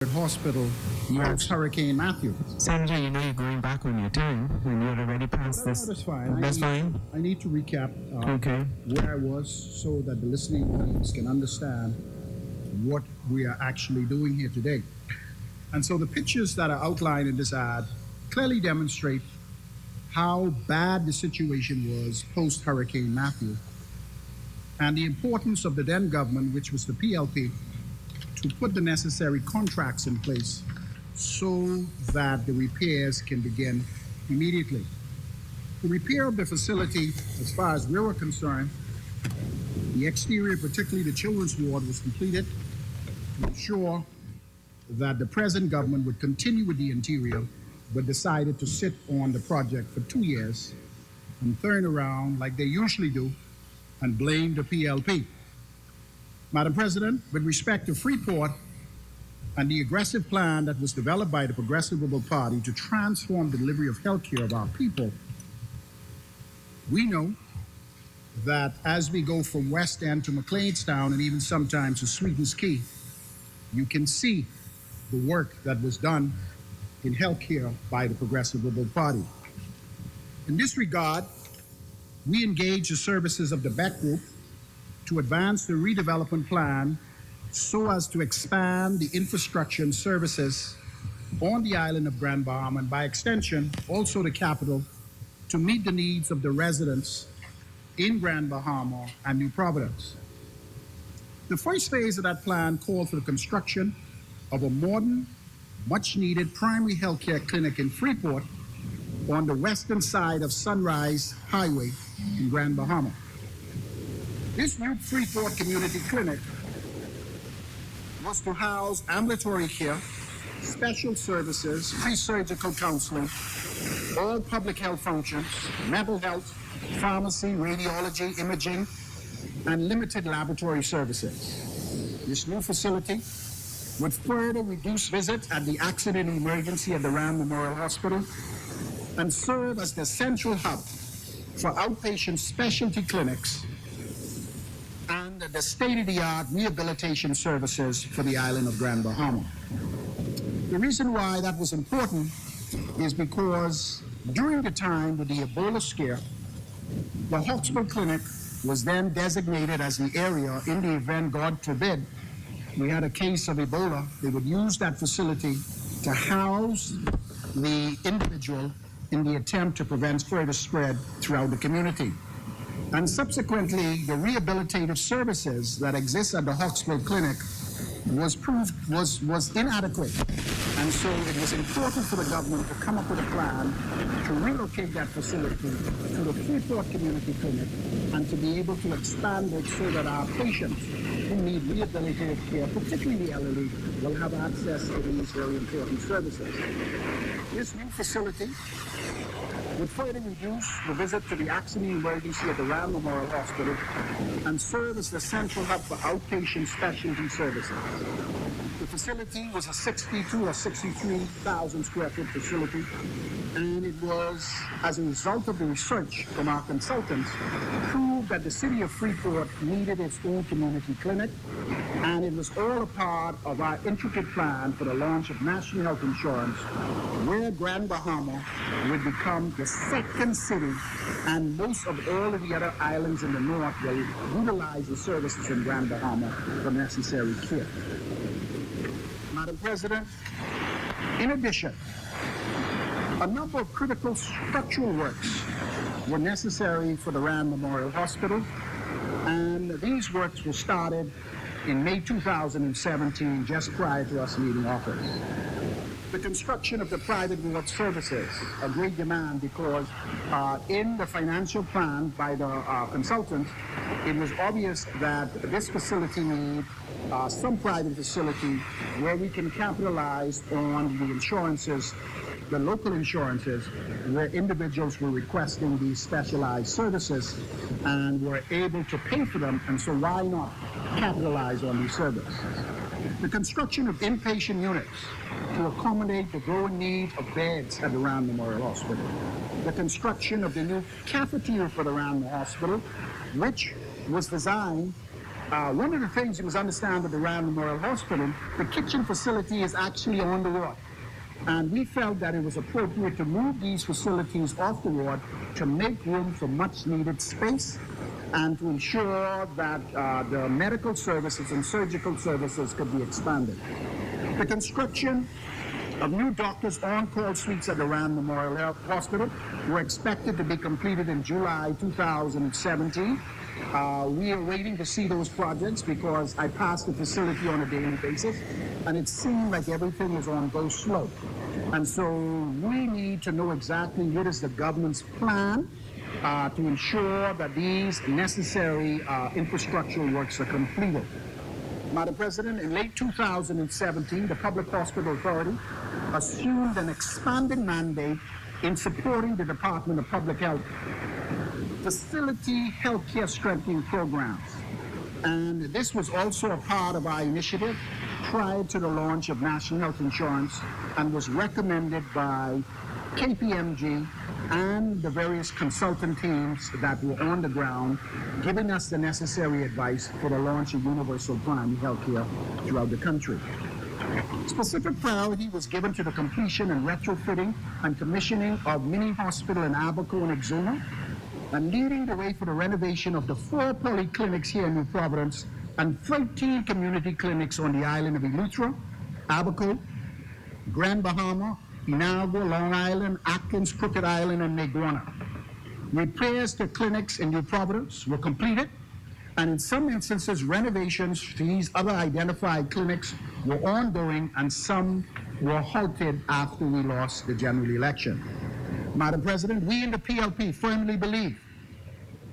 Hospital post Hurricane Matthew. Senator, you know you're going back on your time when you're already past this. That's fine. That's fine. I need to recap where I was so that the listening audience can understand what we are actually doing here today. And so the pictures that are outlined in this ad clearly demonstrate how bad the situation was post Hurricane Matthew and the importance of the then government, which was the PLP, to put the necessary contracts in place so that the repairs can begin immediately. The repair of the facility, as far as we were concerned, the exterior, particularly the children's ward, was completed to ensure that the present government would continue with the interior, but decided to sit on the project for 2 years and turn around like they usually do and blame the PLP. Madam President, with respect to Freeport and the aggressive plan that was developed by the Progressive Liberal Party to transform the delivery of health care of our people, we know that as we go from West End to McLeanstown and even sometimes to Sweetens Key, you can see the work that was done in health care by the Progressive Liberal Party. In this regard, we engage the services of the Beck Group to advance the redevelopment plan so as to expand the infrastructure and services on the island of Grand Bahama and by extension also the capital to meet the needs of the residents in Grand Bahama and New Providence. The first phase of that plan called for the construction of a modern, much-needed primary health care clinic in Freeport on the western side of Sunrise Highway in Grand Bahama. This new Freeport Community Clinic was to house ambulatory care, special services, pre-surgical counseling, all public health functions, mental health, pharmacy, radiology, imaging, and limited laboratory services. This new facility would further reduce visits at the accident and emergency at the Rand Memorial Hospital and serve as the central hub for outpatient specialty clinics and the state-of-the-art rehabilitation services for the island of Grand Bahama. The reason why that was important is because during the time with the Ebola scare, the hospital clinic was then designated as the area in the event, God forbid, we had a case of Ebola. They would use that facility to house the individual in the attempt to prevent further spread throughout the community. And subsequently, the rehabilitative services that exist at the hospital clinic was inadequate. And so it was important for the government to come up with a plan to relocate that facility to the Freeport Community Clinic and to be able to expand it so that our patients who need rehabilitative care, particularly the elderly, will have access to these very important services. This new facility would further reduce the visit to the accident emergency at the Rand Memorial Hospital and serve as the central hub for outpatient specialty services. The facility was a 62 or 63,000 square foot facility, and it was, as a result of the research from our consultants, proved that the city of Freeport needed its own community clinic, and it was all a part of our intricate plan for the launch of national health insurance, where Grand Bahama would become the second city, and most of all of the other islands in the north will utilize the services in Grand Bahama for necessary care. Madam President, in addition, a number of critical structural works were necessary for the Rand Memorial Hospital, and these works were started in May 2017, just prior to us leaving office. The construction of the private ward services, a great demand because in the financial plan by the consultants, it was obvious that this facility needs some private facility where we can capitalize on the insurances, the local insurances, where individuals were requesting these specialized services and were able to pay for them, and so why not capitalize on these services? The construction of inpatient units to accommodate the growing need of beds at the Rand Memorial Hospital. The construction of the new cafeteria for the Rand Hospital, which was designed One of the things you must understand with the Rand Memorial Hospital, the kitchen facility is actually on the ward. And we felt that it was appropriate to move these facilities off the ward to make room for much needed space and to ensure that the medical services and surgical services could be expanded. The construction of new doctors' on-call suites at the Rand Memorial Hospital were expected to be completed in July 2017. We are waiting to see those projects because I pass the facility on a daily basis, and it seems like everything is on go slow. And so we need to know exactly what is the government's plan to ensure that these necessary infrastructural works are completed. Madam President, in late 2017, the Public Hospital Authority assumed an expanded mandate in supporting the Department of Public Health facility healthcare strengthening programs. And this was also a part of our initiative prior to the launch of National Health Insurance and was recommended by KPMG and the various consultant teams that were on the ground, giving us the necessary advice for the launch of universal primary health care throughout the country. Specific priority was given to the completion and retrofitting and commissioning of mini hospital in Abaco and Exuma, and leading the way for the renovation of the 4 polyclinics here in New Providence and 13 community clinics on the island of Eleuthera, Abaco, Grand Bahama, Inagua, Long Island, Atkins, Crooked Island, and Neguana. Repairs to clinics in New Providence were completed, and in some instances, renovations to these other identified clinics were ongoing, and some were halted after we lost the general election. Madam President, we in the PLP firmly believe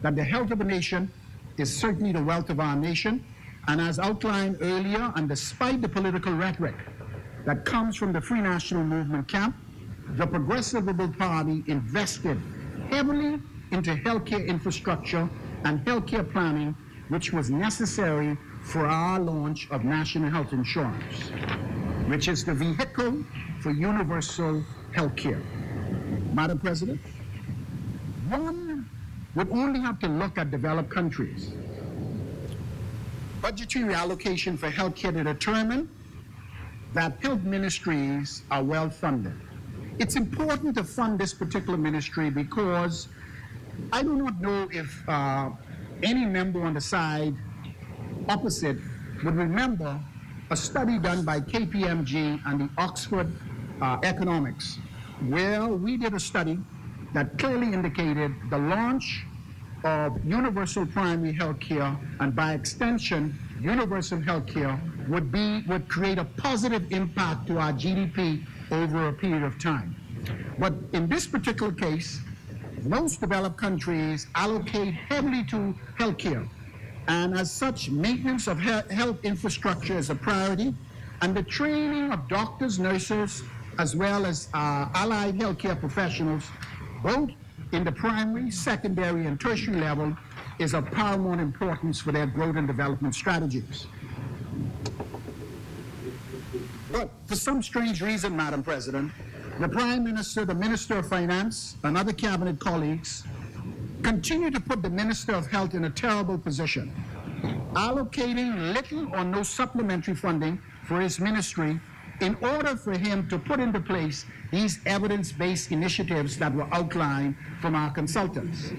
that the health of a nation is certainly the wealth of our nation, and as outlined earlier, and despite the political rhetoric that comes from the Free National Movement camp, the Progressive Liberal Party invested heavily into healthcare infrastructure and healthcare planning, which was necessary for our launch of National Health Insurance, which is the vehicle for universal healthcare. Madam President, one would only have to look at developed countries' budgetary reallocation for healthcare to determine that health ministries are well funded. It's important to fund this particular ministry because I do not know if any member on the side opposite would remember a study done by KPMG and the Oxford Economics, where we did a study that clearly indicated the launch of universal primary health care, and by extension, universal health care would create a positive impact to our GDP over a period of time. But in this particular case, most developed countries allocate heavily to health care, and as such, maintenance of health infrastructure is a priority, and the training of doctors, nurses, as well as allied healthcare professionals, both in the primary, secondary, and tertiary level, is of paramount importance for their growth and development strategies. But for some strange reason, Madam President, the Prime Minister, the Minister of Finance, and other cabinet colleagues continue to put the Minister of Health in a terrible position, allocating little or no supplementary funding for his ministry in order for him to put into place these evidence-based initiatives that were outlined from our consultants.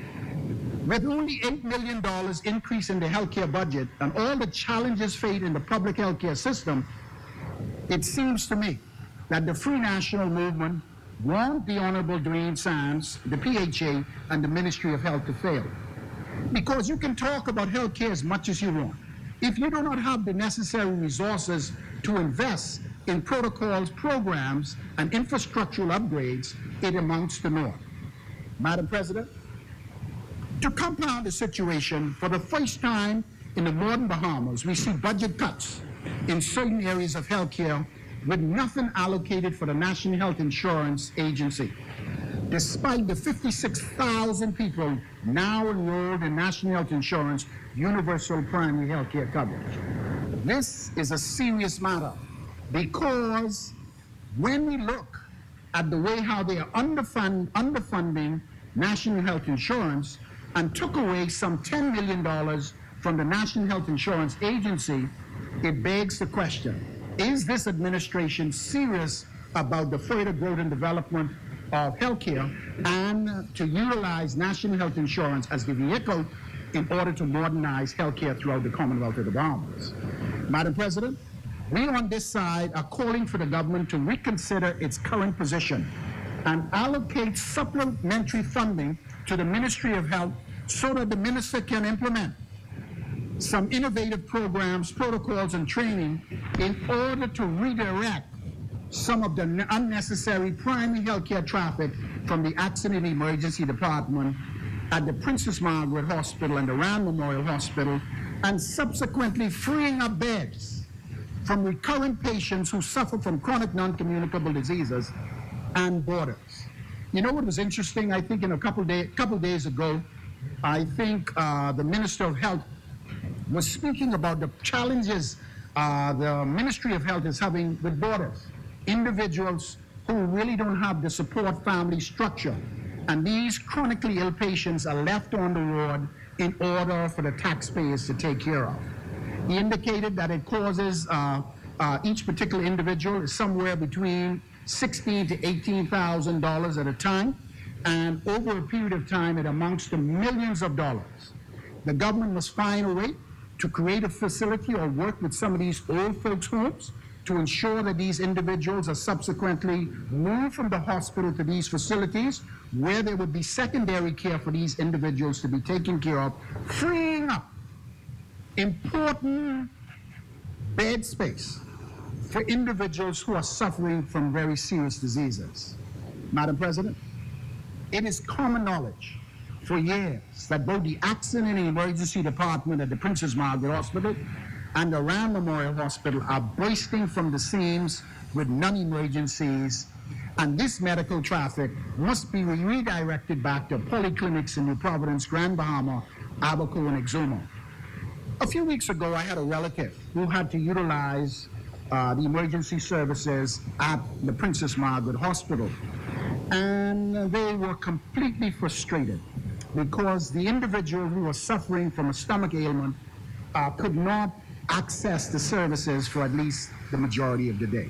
With only $8 million increase in the healthcare budget and all the challenges faced in the public healthcare system, it seems to me that the Free National Movement want the Honorable Dwayne Sands, the PHA, and the Ministry of Health to fail. Because you can talk about healthcare as much as you want. If you do not have the necessary resources to invest in protocols, programs, and infrastructural upgrades, it amounts to naught. Madam President, to compound the situation, for the first time in the modern Bahamas, we see budget cuts in certain areas of healthcare with nothing allocated for the National Health Insurance Agency, despite the 56,000 people now enrolled in National Health Insurance universal primary health care coverage. This is a serious matter because when we look at the way how they are underfunding National Health Insurance and took away some $10 million from the National Health Insurance Agency, it begs the question, is this administration serious about the further growth and development of healthcare and to utilize national health insurance as the vehicle in order to modernize healthcare throughout the Commonwealth of the Bahamas? Madam President, we on this side are calling for the government to reconsider its current position and allocate supplementary funding to the Ministry of Health so that the minister can implement some innovative programs, protocols, and training in order to redirect some of the unnecessary primary healthcare traffic from the Accident and Emergency Department at the Princess Margaret Hospital and the Rand Memorial Hospital, and subsequently freeing up beds from recurrent patients who suffer from chronic non-communicable diseases and borders. You know what was interesting? I think in a couple days ago, I think the Minister of Health was speaking about the challenges the Ministry of Health is having with borders. Individuals who really don't have the support family structure. And these chronically ill patients are left on the ward in order for the taxpayers to take care of. He indicated that it causes each particular individual is somewhere between $16,000 to $18,000 at a time, and over a period of time it amounts to millions of dollars. The government must find a way to create a facility or work with some of these old folks' homes to ensure that these individuals are subsequently moved from the hospital to these facilities where there would be secondary care for these individuals to be taken care of, freeing up important bed space for individuals who are suffering from very serious diseases. Madam President, it is common knowledge for years that both the Accident and Emergency Department at the Princess Margaret Hospital and the Rand Memorial Hospital are bursting from the seams with non-emergencies, and this medical traffic must be redirected back to polyclinics in New Providence, Grand Bahama, Abaco, and Exuma. A few weeks ago, I had a relative who had to utilize the emergency services at the Princess Margaret Hospital, and they were completely frustrated because the individual who was suffering from a stomach ailment could not access the services for at least the majority of the day.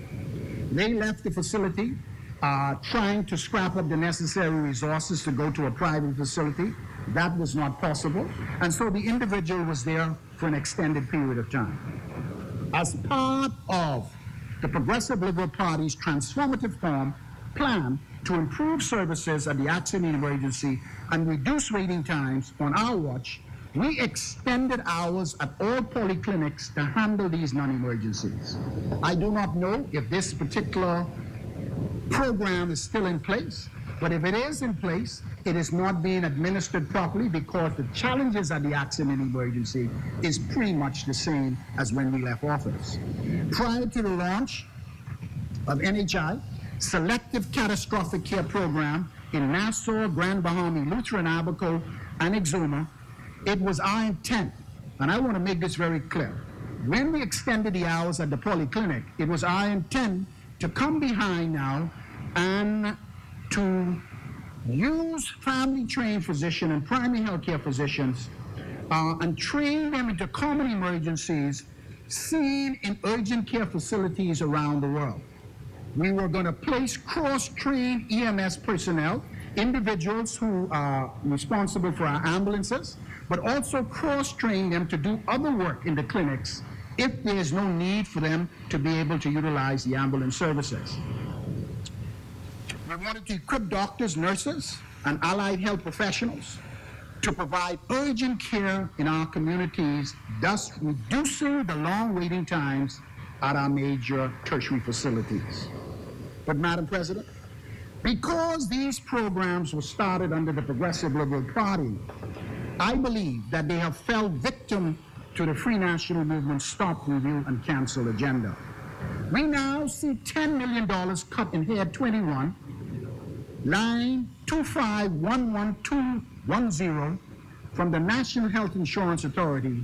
They left the facility trying to scrap up the necessary resources to go to a private facility. That was not possible, and so the individual was there for an extended period of time. As part of the Progressive Liberal Party's transformative plan to improve services at the Accident and Emergency and reduce waiting times on our watch, we extended hours at all polyclinics to handle these non-emergencies. I do not know if this particular program is still in place, but if it is in place, it is not being administered properly because the challenges at the Accident and Emergency is pretty much the same as when we left office. Prior to the launch of NHI, Selective Catastrophic Care Program in Nassau, Grand Bahama, Lutheran, Abaco, and Exuma, it was our intent, and I want to make this very clear, when we extended the hours at the polyclinic, it was our intent to come behind now and to use family-trained physicians and primary health care physicians and train them into common emergencies seen in urgent care facilities around the world. We were going to place cross-trained EMS personnel, individuals who are responsible for our ambulances, but also cross-train them to do other work in the clinics if there is no need for them to be able to utilize the ambulance services. We wanted to equip doctors, nurses, and allied health professionals to provide urgent care in our communities, thus reducing the long waiting times at our major tertiary facilities. But Madam President, because these programs were started under the Progressive Liberal Party, I believe that they have fell victim to the Free National Movement's Stop, Review, and Cancel agenda. We now see $10 million cut in Head 21, line 2511210 from the National Health Insurance Authority.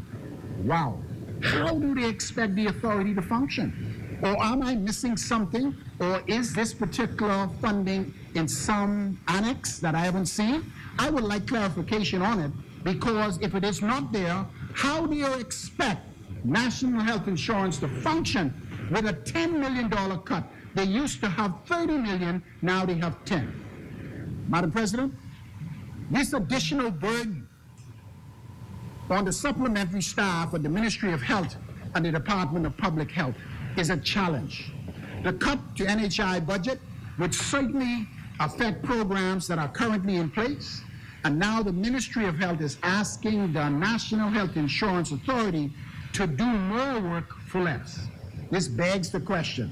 Wow. How do they expect the authority to function? Or am I missing something? Or is this particular funding in some annex that I haven't seen? I would like clarification on it, because if it is not there, How do you expect national health insurance to function with a $10 million cut? They used to have 30 million, now they have 10. Madam President, this additional burden on the supplementary staff of the Ministry of Health and the Department of Public Health is a challenge. The cut to NHI budget would certainly affect programs that are currently in place, and now the Ministry of Health is asking the National Health Insurance Authority to do more work for less. This begs the question,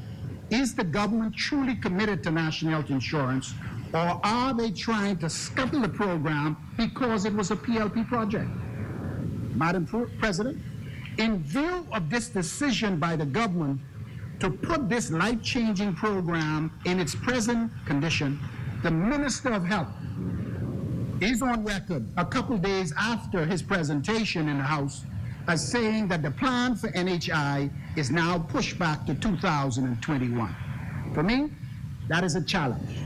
is the government truly committed to national health insurance, or are they trying to scuttle the program because it was a PLP project? Madam President, in view of this decision by the government to put this life-changing program in its present condition, the Minister of Health is on record a couple days after his presentation in the House as saying that the plan for NHI is now pushed back to 2021. For me, that is a challenge.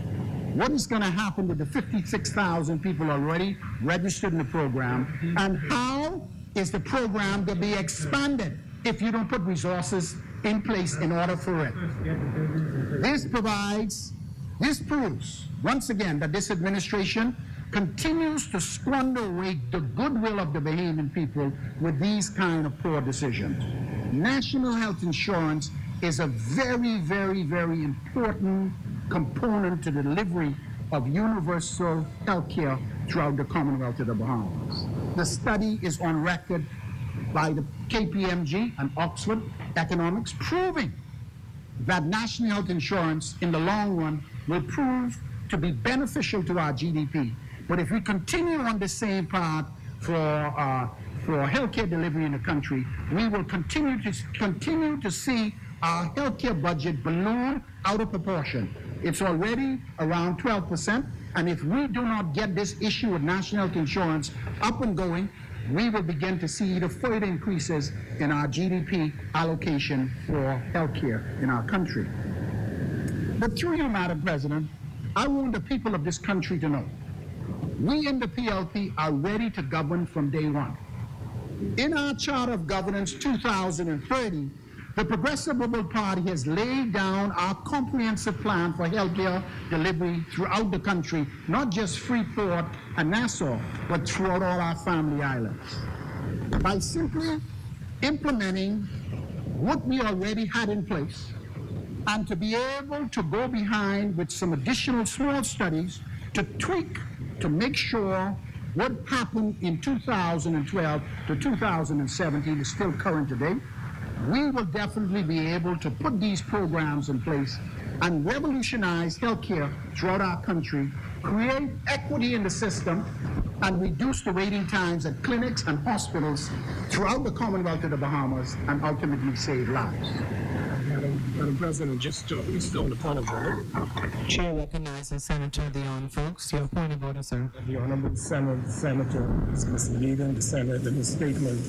What is going to happen to the 56,000 people already registered in the program, and how is the program to be expanded if you don't put resources in place in order for it? This proves, once again, that this administration continues to squander away the goodwill of the Bahamian people with these kind of poor decisions. National health insurance is a very, very, very important component to the delivery of universal health care throughout the Commonwealth of the Bahamas. The study is on record by the KPMG and Oxford Economics, proving that national health insurance in the long run will prove to be beneficial to our GDP. But if we continue on the same path for healthcare delivery in the country, we will continue to see our healthcare budget balloon out of proportion. It's already around 12%, and if we do not get this issue with national health insurance up and going, we will begin to see the further increases in our GDP allocation for healthcare in our country. But through you, Madam President, I want the people of this country to know we in the PLP are ready to govern from day one. In our Charter of Governance 2030, the Progressive Liberal Party has laid down our comprehensive plan for healthcare delivery throughout the country, not just Freeport and Nassau, but throughout all our family islands. By simply implementing what we already had in place, and to be able to go behind with some additional small studies to tweak, to make sure what happened in 2012 to 2017 is still current today, we will definitely be able to put these programs in place and revolutionize healthcare throughout our country, create equity in the system, and reduce the waiting times at clinics and hospitals throughout the Commonwealth of the Bahamas, and ultimately save lives. Madam President, just on the point of order. Chair recognizes Senator Dion Folks. Your point of order, sir. The Honorable Senator is misleading the Senate in his statement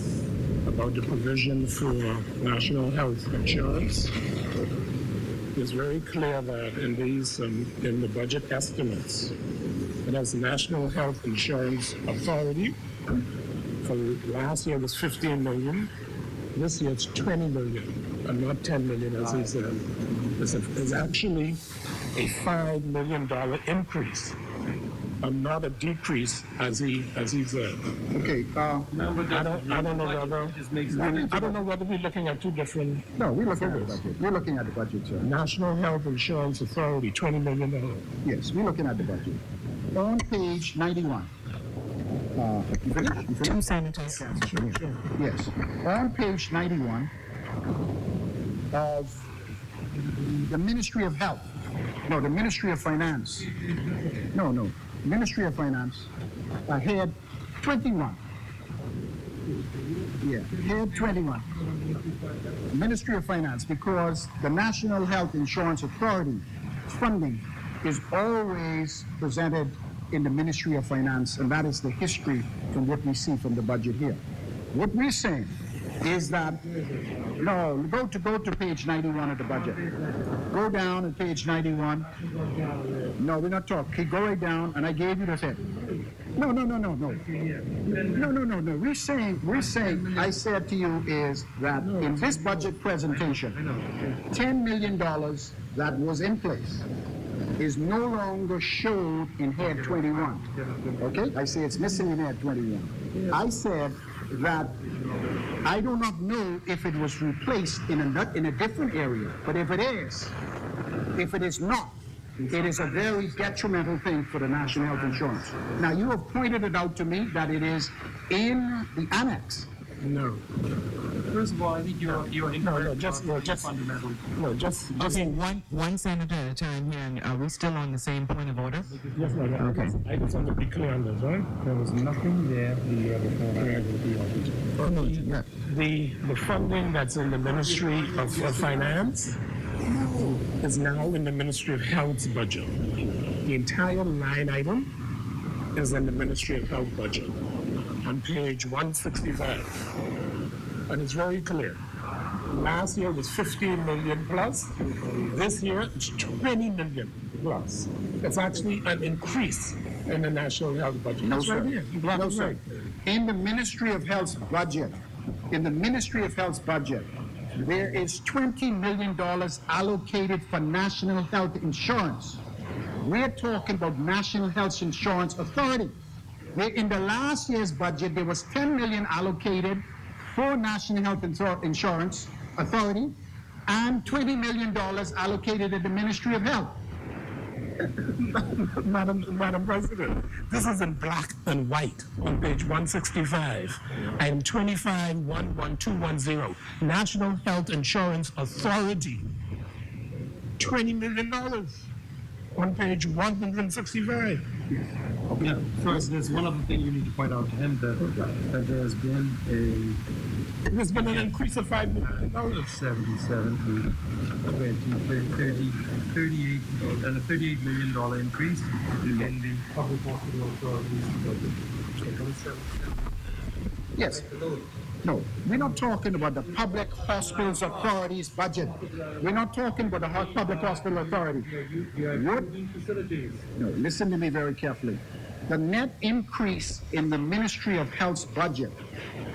about the provision for national health insurance. It's very clear that in the budget estimates, it has the National Health Insurance Authority. For last year it was 15 million. This year it's 20 million, and not 10 million as he said. It's actually a $5 million increase, and not a decrease as he said. Okay. I don't know whether we're looking at two different. No, we're looking at the budget. We're looking at the budget, sir. National Health Insurance Authority, $20 million. Yes, we're looking at the budget. On page 91. You finished? Two senators. Yes. On page 91 of the Ministry of Health. No, the Ministry of Finance. No. Ministry of Finance. Head 21. Yeah, head 21. Ministry of Finance, because the National Health Insurance Authority funding is always presented in the Ministry of Finance, and that is the history from what we see from the budget here. What we're saying is that, no, go to page 91 of the budget. Go down at page 91. No, we're not talking. Go right down, and I gave you the head. No. We're saying, I said to you is that in this budget presentation, $10 million that was in place is no longer showed in head 21. Okay? I say it's missing in head 21. I said that I do not know if it was replaced in a different area, but if it is not, it is a very detrimental thing for the national health insurance. Now, you have pointed it out to me that it is in the annex. No. First of all, I think you're incorrect. Okay, one senator at a time here, and are we still on the same point of order? Yes, Madam. Okay. I just want to be clear on this, right? There was nothing there the year before. The funding that's in the Ministry of Finance is now in the Ministry of Health's budget. The entire line item is in the Ministry of Health budget on page 165. And it's very clear. Last year was 15 million plus. This year it's 20 million plus. It's actually an increase in the national health budget. No, That's sir. right here. No, sir. In the Ministry of Health's budget, there is $20 million allocated for national health insurance. We're talking about National Health Insurance Authority. In the last year's budget, there was $10 million allocated for National Health Insurance Authority and $20 million allocated at the Ministry of Health. Madam President, this is in black and white on page 165 and 25-11210, National Health Insurance Authority, $20 million on page 165. Yeah, first, there's one other thing you need to point out to him, that there's been There's been an increase of $5 million. 77, 20, 30, 38, and a $38 million increase in the public hospital authorities budget. Yes. No, we're not talking about the Public Hospitals Authority's budget. We're not talking about the Public Hospital Authority. What? No, listen to me very carefully. The net increase in the Ministry of Health's budget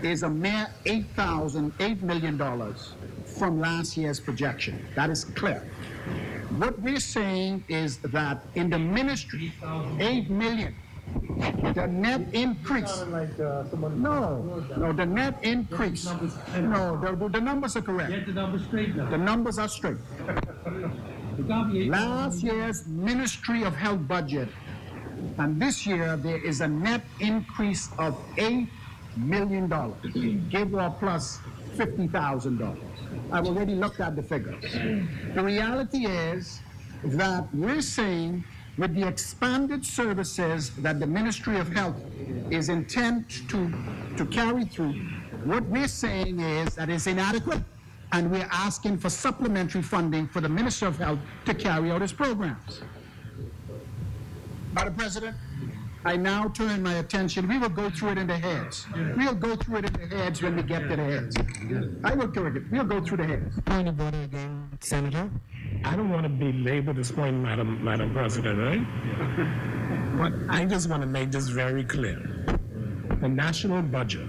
is a mere $8 million from last year's projection. That is clear. What we're saying is that in the ministry, $8 million. The net increase. The net increase. No, the numbers are correct. Get the numbers straight now. The numbers are straight. Last year's Ministry of Health budget, and this year there is a net increase of $8 million, give or plus $50,000. I've already looked at the figures. The reality is that we're saying with the expanded services that the Ministry of Health is intent to carry through, what we're saying is that it's inadequate, and we're asking for supplementary funding for the Ministry of Health to carry out its programs. Madam President, I now turn my attention. We will go through it in the heads. We'll go through it in the heads when we get to the heads. I will correct it. We'll go through the heads. Point of order again, Senator. I don't want to belabor this point, Madam President, right? But I just want to make this very clear. The national budget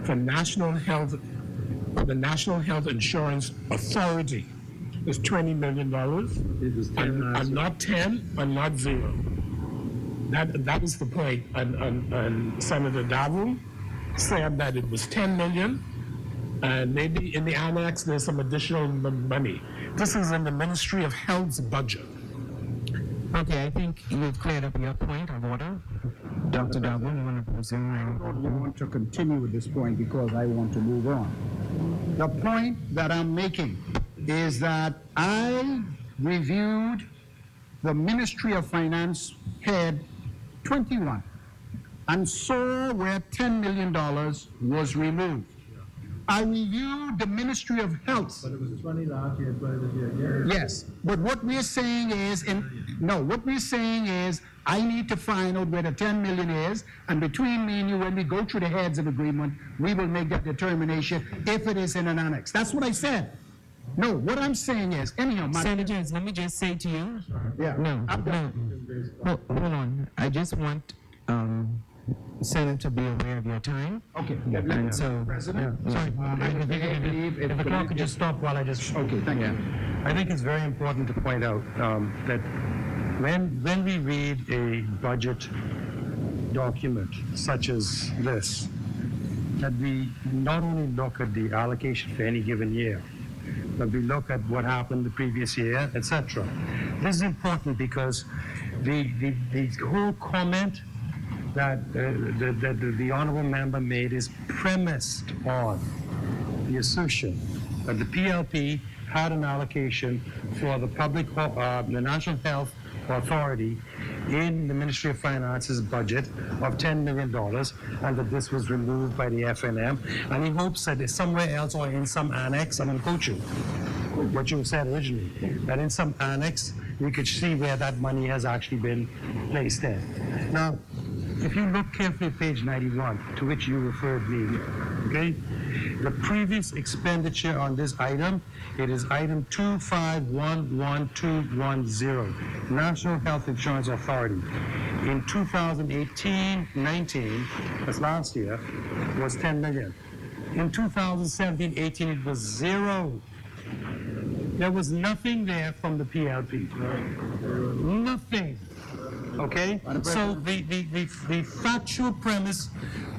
for the National Health Insurance Authority is $20 million, and not 10, and not 0. That is the point. And Senator Davu said that it was 10 million, and maybe in the annex there's some additional money. This is in the Ministry of Health's budget. Okay, I think you've cleared up your point of order. Dr. Davu, you want to presume? I want to continue with this point because I want to move on. The point that I'm making is that I reviewed the Ministry of Finance head 21 and saw where $10 million was removed. I reviewed the Ministry of Health. But it was 20 last year, 20 this year. Yes, but what we're saying is, I need to find out where the 10 million is, and between me and you, when we go through the heads of agreement, we will make that determination if it is in an annex. That's what I said. No, what I'm saying is, anyhow, Senators, let me just say to you. Yeah, No. Hold on. I just want Senator be aware of your time. Okay. And so, President? Sorry, I believe if the clock could just stop while I just... Okay, thank you. I think it's very important to point out that when we read a budget document such as this, that we not only look at the allocation for any given year, but we look at what happened the previous year, etc. This is important because the whole comment that the honourable member made is premised on the assertion that the PLP had an allocation for the the National Health Authority in the Ministry of Finance's budget of $10 million, and that this was removed by the FNM, and he hopes that it's somewhere else or in some annex, I'm going to quote you what you said originally, that in some annex we could see where that money has actually been placed in. Now, if you look carefully at page 91, to which you referred me, okay, the previous expenditure on this item, it is item 2511210, National Health Insurance Authority. In 2018-19, that's last year, was 10 million. In 2017-18, it was zero. There was nothing there from the PLP. Nothing. Okay? So the factual premise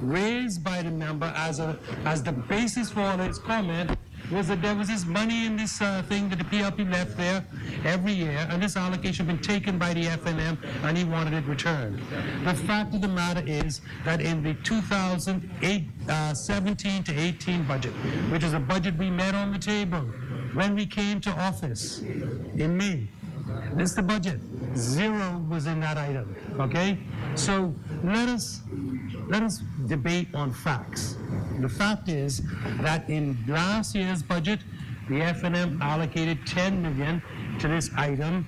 raised by the member as the basis for his comment was that there was this money in this thing that the PLP left there every year, and this allocation had been taken by the FNM, and he wanted it returned. The fact of the matter is that in the 2017 to 18 budget, which is a budget we met on the table when we came to office in May, this is the budget. Zero was in that item, okay? So let us debate on facts. The fact is that in last year's budget, the FNM allocated 10 million to this item,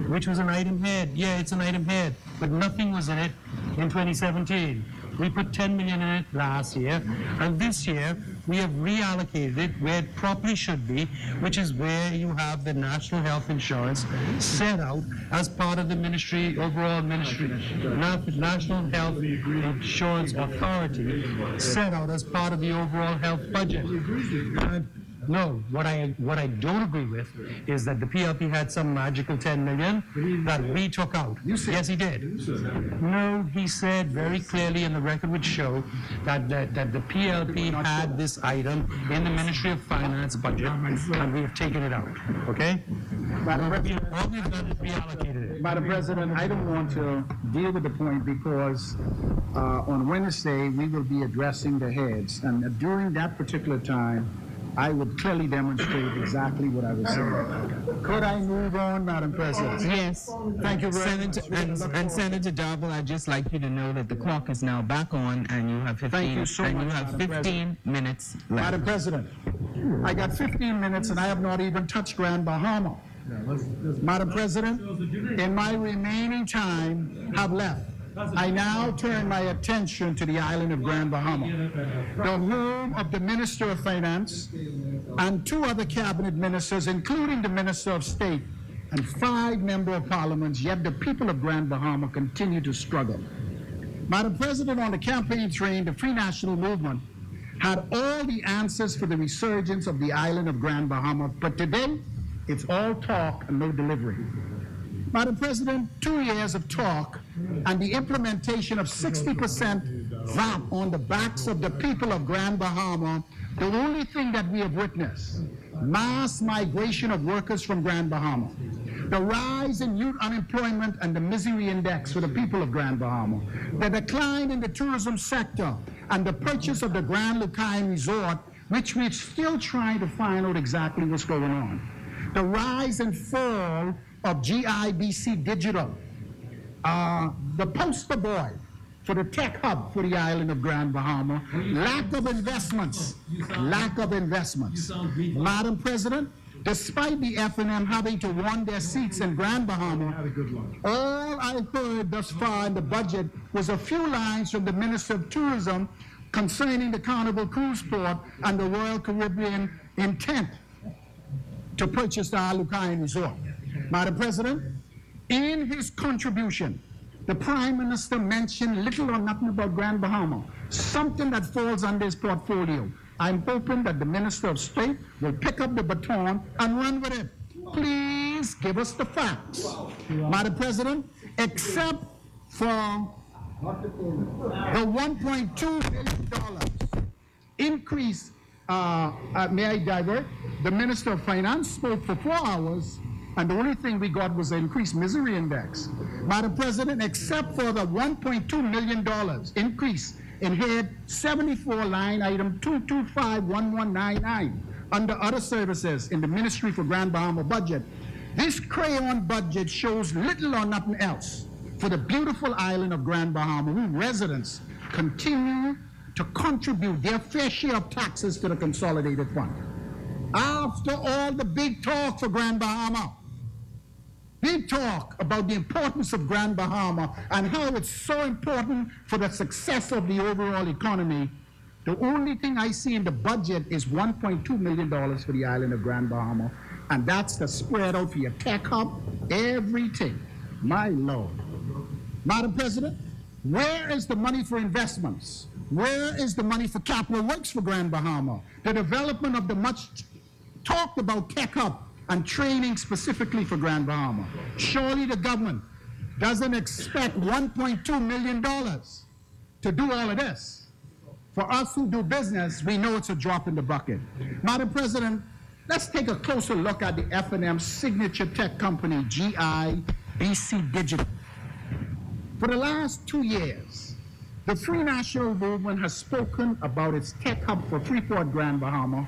which was an item head. Yeah, it's an item head, but nothing was in it in 2017. We put 10 million in it last year, and this year we have reallocated it where it properly should be, which is where you have the National Health Insurance set out as part of the ministry, overall ministry, National Health Insurance Authority set out as part of the overall health budget. No, what I don't agree with is that the PLP had some magical 10 million that we took out. Yes, he did. No, he said very clearly, and the record would show that the PLP had this item in the Ministry of Finance budget, and we have taken it out. Okay? Madam President, All we've done is reallocated it. Madam President, I don't want to deal with the point because on Wednesday we will be addressing the heads, and during that particular time, I would clearly demonstrate exactly what I was saying. Could I move on, Madam President? Yes. Thank you very much. And Senator Darble, I'd just like you to know that the clock is now back on, and you have 15. Thank you so much, Madam 15 President. minutes left. Madam President, I got 15 minutes and I have not even touched Grand Bahama. Madam President, in my remaining time have left, I now turn my attention to the island of Grand Bahama, the home of the Minister of Finance and 2 other cabinet ministers, including the Minister of State and 5 members of Parliament, yet the people of Grand Bahama continue to struggle. Madam President, on the campaign train, the Free National Movement had all the answers for the resurgence of the island of Grand Bahama, but today it's all talk and no delivery. Madam President, 2 years of talk and the implementation of 60% VAT on the backs of the people of Grand Bahama, the only thing that we have witnessed, mass migration of workers from Grand Bahama, the rise in youth unemployment and the misery index for the people of Grand Bahama, the decline in the tourism sector and the purchase of the Grand Lucayan Resort, which we're still trying to find out exactly what's going on, the rise and fall of GIBC Digital, the poster boy for the tech hub for the island of Grand Bahama, lack of investments. Madam President, despite the FNM having to won their seats in Grand Bahama, all I heard thus far in the budget was a few lines from the Minister of Tourism concerning the Carnival Cruise Port and the Royal Caribbean intent to purchase the Lucayan Resort. Madam President, in his contribution the Prime Minister mentioned little or nothing about Grand Bahama, something that falls under his portfolio. I'm hoping that the Minister of State will pick up the baton and run with it. Please give us the facts. Madam President, except for the $1.2 billion increase, may I divert? The Minister of Finance spoke for 4 hours, and the only thing we got was the increased misery index. Madam President, except for the $1.2 million increase in head 74 line item 2251199 under other services in the Ministry for Grand Bahama budget, this crayon budget shows little or nothing else for the beautiful island of Grand Bahama, whose residents continue to contribute their fair share of taxes to the consolidated fund. After all the big talk for Grand Bahama, big talk about the importance of Grand Bahama and how it's so important for the success of the overall economy, the only thing I see in the budget is $1.2 million for the island of Grand Bahama, and that's the spread out for your tech hub, everything. My Lord. Madam President, where is the money for investments? Where is the money for capital works for Grand Bahama? The development of the much talked about tech hub and training specifically for Grand Bahama. Surely the government doesn't expect $1.2 million to do all of this. For us who do business, we know it's a drop in the bucket. Madam President, let's take a closer look at the F&M signature tech company, GIBC Digital. For the last 2 years, the Free National Movement has spoken about its tech hub for Freeport, Grand Bahama,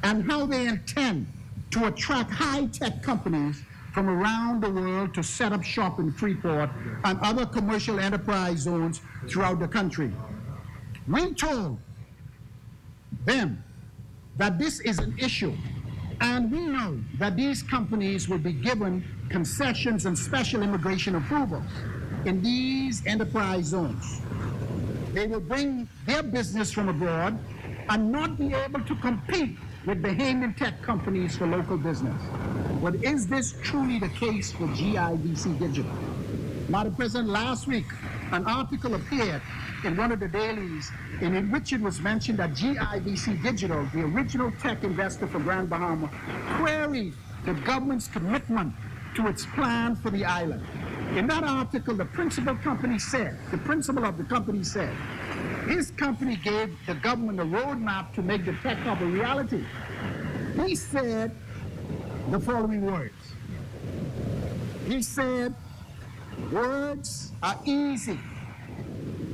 and how they intend to attract high-tech companies from around the world to set up shop in Freeport and other commercial enterprise zones throughout the country. We told them that this is an issue, and we know that these companies will be given concessions and special immigration approvals in these enterprise zones. They will bring their business from abroad and not be able to compete with Bahamian tech companies for local business. But is this truly the case for GIBC Digital? Madam President, last week, an article appeared in one of the dailies in which it was mentioned that GIBC Digital, the original tech investor for Grand Bahama, queried the government's commitment to its plan for the island. In that article, the principal of the company said, his company gave the government a roadmap to make the tech hub a reality. He said the following words. He said, words are easy,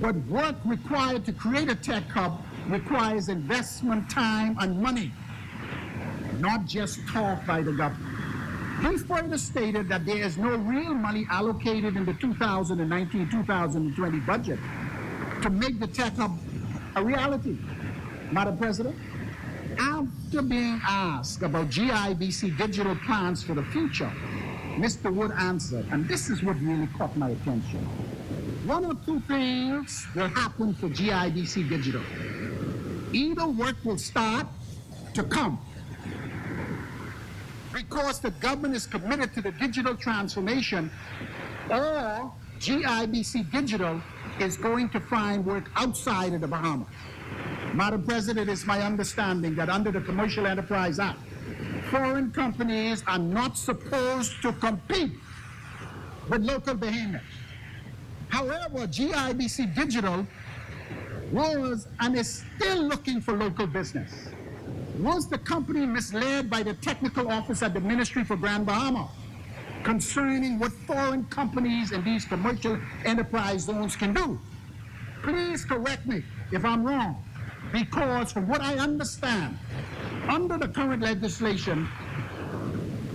but work required to create a tech hub requires investment, time, and money, not just talk by the government. He further stated that there is no real money allocated in the 2019-2020 budget to make the tech hub a reality. Madam President, after being asked about GIBC Digital plans for the future, Mr. Wood answered, and this is what really caught my attention. One or two things will happen for GIBC Digital. Either work will start to come because the government is committed to the digital transformation, or GIBC Digital is going to find work outside of the Bahamas. Madam President, it is my understanding that under the Commercial Enterprise Act, foreign companies are not supposed to compete with local Bahamians. However, GIBC Digital was and is still looking for local business. Was the company misled by the technical office at the Ministry for Grand Bahama concerning what foreign companies in these commercial enterprise zones can do? Please correct me if I'm wrong, because from what I understand, under the current legislation,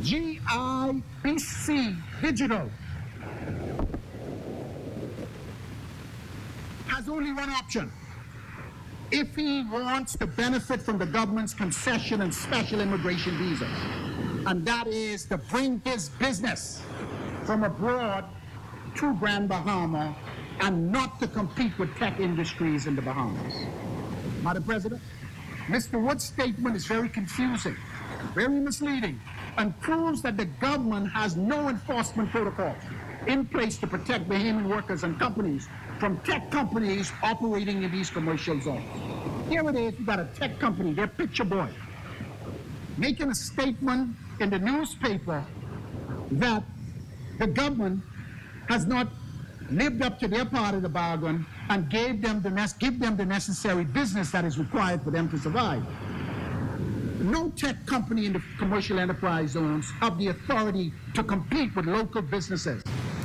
GIBC Digital has only one option. If he wants to benefit from the government's concession and special immigration visas, and that is to bring his business from abroad to Grand Bahama and not to compete with tech industries in the Bahamas. Madam President, Mr. Wood's statement is very confusing, very misleading, and proves that the government has no enforcement protocols. in place to protect Bahamian workers and companies from tech companies operating in these commercial zones. Here it is, you got a tech company, their picture boy, making a statement in the newspaper that the government has not lived up to their part of the bargain and give them the necessary business that is required for them to survive. No tech company in the commercial enterprise zones have the authority to compete with local businesses.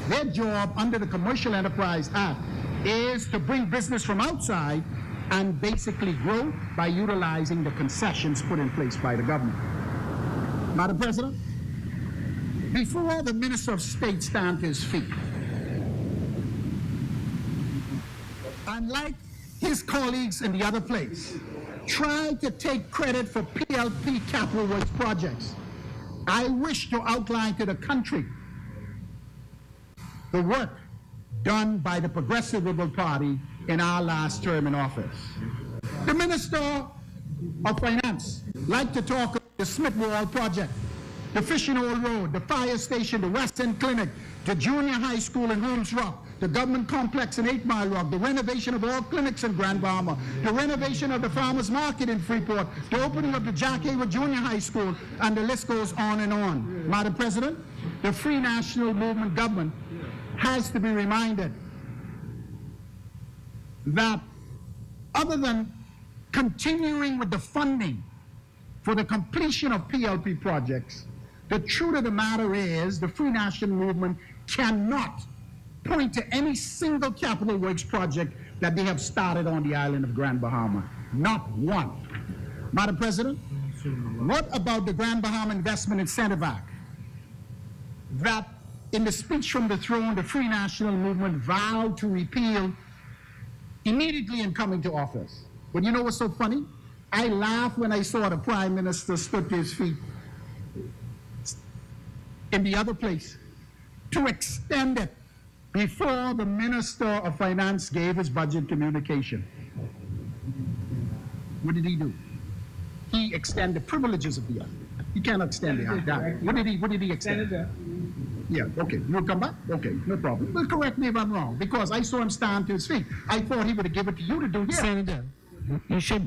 Their job under the Commercial Enterprise Act is to bring business from outside and basically grow by utilizing the concessions put in place by the government. Madam President, before the Minister of State stands to his feet, unlike his colleagues in the other place, try to take credit for PLP capital works projects, I wish to outline to the country the work done by the Progressive Liberal Party in our last term in office. The Minister of Finance liked to talk about the Smith Wall project, the Fishing Hole Road, the fire station, the West End Clinic, the junior high school in Rooms Rock, the government complex in 8 Mile Rock, the renovation of all clinics in Grand Bahama, the renovation of the farmers market in Freeport, the opening of the Jack Hayward Junior High School, and the list goes on and on. Madam President, the Free National Movement government has to be reminded that other than continuing with the funding for the completion of PLP projects, the truth of the matter is the Free National Movement cannot point to any single capital works project that they have started on the island of Grand Bahama. Not one. Madam President, what about the Grand Bahama Investment Incentive Act that in the speech from the throne, the Free National Movement vowed to repeal immediately in coming to office? But you know what's so funny? I laughed when I saw the Prime Minister stood to his feet in the other place to extend it before the Minister of Finance gave his budget communication. What did he do? He extended the privileges of the act. He cannot extend the act. What did he extend? Senator. Yeah, okay. You'll come back? Okay, no problem. Well, correct me if I'm wrong, because I saw him stand to his feet. I thought he would have given it to you to do here. Senator,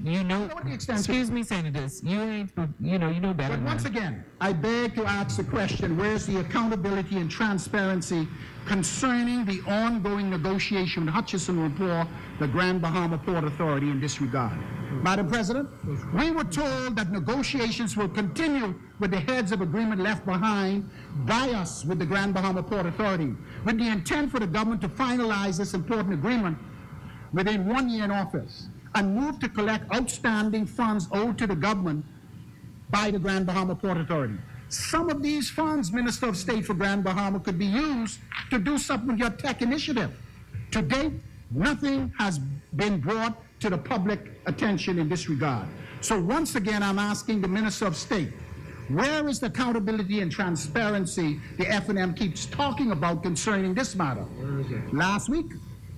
you know, What the extent excuse me, senators, you know better. But once again, I beg to ask the question, where's the accountability and transparency concerning the ongoing negotiation with Hutchison Report, the Grand Bahama Port Authority, in this regard? Madam President, we were told that negotiations will continue with the heads of agreement left behind by us with the Grand Bahama Port Authority, with the intent for the government to finalize this important agreement within 1 year in office and move to collect outstanding funds owed to the government by the Grand Bahama Port Authority. Some of these funds, Minister of State for Grand Bahama, could be used to do something with your tech initiative. To date, nothing has been brought to the public attention in this regard. So once again, I'm asking the Minister of State, where is the accountability and transparency the F&M keeps talking about concerning this matter? Last week,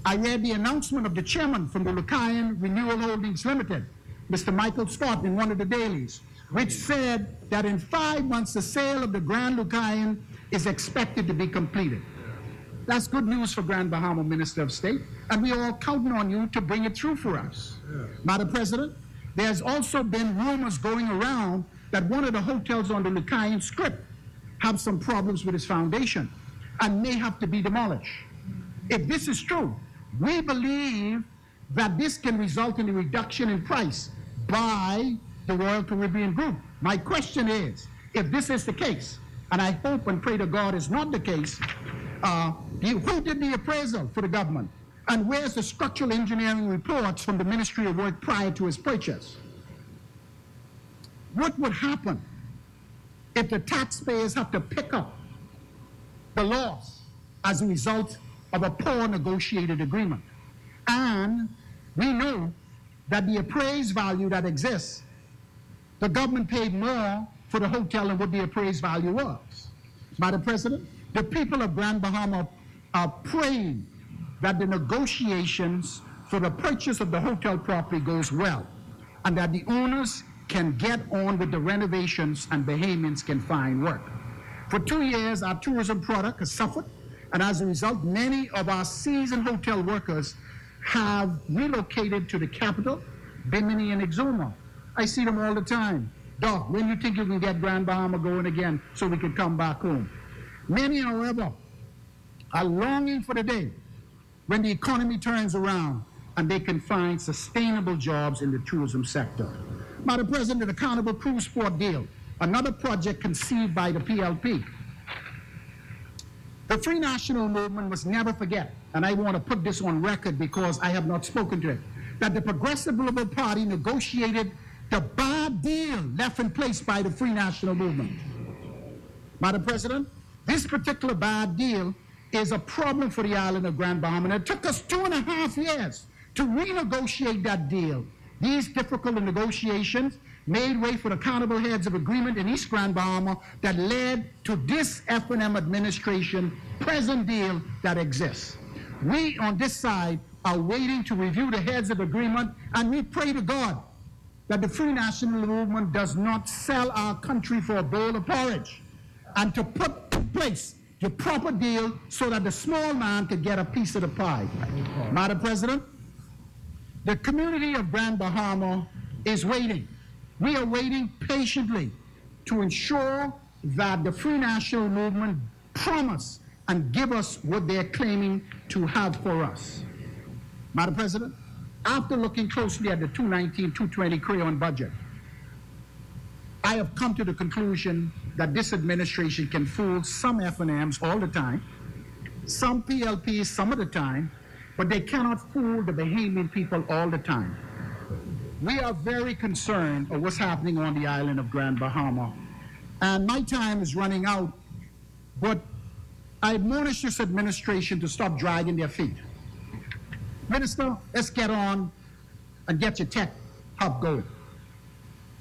I read the announcement of the chairman from the Lucayan Renewal Holdings Limited, Mr. Michael Scott, in one of the dailies, which said that in 5 months, the sale of the Grand Lucayan is expected to be completed. That's good news for Grand Bahama, Minister of State, and we are all counting on you to bring it through for us. Madam President, there's also been rumors going around that one of the hotels on the Lucayan Strip have some problems with its foundation and may have to be demolished. If this is true, we believe that this can result in a reduction in price by the Royal Caribbean Group. My question is, if this is the case, and I hope and pray to God is not the case, who did the appraisal for the government? And where's the structural engineering reports from the Ministry of Work prior to its purchase? What would happen if the taxpayers have to pick up the loss as a result of a poor negotiated agreement? And we know that the appraised value that exists, the government paid more for the hotel than what the appraised value was. Madam President, the people of Grand Bahama are praying that the negotiations for the purchase of the hotel property goes well, and that the owners can get on with the renovations and Bahamians can find work. For 2 years, our tourism product has suffered And as a result, many of our seasoned hotel workers have relocated to the capital, Bimini and Exuma. I see them all the time. Doc, when you think you can get Grand Bahama going again so we can come back home? Many, however, are longing for the day when the economy turns around and they can find sustainable jobs in the tourism sector. Madam President, the Carnival Cruise Port deal, another project conceived by the PLP. The Free National Movement must never forget, and I want to put this on record because I have not spoken to it, that the Progressive Liberal Party negotiated the bad deal left in place by the Free National Movement. Madam President, this particular bad deal is a problem for the island of Grand Bahama, and it took us 2.5 years to renegotiate that deal. These difficult negotiations made way for the Carnival Heads of Agreement in East Grand Bahama that led to this F&M administration present deal that exists. We on this side are waiting to review the Heads of Agreement, and we pray to God that the Free National Movement does not sell our country for a bowl of porridge, and to put in place the proper deal so that the small man could get a piece of the pie. Madam President, the community of Grand Bahama is waiting. We are waiting patiently to ensure that the Free National Movement promise and give us what they're claiming to have for us. Madam President, after looking closely at the 219-220 Crayon budget, I have come to the conclusion that this administration can fool some F&Ms all the time, some PLPs some of the time, but they cannot fool the Bahamian people all the time. We are very concerned of what's happening on the island of Grand Bahama. And my time is running out, but I admonish this administration to stop dragging their feet. Minister, let's get on and get your tech hub going.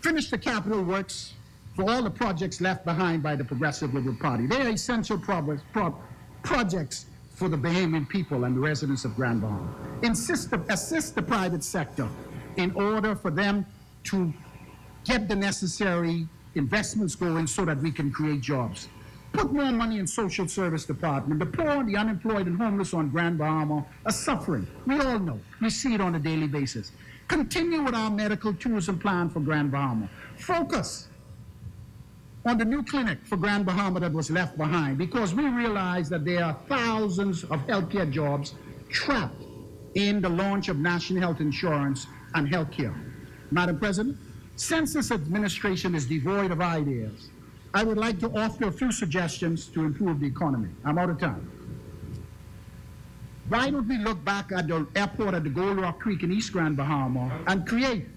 Finish the capital works for all the projects left behind by the Progressive Liberal Party. They are essential projects for the Bahamian people and the residents of Grand Bahama. Assist the private sector in order for them to get the necessary investments going so that we can create jobs. Put more money in social service department. The poor, the unemployed, and homeless on Grand Bahama are suffering. We all know. We see it on a daily basis. Continue with our medical tourism plan for Grand Bahama. Focus on the new clinic for Grand Bahama that was left behind, because we realize that there are thousands of healthcare jobs trapped in the launch of national health insurance and healthcare. Madam President, since this administration is devoid of ideas, I would like to offer a few suggestions to improve the economy. I'm out of time. Why don't we look back at the airport at the Gold Rock Creek in East Grand Bahama and create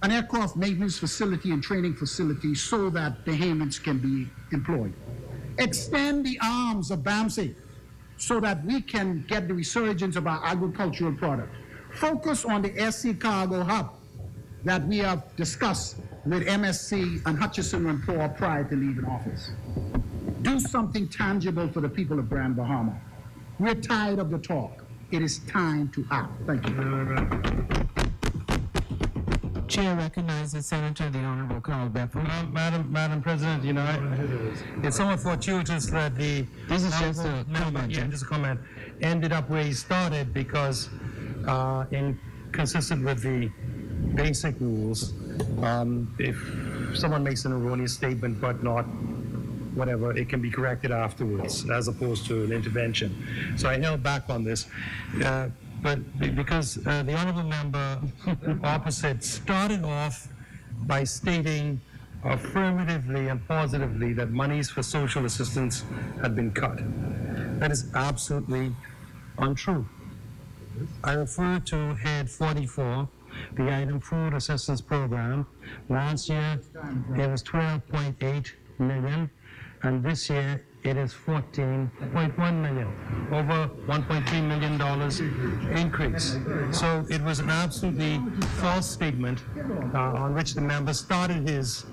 an aircraft maintenance facility and training facility so that Bahamians can be employed. Extend the arms of BAMSI so that we can get the resurgence of our agricultural product. Focus on the SC Cargo Hub that we have discussed with MSC and Hutchison and Paul prior to leaving office. Do something tangible for the people of Grand Bahama. We're tired of the talk. It is time to act. Thank you. Chair recognizes Senator the Honorable Carl Bethel. Madam President, you know, it's somewhat fortuitous that the This is just a comment. yeah, just a comment, ended up where he started because, consistent with the basic rules, if someone makes an erroneous statement but not whatever, it can be corrected afterwards as opposed to an intervention. So I held back on this. But because the honourable member opposite started off by stating affirmatively and positively that monies for social assistance had been cut. That is absolutely untrue. I refer to head 44, the item food assistance program. Last year it was 12.8 million, and this year it is 14.1 million, over $1.3 million increase. So it was an absolutely false statement on which the member started his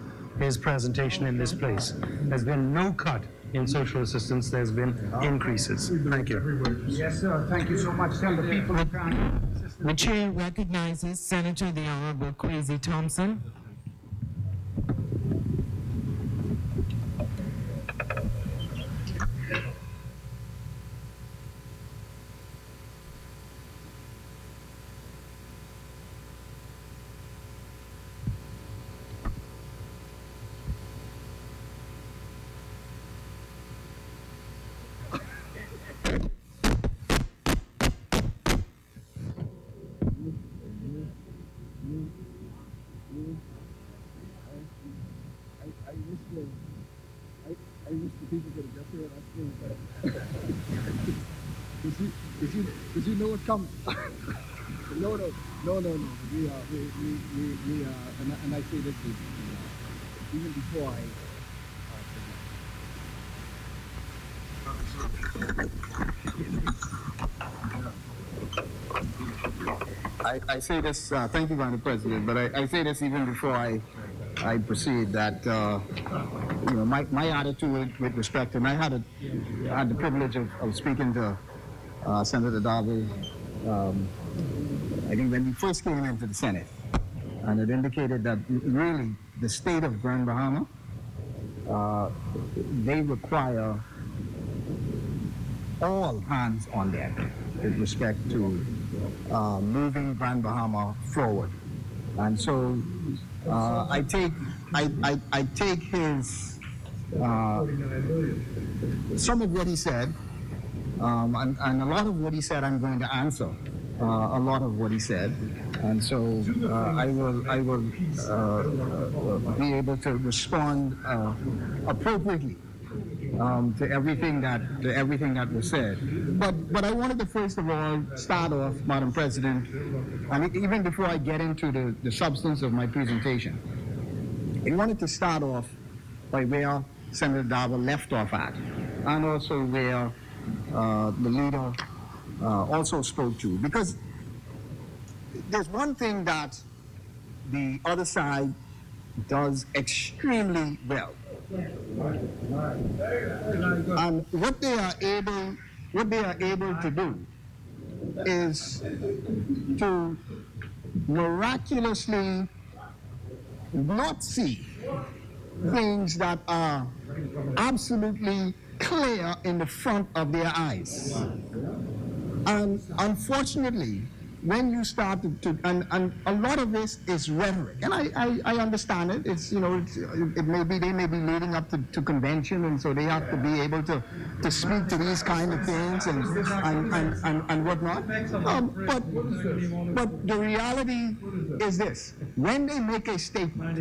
presentation in this place. There's been no cut in social assistance, there's been increases. Thank you. Yes, sir. Thank you so much. Tell the people of The chair recognizes Senator the Honorable Kwesi Thompson. Did you know what coming? No. We and I say this is, even before I say this, thank you, Madam President, but I say this even before I proceed, that, my attitude with respect, and I had the privilege of speaking to Senator Darby, I think when we first came into the Senate, and it indicated that really the state of Grand Bahama, they require all hands on deck with respect to moving Grand Bahama forward. And so I take his some of what he said, and a lot of what he said I'm going to answer. A lot of what he said, and so I will be able to respond appropriately to everything that was said. But I wanted to first of all start off, Madam President, and even before I get into the substance of my presentation, I wanted to start off by where Senator Darby left off at, and also where the leader also spoke to, because there's one thing that the other side does extremely well, and what they are able to do is to miraculously not see things that are absolutely clear in the front of their eyes. And unfortunately, when you start to and a lot of this is rhetoric, and I understand it. It's, it may be, they may be leading up to convention, and so they have to be able to speak to these kind of things and whatnot. But the reality is this: when they make a statement,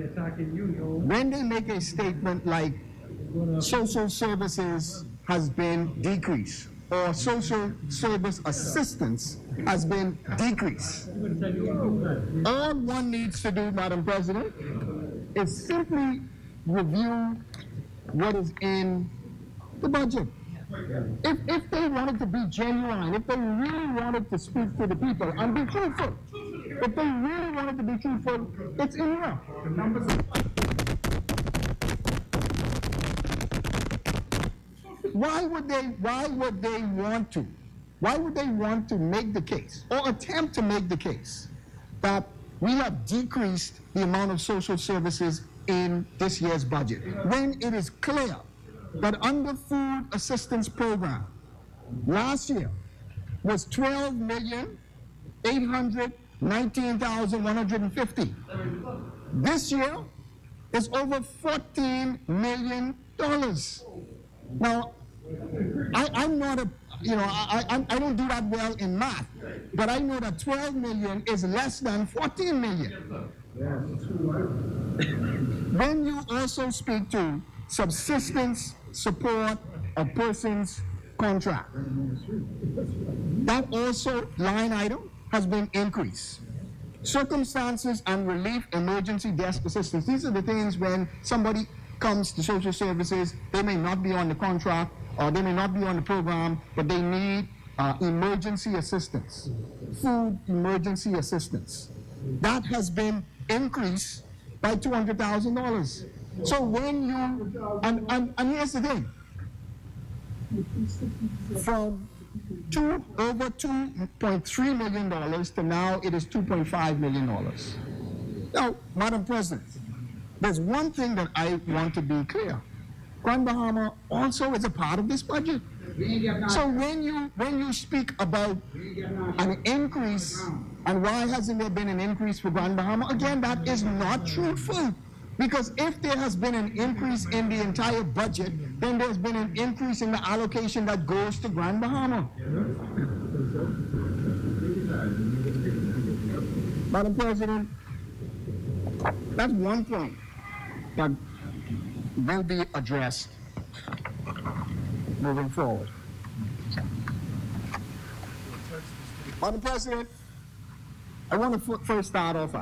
like social services has been decreased, or social service assistance has been decreased, all one needs to do, Madam President, is simply review what is in the budget. If they wanted to be genuine, if they really wanted to speak to the people and be truthful, if they really wanted to be truthful, it's in here. Why would they want to make the case, or attempt to make the case, that we have decreased the amount of social services in this year's budget, when it is clear that under food assistance program last year was 12,819,150. This year is over $14 million. Now, I'm not a, I don't do that well in math, but I know that 12 million is less than 14 million. When you also speak to subsistence support a person's contract, that also line item has been increased. Circumstances and relief emergency desk assistance, these are the things when somebody comes to social services, they may not be on the contract, or they may not be on the program, but they need emergency assistance, food emergency assistance. That has been increased by $200,000. So when you, and here's the thing, from over $2.3 million to now it is $2.5 million. Now, Madam President, there's one thing that I want to be clear. Grand Bahama also is a part of this budget. So when you speak about an increase, and why hasn't there been an increase for Grand Bahama, again, that is not truthful. Because if there has been an increase in the entire budget, then there's been an increase in the allocation that goes to Grand Bahama. Madam President, that's one thing that will be addressed moving forward. Madam President, I want to first start off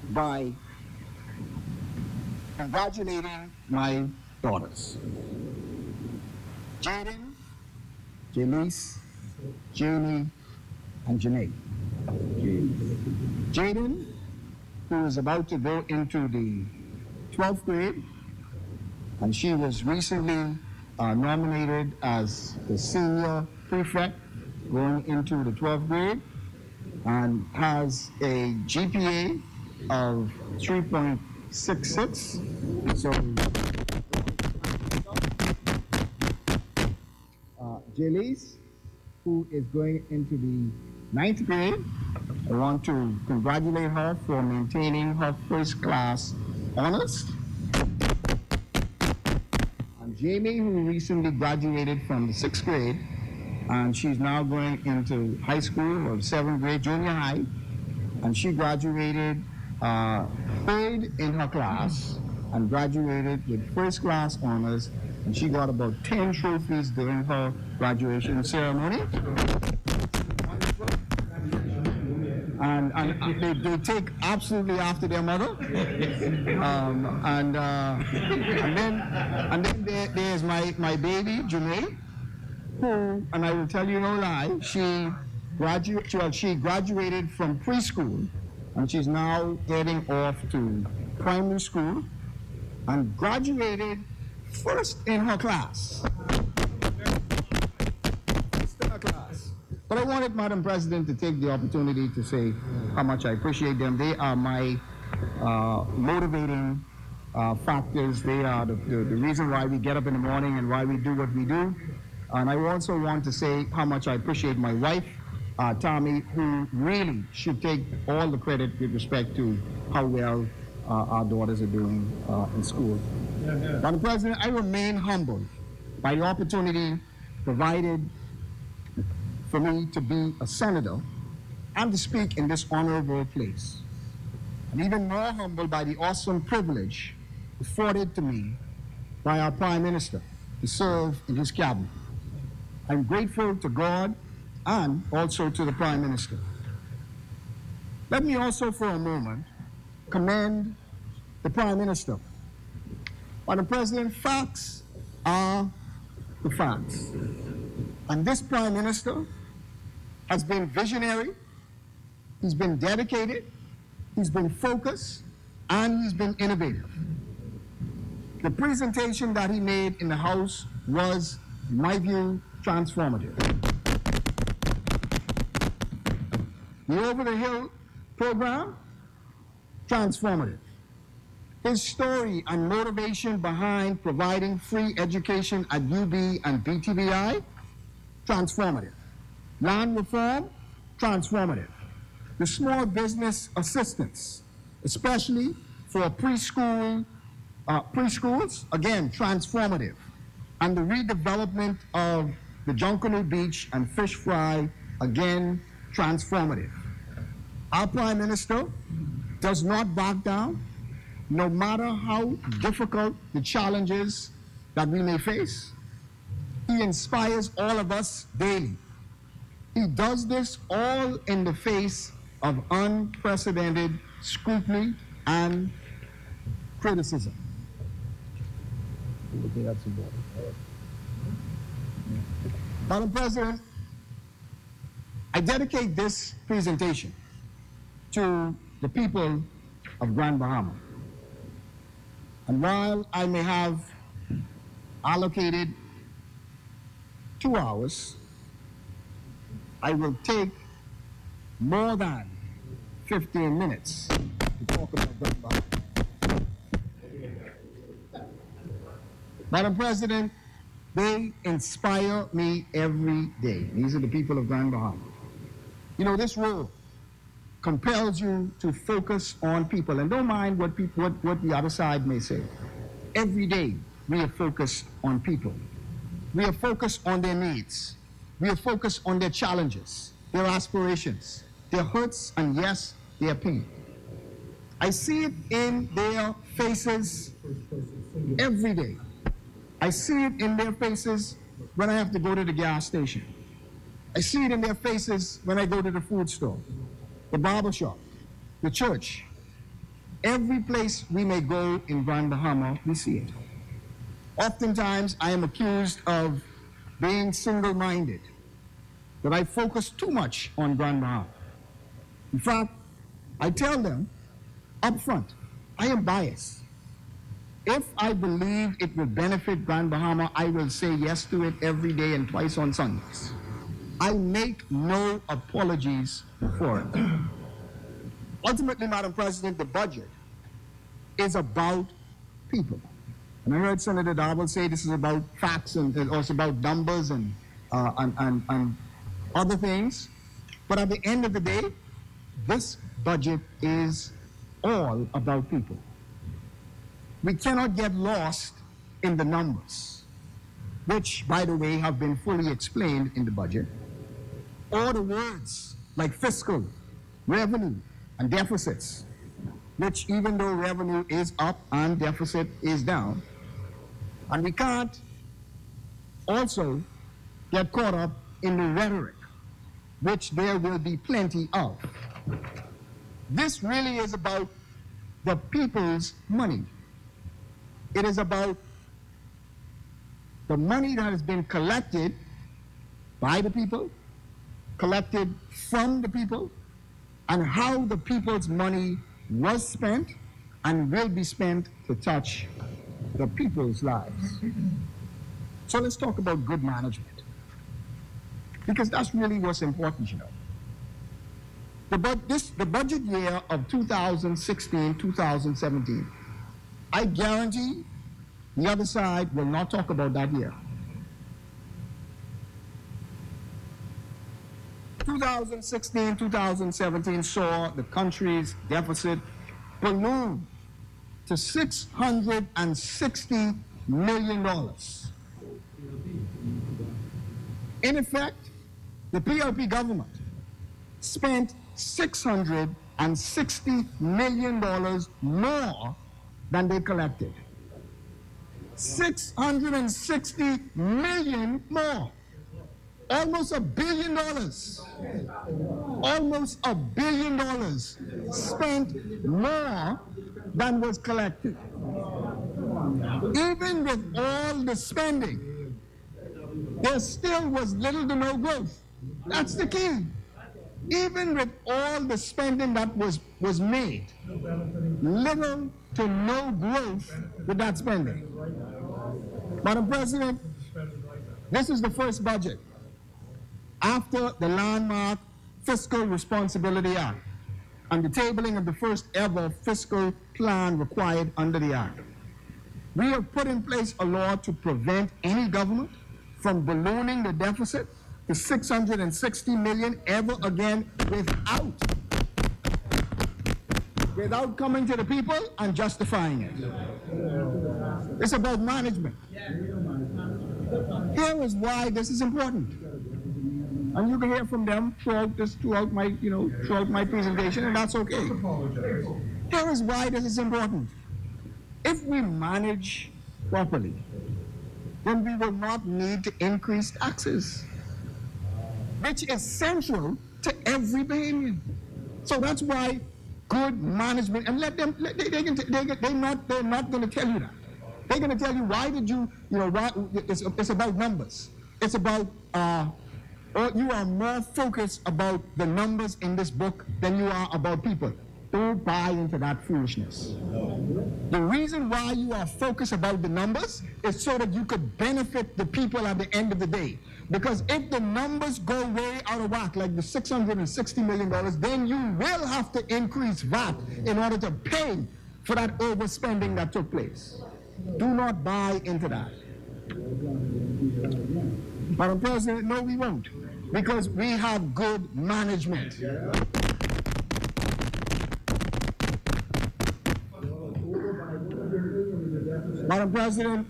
by congratulating my daughters, Jaden, Janice, Janie, and Janae. Jaden, who is about to go into the 12th grade, and she was recently nominated as the senior prefect going into the 12th grade, and has a GPA of 3.66. So, Janice, who is going into the 9th grade, I want to congratulate her for maintaining her first class honors. And Jamie, who recently graduated from the 6th grade, and she's now going into high school or 7th grade, junior high, and she graduated 3rd in her class and graduated with first class honors, and she got about 10 trophies during her graduation ceremony. And they take absolutely after their mother. And then there's my baby, Janae, who, and I will tell you no lie, she graduated from preschool, and she's now heading off to primary school, and graduated first in her class. But I wanted, Madam President, to take the opportunity to say how much I appreciate them. They are my motivating factors. They are the reason why we get up in the morning and why we do what we do. And I also want to say how much I appreciate my wife, Tommy, who really should take all the credit with respect to how well our daughters are doing in school. Madam President, I remain humbled by the opportunity provided for me to be a senator and to speak in this honorable place. And even more humbled by the awesome privilege afforded to me by our Prime Minister to serve in his cabinet. I'm grateful to God and also to the Prime Minister. Let me also for a moment commend the Prime Minister. Madam President, facts are the facts. And this Prime Minister has been visionary, he's been dedicated, he's been focused, and he's been innovative. The presentation that he made in the House was, in my view, transformative. The Over the Hill program, transformative. His story and motivation behind providing free education at UB and BTVI, transformative. Land reform, transformative. The small business assistance, especially for preschools, again, transformative. And the redevelopment of the Junkanoo Beach and Fish Fry, again, transformative. Our Prime Minister does not back down, no matter how difficult the challenges that we may face. He inspires all of us daily. He does this all in the face of unprecedented scrutiny and criticism. Madam President, I dedicate this presentation to the people of Grand Bahama. And while I may have allocated 2 hours, I will take more than 15 minutes to talk about Grand Bahama. Madam President, they inspire me every day. These are the people of Grand Bahama. You know, this role compels you to focus on people, and don't mind what the other side may say. Every day, we are focused on people. We are focused on their needs. We are focused on their challenges, their aspirations, their hurts, and yes, their pain. I see it in their faces every day. I see it in their faces when I have to go to the gas station. I see it in their faces when I go to the food store, the barber shop, the church. Every place we may go in Grand Bahama, we see it. Oftentimes, I am accused of being single-minded, that I focus too much on Grand Bahama. In fact, I tell them up front, I am biased. If I believe it will benefit Grand Bahama, I will say yes to it every day and twice on Sundays. I make no apologies for it. Ultimately, Madam President, the budget is about people. And I heard Senator Darwell say this is about facts and also about numbers and other things. But at the end of the day, this budget is all about people. We cannot get lost in the numbers, which, by the way, have been fully explained in the budget, or the words like fiscal, revenue, and deficits, which even though revenue is up and deficit is down, and we can't also get caught up in the rhetoric, which there will be plenty of. This really is about the people's money. It is about the money that has been collected by the people, collected from the people, and how the people's money was spent and will be spent to touch the people's lives. So let's talk about good management, because that's really what's important, you know. The budget year of 2016-2017, I guarantee the other side will not talk about that year. 2016-2017 saw the country's deficit balloon to $660 million. In effect, the PLP government spent $660 million more than they collected. $660 million more. Almost $1 billion. Almost $1 billion spent more than was collected. Even with all the spending, there still was little to no growth. That's the key. Even with all the spending that was made, little to no growth with that spending. Madam President, this is the first budget after the landmark Fiscal Responsibility Act and the tabling of the first ever fiscal plan required under the Act. We have put in place a law to prevent any government from ballooning the deficit to $660 million ever again without coming to the people and justifying it. It's about management. Here is why this is important. And you can hear from them throughout my presentation, and that's okay. Here is why this is important. If we manage properly, then we will not need to increase taxes, which is central to every Bahamian. So that's why good management, and they're not going to tell you that. They're going to tell you why it's about numbers. It's about, you are more focused about the numbers in this book than you are about people. Don't buy into that foolishness. The reason why you are focused about the numbers is so that you could benefit the people at the end of the day. Because if the numbers go way out of whack, like the $660 million, then you will have to increase VAT in order to pay for that overspending that took place. Do not buy into that. Madam President, no, we won't. Because we have good management. Madam President,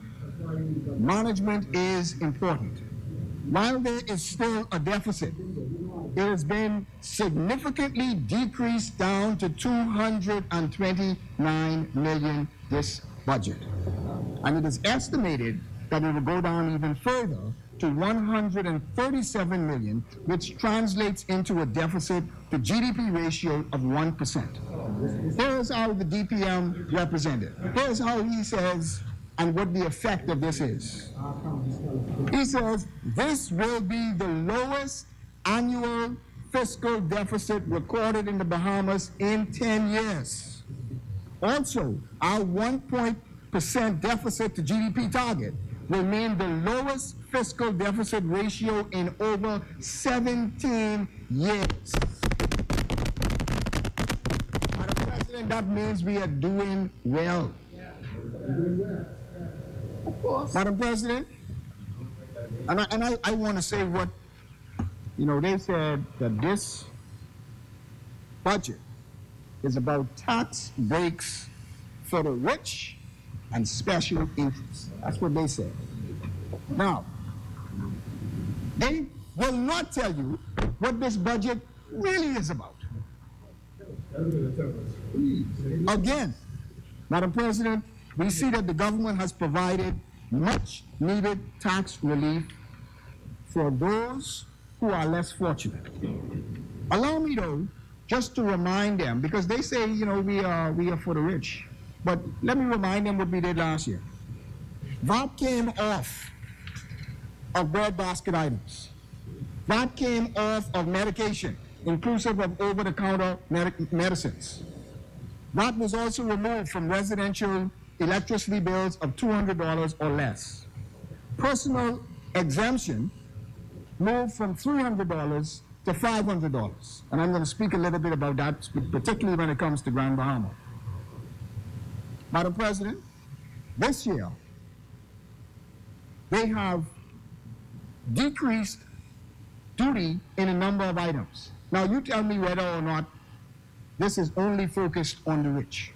management is important. While there is still a deficit, it has been significantly decreased down to $229 million this budget. And it is estimated that it will go down even further to 137 million, which translates into a deficit to GDP ratio of 1%. Here's how the DPM represented. Here's how he says and what the effect of this is. He says this will be the lowest annual fiscal deficit recorded in the Bahamas in 10 years. Also, our 1% deficit to GDP target will mean the lowest fiscal deficit ratio in over 17 years. Madam President, that means we are doing well. Of course. Madam President, and I want to say what, they said that this budget is about tax breaks for the rich and special interests. That's what they said. Now, they will not tell you what this budget really is about. Again, Madam President, we see that the government has provided much needed tax relief for those who are less fortunate. Allow me, though, just to remind them, because they say, we are for the rich. But let me remind them what we did last year. VAT came off of breadbasket items. VAT came off of medication, inclusive of over-the-counter medicines. VAT was also removed from residential electricity bills of $200 or less. Personal exemption moved from $300 to $500. And I'm going to speak a little bit about that, particularly when it comes to Grand Bahama. Madam President, this year, they have decreased duty in a number of items. Now, you tell me whether or not this is only focused on the rich.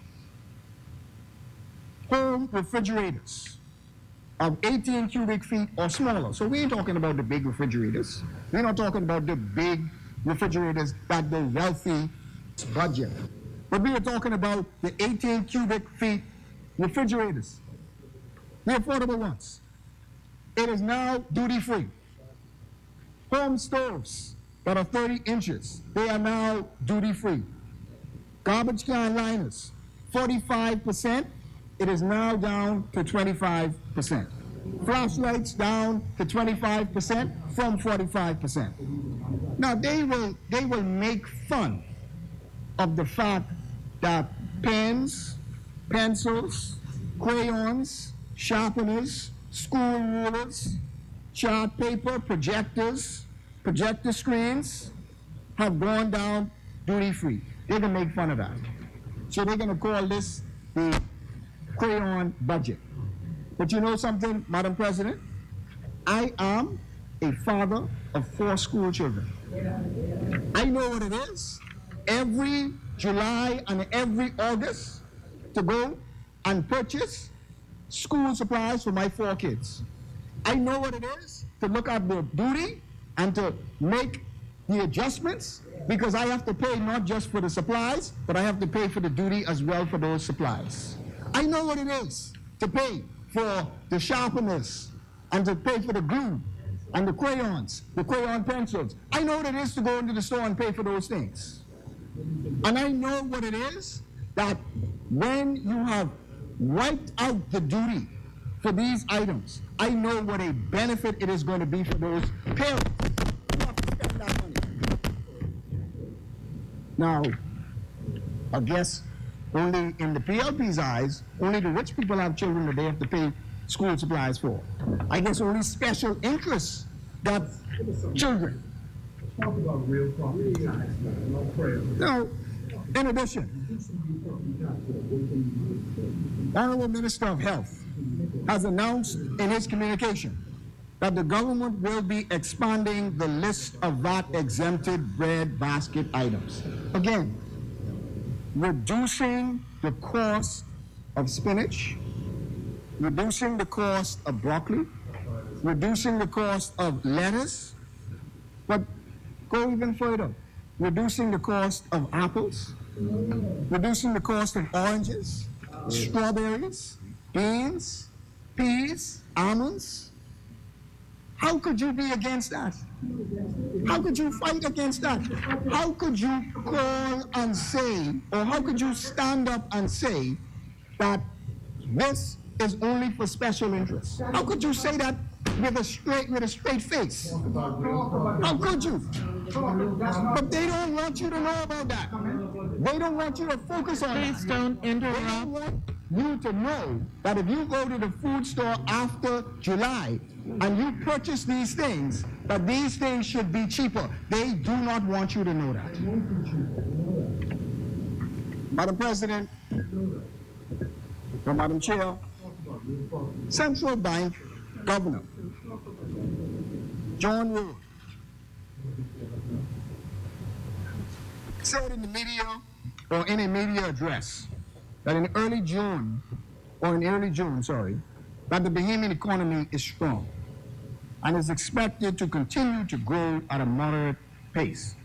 Home refrigerators of 18 cubic feet or smaller. So we ain't talking about the big refrigerators. We're not talking about the big refrigerators that the wealthy budget. But we are talking about the 18 cubic feet refrigerators, the affordable ones. It is now duty-free. Home stoves that are 30 inches, they are now duty-free. Garbage can liners, 45%, it is now down to 25%. Flashlights down to 25% from 45%. Now they will make fun of the fact that pens, pencils, crayons, sharpeners, school rulers, chart paper, projectors, projector screens have gone down duty-free. They're going to make fun of that. So they're going to call this the crayon budget. But you know something, Madam President? I am a father of 4 school children. I know what it is every July and every August to go and purchase school supplies for my 4 kids. I know what it is to look at the duty and to make the adjustments, because I have to pay not just for the supplies, but I have to pay for the duty as well for those supplies. I know what it is to pay for the sharpeners and to pay for the glue and the crayons, the crayon pencils. I know what it is to go into the store and pay for those things. And I know what it is that when you have wiped out the duty for these items, I know what a benefit it is going to be for those parents who have to spend that money. Now, I guess only in the PLP's eyes, only the rich people have children that they have to pay school supplies for. I guess only special interests got children. Talk about real property tax, not prayer. Now, in addition, Honorable Minister of Health has announced in his communication that the government will be expanding the list of VAT-exempted bread basket items. Again, reducing the cost of spinach, reducing the cost of broccoli, reducing the cost of lettuce, but go even further, reducing the cost of apples, reducing the cost of oranges, strawberries, beans, peas, almonds. How could you be against that? How could you fight against that? How could you call and say, or how could you stand up and say that this is only for special interests? How could you say that with a straight face? How could you? But they don't want you to know about that. They don't want you to focus on Please that. don't They don't interrupt. want you to know that if you go to the food store after July and you purchase these things, that these things should be cheaper. They do not want you to know that. Madam President, or Madam Chair, Central Bank Governor John Rood said in the media, or in a media address, that in early June, that the Bahamian economy is strong and is expected to continue to grow at a moderate pace,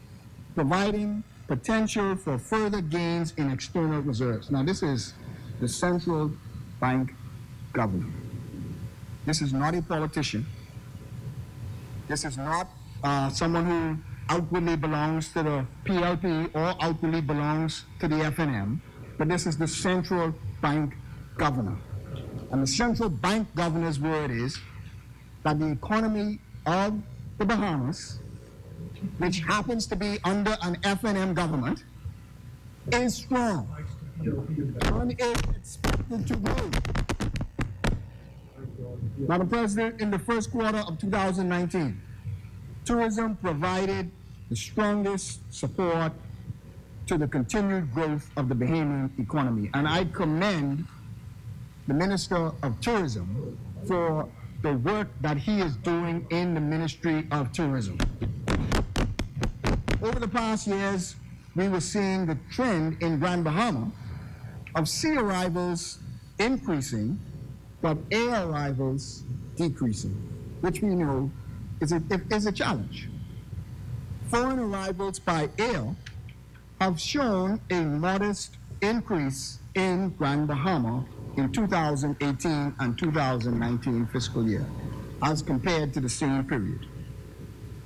providing potential for further gains in external reserves. Now, this is the central bank governor. This is not a politician. This is not someone who outwardly belongs to the PLP or outwardly belongs to the FNM, but this is the central bank governor. And the central bank governor's word is that the economy of the Bahamas, which happens to be under an FNM government, is strong and is expected to grow. Madam President, in the first quarter of 2019, tourism provided the strongest support to the continued growth of the Bahamian economy. And I commend the Minister of Tourism for the work that he is doing in the Ministry of Tourism. Over the past years, we were seeing the trend in Grand Bahama of sea arrivals increasing, but air arrivals decreasing, which we know is a challenge. Foreign arrivals by air have shown a modest increase in Grand Bahama in 2018 and 2019 fiscal year, as compared to the same period.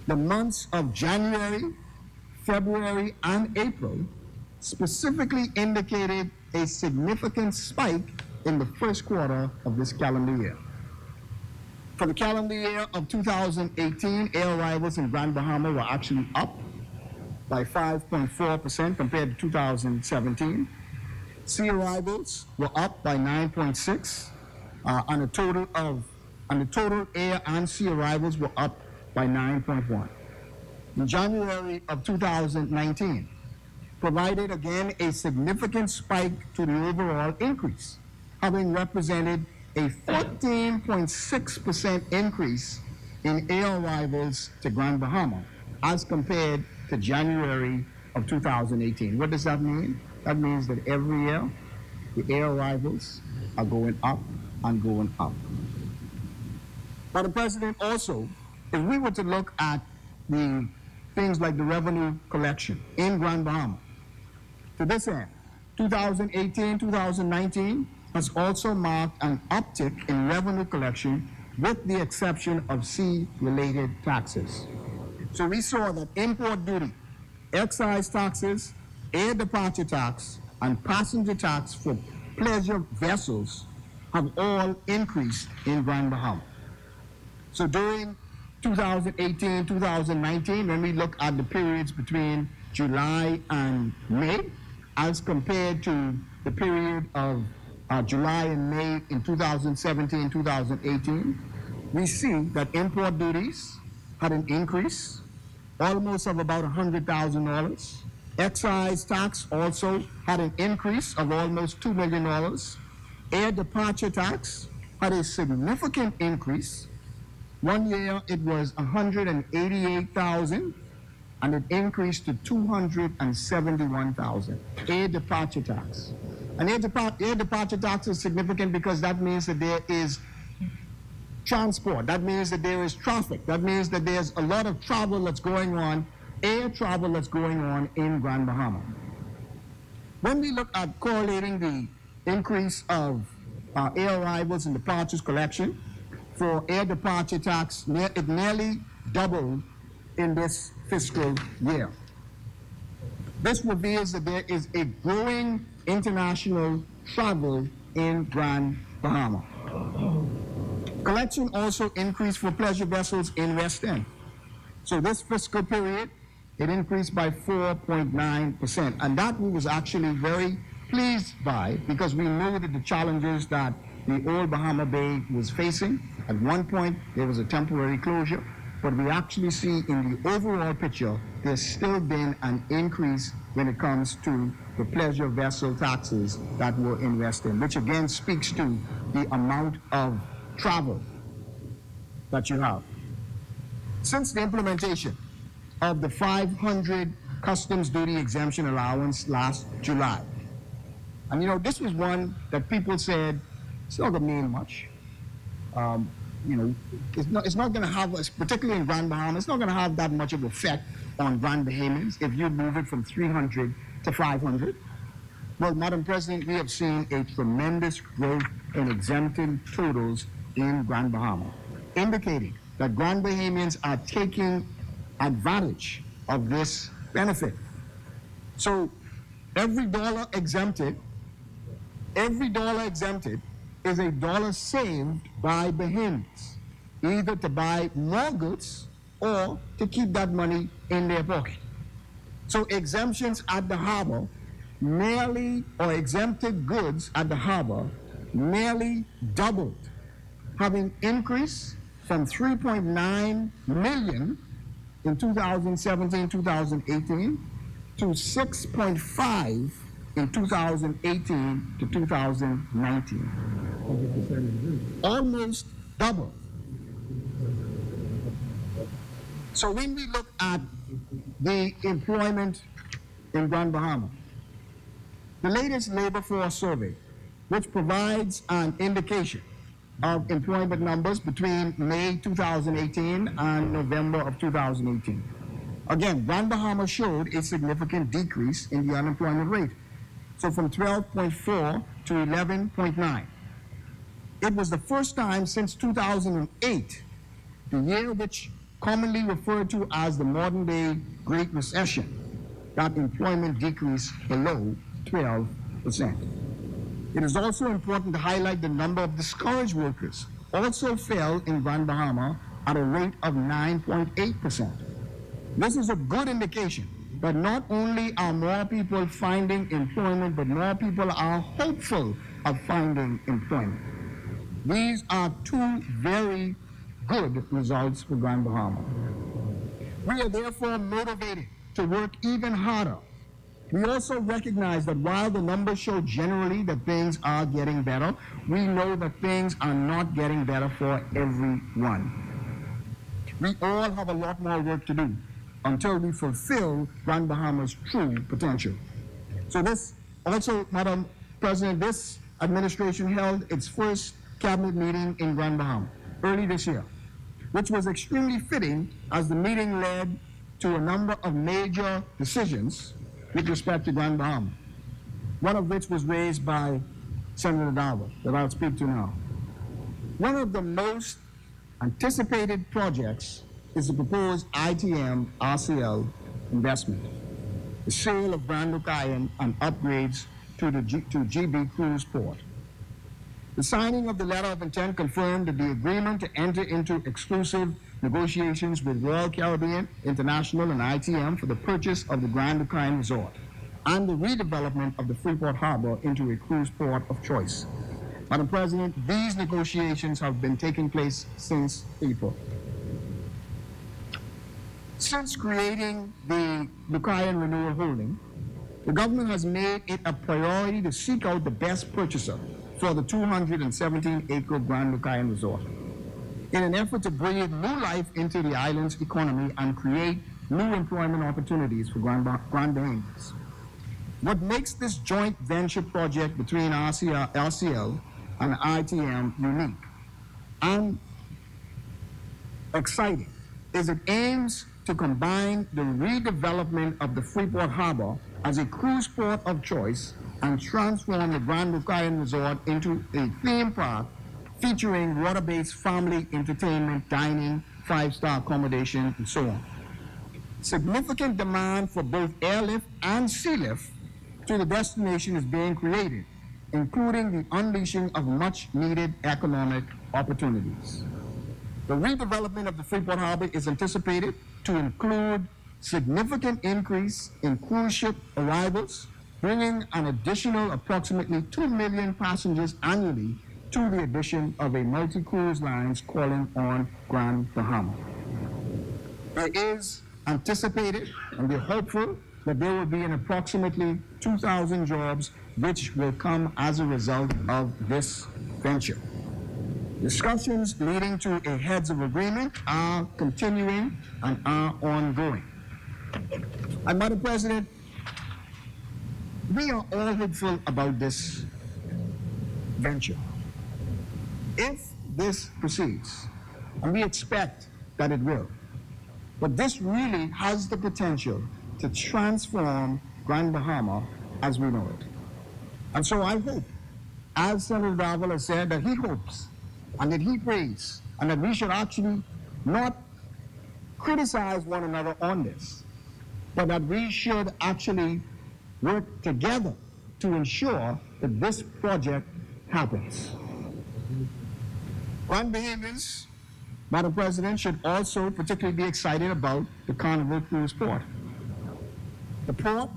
The months of January, February, and April specifically indicated a significant spike in the first quarter of this calendar year. For the calendar year of 2018, air arrivals in Grand Bahama were actually up by 5.4% compared to 2017. Sea arrivals were up by 9.6%, and the total air and sea arrivals were up by 9.1%. In January of 2019, provided again a significant spike to the overall increase, having represented a 14.6% increase in air arrivals to Grand Bahama as compared to January of 2018. What does that mean? That means that every year, the air arrivals are going up and going up. Madam President, also, if we were to look at the things like the revenue collection in Grand Bahama, to this end, 2018, 2019 has also marked an uptick in revenue collection with the exception of sea-related taxes. So we saw that import duty, excise taxes, air departure tax, and passenger tax for pleasure vessels have all increased in Grand Bahama. So during 2018, 2019, when we look at the periods between July and May, as compared to the period of July and May in 2017, 2018, we see that import duties had an increase, almost of about $100,000. Excise tax also had an increase of almost $2 million. Air departure tax had a significant increase. One year it was $188,000, and it increased to $271,000. Air departure tax. And air departure tax is significant because that means that there is transport. That means that there is traffic. That means that there's a lot of travel that's going on, air travel that's going on in Grand Bahama. When we look at correlating the increase of air arrivals and departures collection for air departure tax, it nearly doubled in this fiscal year. This reveals that there is a growing international travel in Grand Bahama. Collection also increased for pleasure vessels in West End. So this fiscal period, it increased by 4.9%. And that we was actually very pleased by, because we knew that the challenges that the old Bahama Bay was facing, at one point there was a temporary closure, but we actually see in the overall picture, there's still been an increase when it comes to the pleasure vessel taxes that were in West End, which again speaks to the amount of travel that you have. Since the implementation of the 500 customs duty exemption allowance last July, and you know, this was one that people said, it's not gonna mean much. You know, it's not going to have, particularly in Grand Bahama, it's not going to have that much of effect on Grand Bahamians if you move it from 300 to 500. Well, Madam President, we have seen a tremendous growth in exempted totals in Grand Bahama, indicating that Grand Bahamians are taking advantage of this benefit. So every dollar exempted is a dollar saved by Bahamians, either to buy more goods or to keep that money in their pocket. So exemptions at the harbor or exempted goods at the harbor nearly doubled, having increased from 3.9 million in 2017-2018 to 6.5 in 2018 to 2019. Almost double. So when we look at the employment in Grand Bahama, the latest labor force survey, which provides an indication of employment numbers between May 2018 and November of 2018. Again, Grand Bahama showed a significant decrease in the unemployment rate. So from 12.4 to 11.9. It was the first time since 2008, the year which commonly referred to as the modern day Great Recession, that employment decreased below 12%. It is also important to highlight the number of discouraged workers also fell in Grand Bahama at a rate of 9.8%. This is a good indication that not only are more people finding employment, but more people are hopeful of finding employment. These are two very good results for Grand Bahama. We are therefore motivated to work even harder. We also recognize that while the numbers show generally that things are getting better, we know that things are not getting better for everyone. We all have a lot more work to do until we fulfill Grand Bahama's true potential. So this also, Madam President, this administration held its first cabinet meeting in Grand Bahama early this year, which was extremely fitting as the meeting led to a number of major decisions with respect to Grand Bahama, one of which was raised by Senator Darwin that I'll speak to now. One of the most anticipated projects is the proposed ITM RCL investment, the sale of Grand Lucayan and upgrades to GB Cruise Port. The signing of the letter of intent confirmed that the agreement to enter into exclusive negotiations with Royal Caribbean International and ITM for the purchase of the Grand Lucayan Resort and the redevelopment of the Freeport Harbor into a cruise port of choice. Madam President, these negotiations have been taking place since April. Since creating the Lucayan Renewal Holding, the government has made it a priority to seek out the best purchaser for the 217-acre Grand Lucayan Resort in an effort to breathe new life into the island's economy and create new employment opportunities for Grand Bahamians. What makes this joint venture project between LCL and ITM unique and exciting is it aims to combine the redevelopment of the Freeport Harbor as a cruise port of choice and transform the Grand Lucayan Resort into a theme park featuring water-based family entertainment, dining, five-star accommodation, and so on. Significant demand for both airlift and sea lift to the destination is being created, including the unleashing of much-needed economic opportunities. The redevelopment of the Freeport Harbor is anticipated to include significant increase in cruise ship arrivals, bringing an additional approximately 2 million passengers annually to the addition of a multi-cruise lines calling on Grand Bahama. It is anticipated, and we're hopeful, that there will be an approximately 2,000 jobs which will come as a result of this venture. Discussions leading to a heads of agreement are continuing and are ongoing. And Madam President, we are all hopeful about this venture. If this proceeds, and we expect that it will, but this really has the potential to transform Grand Bahama as we know it. And so I hope, as Senator Darwell has said, that he hopes and that he prays, and that we should actually not criticize one another on this, but that we should actually work together to ensure that this project happens. Grand Bahamians, Madam President, should also particularly be excited about the Carnival Cruise Port. The port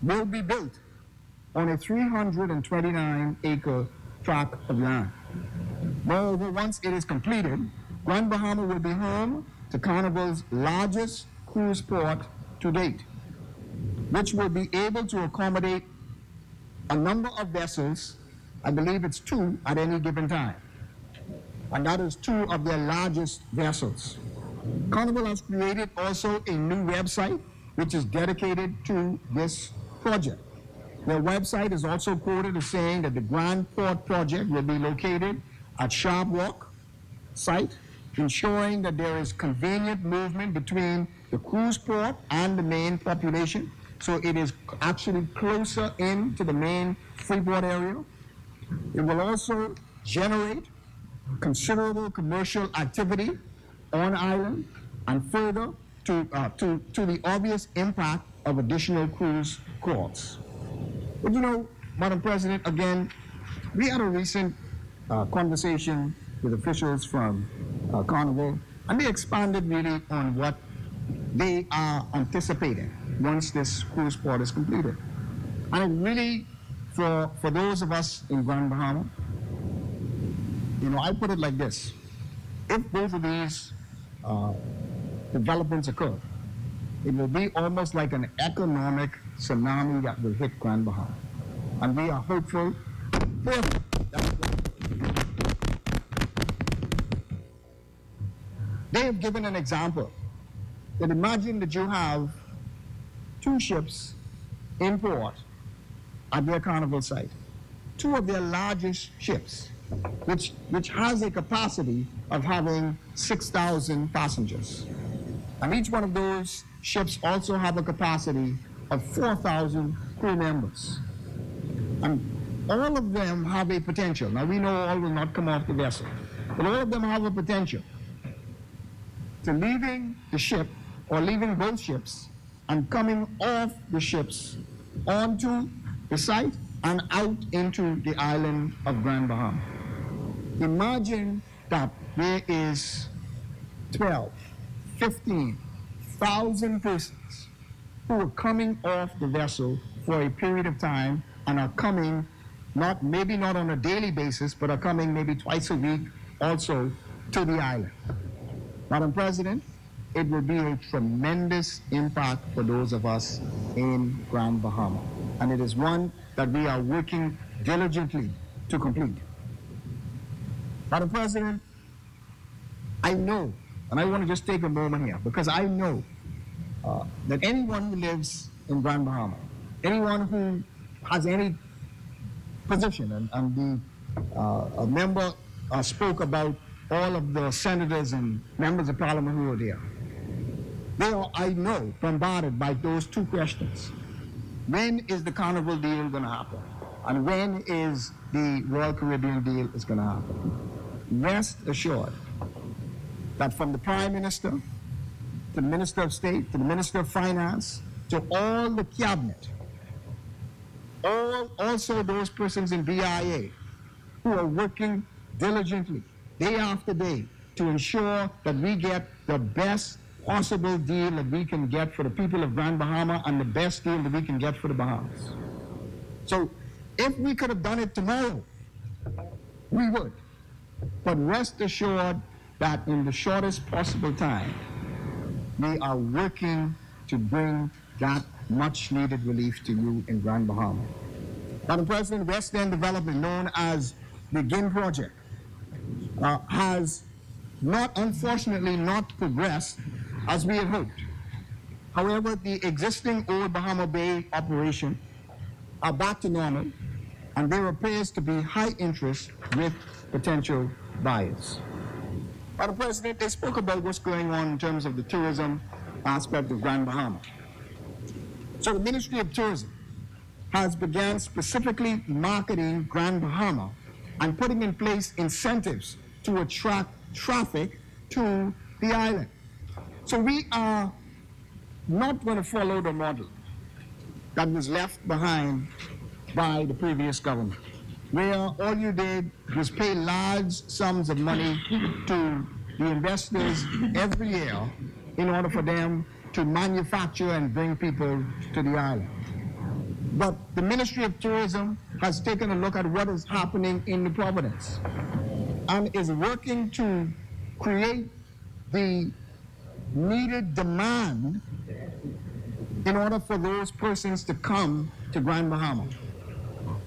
will be built on a 329-acre tract of land. Moreover, once it is completed, Grand Bahama will be home to Carnival's largest cruise port to date, which will be able to accommodate a number of vessels. I believe it's 2 at any given time, and that is 2 of their largest vessels. Carnival has created also a new website which is dedicated to this project. Their website is also quoted as saying that the Grand Port project will be located at Sharp Walk site, ensuring that there is convenient movement between the cruise port and the main population. So it is actually closer in to the main Freeport area. It will also generate considerable commercial activity on island, and further to the obvious impact of additional cruise calls. But you know, Madam President, again, we had a recent conversation with officials from Carnival, and they expanded really on what they are anticipating once this cruise port is completed. And it really, for those of us in Grand Bahama, you know, I put it like this: if both of these developments occur, it will be almost like an economic tsunami that will hit Grand Bahama. And we are hopeful. They have given an example that imagine that you have 2 ships in port at their Carnival site, 2 of their largest ships, which has a capacity of having 6,000 passengers. And each one of those ships also have a capacity of 4,000 crew members. And all of them have a potential. Now we know all will not come off the vessel, but all of them have a potential to leaving the ship or leaving both ships and coming off the ships onto the site and out into the island of Grand Bahama. Imagine that there is 12, 15,000 persons who are coming off the vessel for a period of time and are coming maybe not on a daily basis, but are coming maybe twice a week also to the island. Madam President, it will be a tremendous impact for those of us in Grand Bahama, and it is one that we are working diligently to complete. Madam President, I know, and I want to just take a moment here, because I know that anyone who lives in Grand Bahama, anyone who has any position, and a member spoke about all of the senators and members of parliament who were there. They are, I know, bombarded by those 2 questions. When is the Carnival deal going to happen? And when is the Royal Caribbean deal is going to happen? Rest assured that from the Prime Minister to the Minister of State to the Minister of Finance to all the cabinet, also those persons in BIA who are working diligently day after day to ensure that we get the best possible deal that we can get for the people of Grand Bahama and the best deal that we can get for the Bahamas. So if we could have done it tomorrow, we would. But rest assured that in the shortest possible time, we are working to bring that much needed relief to you in Grand Bahama. Madam President, West End Development, known as the GIN project, has unfortunately not progressed as we had hoped. However, the existing Old Bahama Bay operation are back to normal, and there appears to be high interest with potential buyers. Madam President, they spoke about what's going on in terms of the tourism aspect of Grand Bahama. So the Ministry of Tourism has begun specifically marketing Grand Bahama and putting in place incentives to attract traffic to the island. So we are not going to follow the model that was left behind by the previous government, where all you did was pay large sums of money to the investors every year in order for them to manufacture and bring people to the island. But the Ministry of Tourism has taken a look at what is happening in the Providence and is working to create the needed demand in order for those persons to come to Grand Bahama.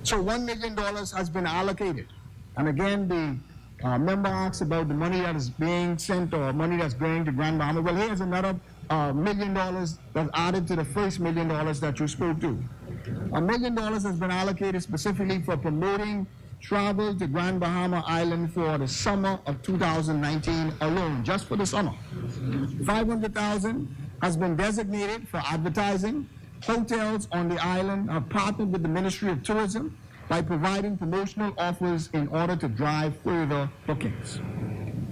So $1 million has been allocated. And again, the member asks about the money that is being sent or money that's going to Grand Bahama. Well, here's another $1 million that's added to the first $1 million that you spoke to. $1 million has been allocated specifically for promoting travel to Grand Bahama Island for the summer of 2019 alone, just for the summer. $500,000 has been designated for advertising. Hotels on the island have partnered with the Ministry of Tourism by providing promotional offers in order to drive further bookings.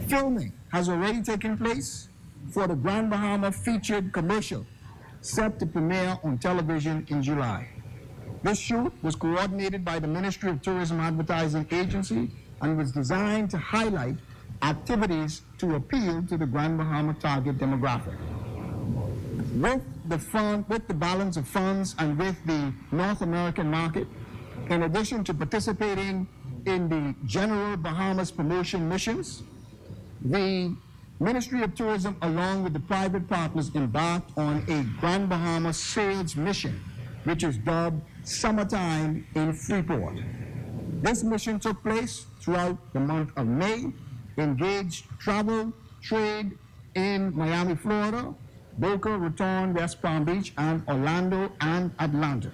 Filming has already taken place for the Grand Bahama featured commercial set to premiere on television in July. This shoot was coordinated by the Ministry of Tourism Advertising Agency and was designed to highlight activities to appeal to the Grand Bahama target demographic. With the balance of funds and with the North American market, in addition to participating in the General Bahamas promotion missions, the Ministry of Tourism, along with the private partners, embarked on a Grand Bahama sales mission, which is dubbed Summertime in Freeport. This mission took place throughout the month of May, engaged travel, trade in Miami, Florida, Boca Raton, West Palm Beach, and Orlando and Atlanta.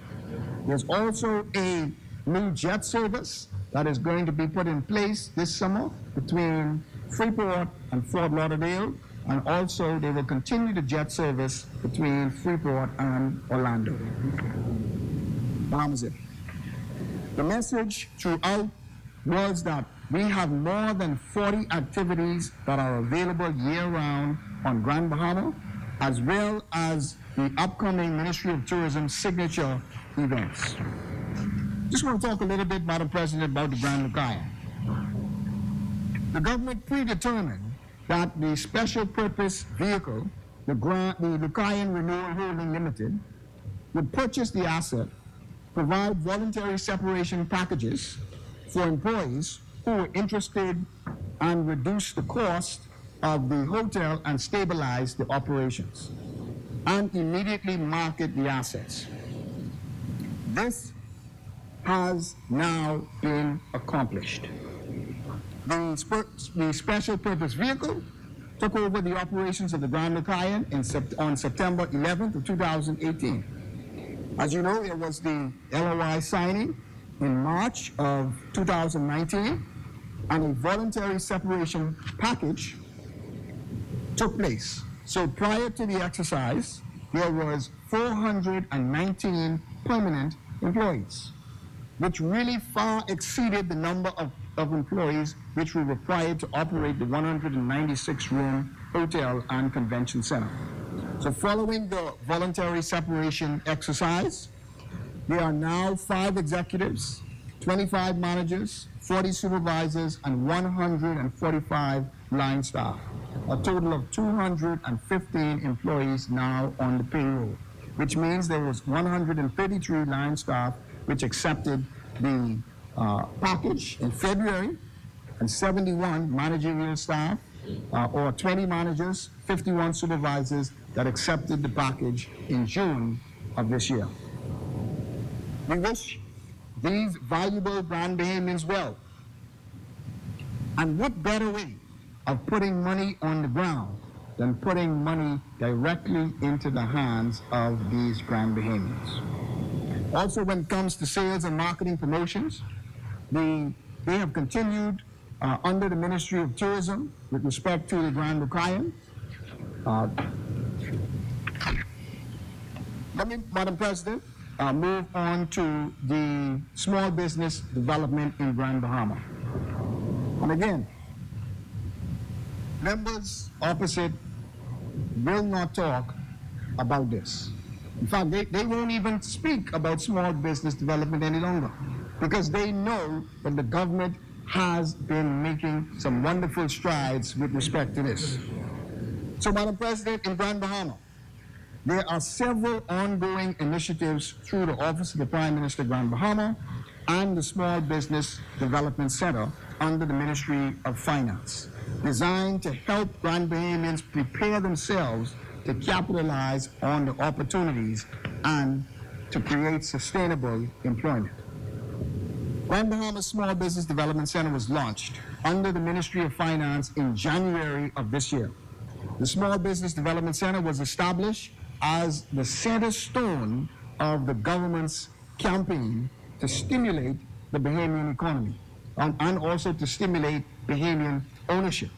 There's also a new jet service that is going to be put in place this summer between Freeport and Fort Lauderdale, and also they will continue the jet service between Freeport and Orlando. Bahamas. The message throughout was that we have more than 40 activities that are available year-round on Grand Bahama, as well as the upcoming Ministry of Tourism signature events. Just want to talk a little bit, Madam President, about the Grand Lucayan. The government predetermined that the special purpose vehicle, the Lucayan Renewal Holding Limited, would purchase the asset, provide voluntary separation packages for employees who were interested, and reduce the cost of the hotel and stabilize the operations, and immediately market the assets. This has now been accomplished. The special purpose vehicle took over the operations of the Grand Lucayan on September 11th of 2018. As you know, there was the LOI signing in March of 2019, and a voluntary separation package took place. So prior to the exercise, there was 419 permanent employees. which really far exceeded the number of employees which were required to operate the 196-room hotel and convention center. So following the voluntary separation exercise, there are now 5 executives, 25 managers, 40 supervisors, and 145 line staff. A total of 215 employees now on the payroll, which means there was 133 line staff which accepted the package in February, and 71 managerial staff, or 20 managers, 51 supervisors that accepted the package in June of this year. We wish these valuable Grand Bahamians well. And what better way of putting money on the ground than putting money directly into the hands of these Grand Bahamians? Also, when it comes to sales and marketing promotions, they have continued under the Ministry of Tourism with respect to the Grand Bucayan. Let me, Madam President, move on to the small business development in Grand Bahama. And again, members opposite will not talk about this. In fact, they won't even speak about small business development any longer, because they know that the government has been making some wonderful strides with respect to this. So, Madam President, in Grand Bahama, there are several ongoing initiatives through the Office of the Prime Minister Grand Bahama and the Small Business Development Center under the Ministry of Finance, designed to help Grand Bahamians prepare themselves to capitalize on the opportunities and to create sustainable employment. Grand Bahama Small Business Development Center was launched under the Ministry of Finance in January of this year. The Small Business Development Center was established as the center stone of the government's campaign to stimulate the Bahamian economy and also to stimulate Bahamian ownership,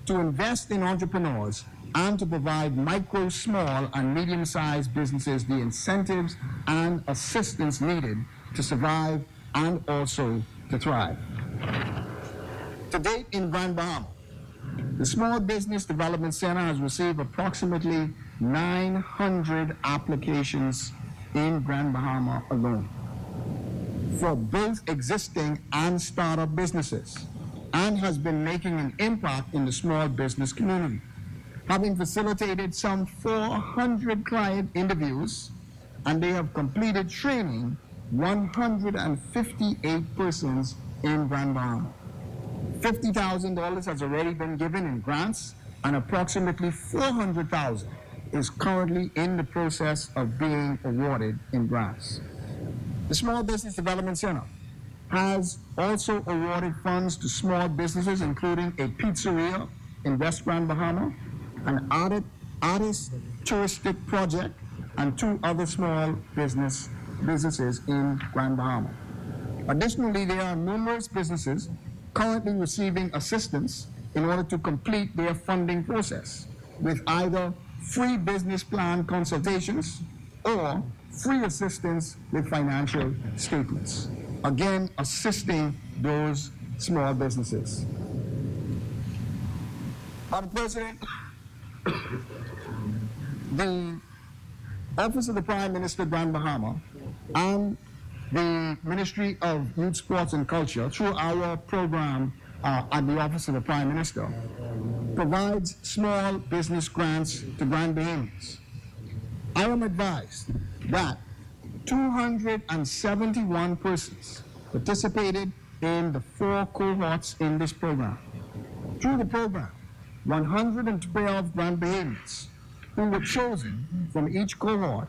to invest in entrepreneurs, and to provide micro, small, and medium-sized businesses the incentives and assistance needed to survive and also to thrive. To date in Grand Bahama, the Small Business Development Center has received approximately 900 applications in Grand Bahama alone for both existing and startup businesses, and has been making an impact in the small business community, having facilitated some 400 client interviews, and they have completed training 158 persons in Grand Bahama. $50,000 has already been given in grants, and approximately $400,000 is currently in the process of being awarded in grants. The Small Business Development Center has also awarded funds to small businesses, including a pizzeria in West Grand Bahama, an artist touristic project, and 2 other small businesses in Grand Bahama. Additionally, there are numerous businesses currently receiving assistance in order to complete their funding process, with either free business plan consultations or free assistance with financial statements. Again, assisting those small businesses. Madam President, the Office of the Prime Minister Grand Bahama and the Ministry of Youth, Sports and Culture, through our program at the Office of the Prime Minister, provides small business grants to Grand Bahamians. I am advised that 271 persons participated in the 4 cohorts in this program. Through the program, 112 Grand Bahamians who were chosen from each cohort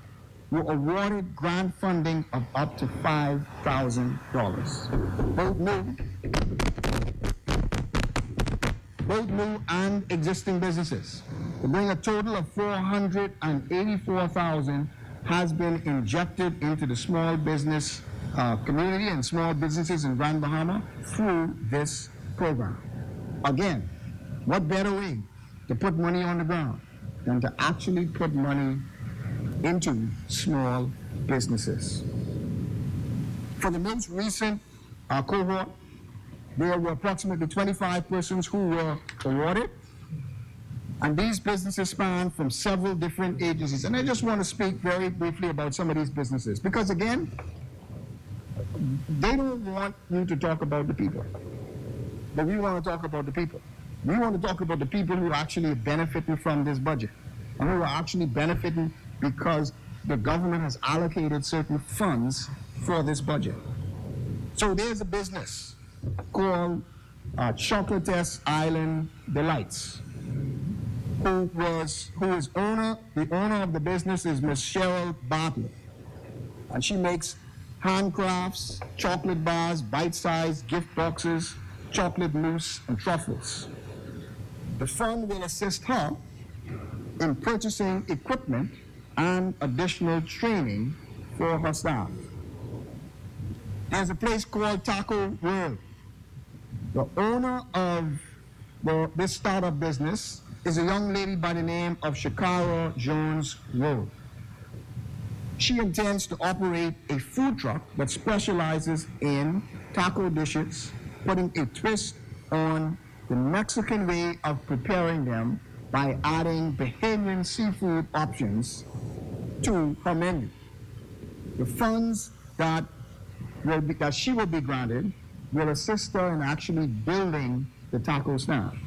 were awarded grant funding of up to $5,000. Both new and existing businesses, to bring a total of $484,000 has been injected into the small business community and small businesses in Grand Bahama through this program. Again, what better way to put money on the ground than to actually put money into small businesses? For the most recent cohort, there were approximately 25 persons who were awarded, and these businesses span from several different agencies. And I just want to speak very briefly about some of these businesses, because again, they don't want you to talk about the people, but we want to talk about the people. We want to talk about the people who are actually benefiting from this budget, and who are actually benefiting because the government has allocated certain funds for this budget. So there's a business called Chocolatess Island Delights, the owner of the business is Miss Cheryl Bartlett, and she makes handcrafts, chocolate bars, bite-sized gift boxes, chocolate mousse, and truffles. The fund will assist her in purchasing equipment and additional training for her staff. There's a place called Taco World. The owner of this startup business is a young lady by the name of Shakara Jones-Rowe. She intends to operate a food truck that specializes in taco dishes, putting a twist on the Mexican way of preparing them by adding Bahamian seafood options to her menu. The funds that she will be granted will assist her in actually building the taco stand.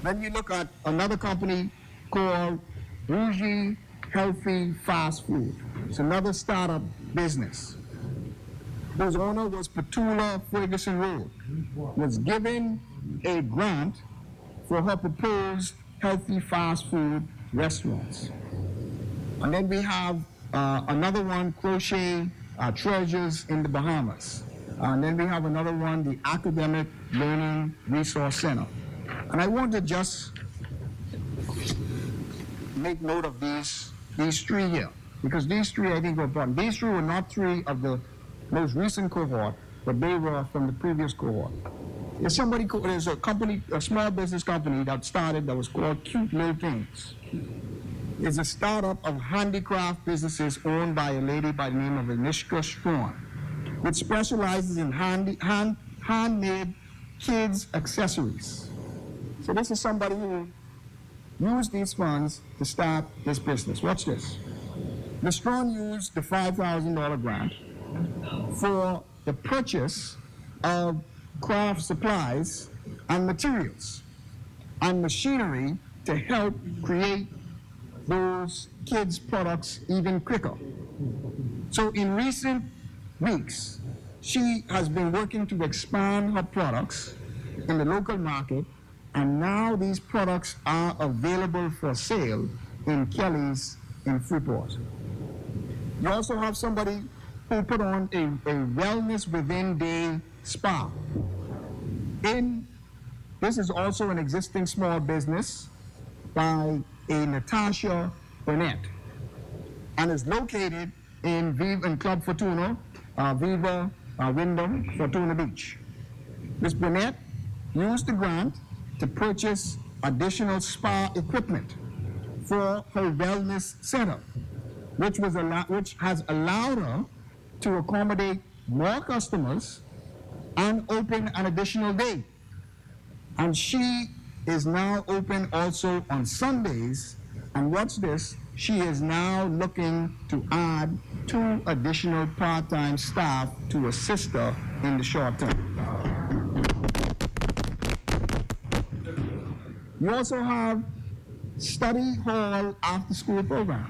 Then you look at another company called Bougie Healthy Fast Food. It's another startup business whose owner was Petula Ferguson Road, was given a grant for her proposed healthy fast food restaurants. And then we have another one, Crochet Treasures in the Bahamas. And then we have another one, the Academic Learning Resource Center. And I want to just make note of these three here, because these three I think are important. These three were not three of the most recent cohort, but they were from the previous cohort. There's a company, a small business company that started that was called Cute Little Things. It's a startup of handicraft businesses owned by a lady by the name of Anishka Strawn, which specializes in handmade kids' accessories. So this is somebody who used these funds to start this business. Watch this. Ms. Strawn used the $5,000 grant for the purchase of craft supplies and materials and machinery to help create those kids' products even quicker. So in recent weeks, she has been working to expand her products in the local market, and now these products are available for sale in Kelly's in Freeport. You also have somebody who put on a wellness within day spa. This is also an existing small business by a Natasha Burnett, and is located in Club Fortuna, Viva Wyndham, Fortuna Beach. Ms. Burnett used the grant to purchase additional spa equipment for her wellness center, which has allowed her to accommodate more customers and open an additional day. And she is now open also on Sundays, and watch this, she is now looking to add 2 additional part-time staff to assist her in the short term. You also have Study Hall After School Program.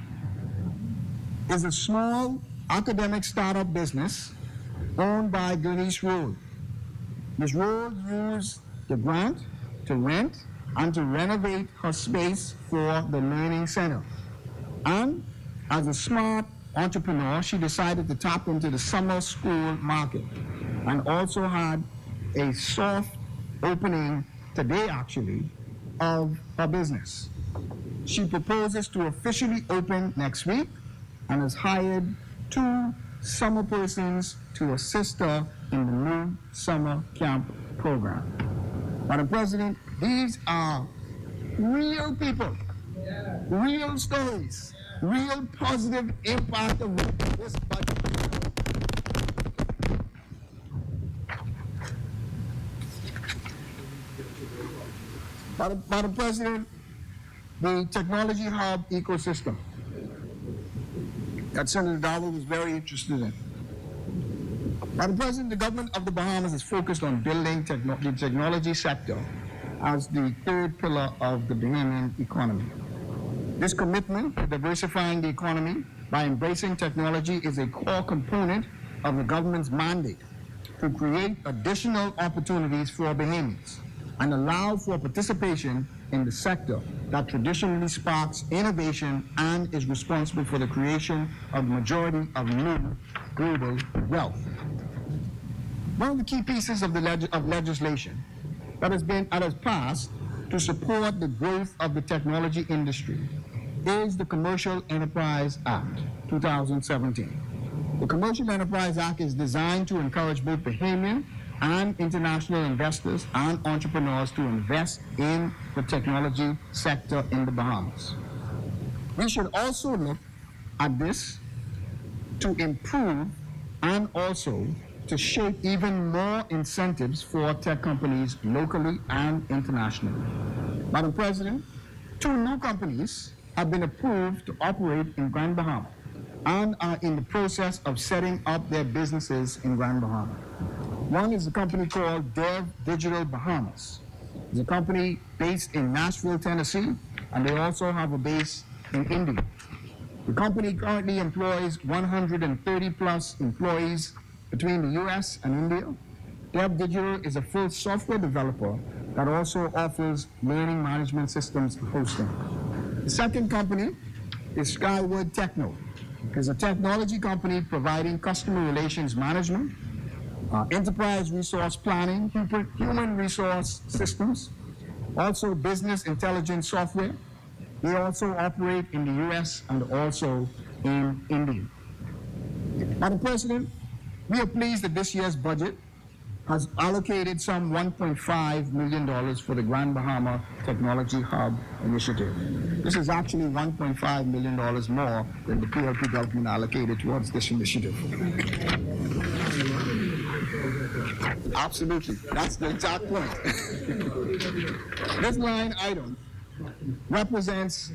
It's a small academic startup business owned by Denise Road. Ms. Road used the grant to rent and to renovate her space for the learning center. And as a smart entrepreneur, she decided to tap into the summer school market, and also had a soft opening today, actually, of her business. She proposes to officially open next week and has hired 2 summer persons to assist her in the new summer camp program. Madam President, these are real people, real stories, real positive impact of this budget. Madam President, the technology hub ecosystem that Senator Darwin was very interested in. Madam President, the government of the Bahamas is focused on building the technology sector as the third pillar of the Bahamian economy. This commitment to diversifying the economy by embracing technology is a core component of the government's mandate to create additional opportunities for Bahamians and allow for participation in the sector that traditionally sparks innovation and is responsible for the creation of the majority of new global wealth. One of the key pieces of legislation that has passed to support the growth of the technology industry is the Commercial Enterprise Act, 2017. The Commercial Enterprise Act is designed to encourage both Bahamian and international investors and entrepreneurs to invest in the technology sector in the Bahamas. We should also look at this to improve and also to shape even more incentives for tech companies locally and internationally. Madam President, 2 new companies have been approved to operate in Grand Bahama and are in the process of setting up their businesses in Grand Bahama. One is a company called Dev Digital Bahamas. It's a company based in Nashville, Tennessee, and they also have a base in India. The company currently employs 130 plus employees between the US and India. Dev Digital is a full software developer that also offers learning management systems hosting. The second company is Skyward Techno. It's a technology company providing customer relations management, enterprise resource planning, human resource systems, also business intelligence software. They also operate in the US and also in India. Madam President, we are pleased that this year's budget has allocated some $1.5 million for the Grand Bahama Technology Hub initiative. This is actually $1.5 million more than the PLP government allocated towards this initiative. Absolutely, that's the exact point. This line item represents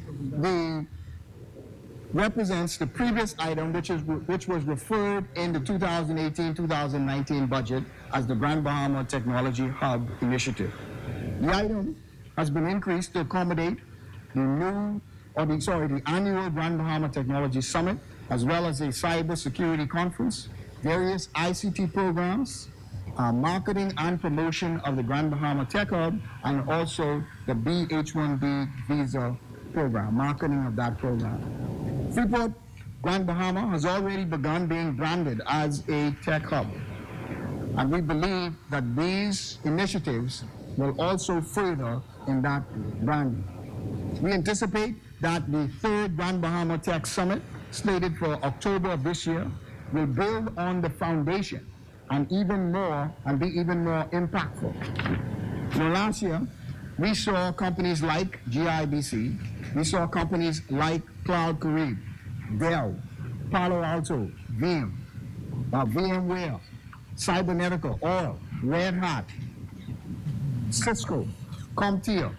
the previous item, which was referred in the 2018-2019 budget as the Grand Bahama Technology Hub Initiative. The item has been increased to accommodate the annual Grand Bahama Technology Summit, as well as a cyber security conference, various ICT programs, marketing and promotion of the Grand Bahama Tech Hub, and also the BH-1B visa program, marketing of that program. Freeport Grand Bahama has already begun being branded as a tech hub, and we believe that these initiatives will also further in that branding. We anticipate that the 3rd Grand Bahama Tech Summit, slated for October of this year, will build on the foundation and be even more impactful. Last year, we saw companies like GIBC, we saw companies like Cloud Carib, Dell, Palo Alto, VMware, Cybernetica, Oil, Red Hat, Cisco, CompTIA,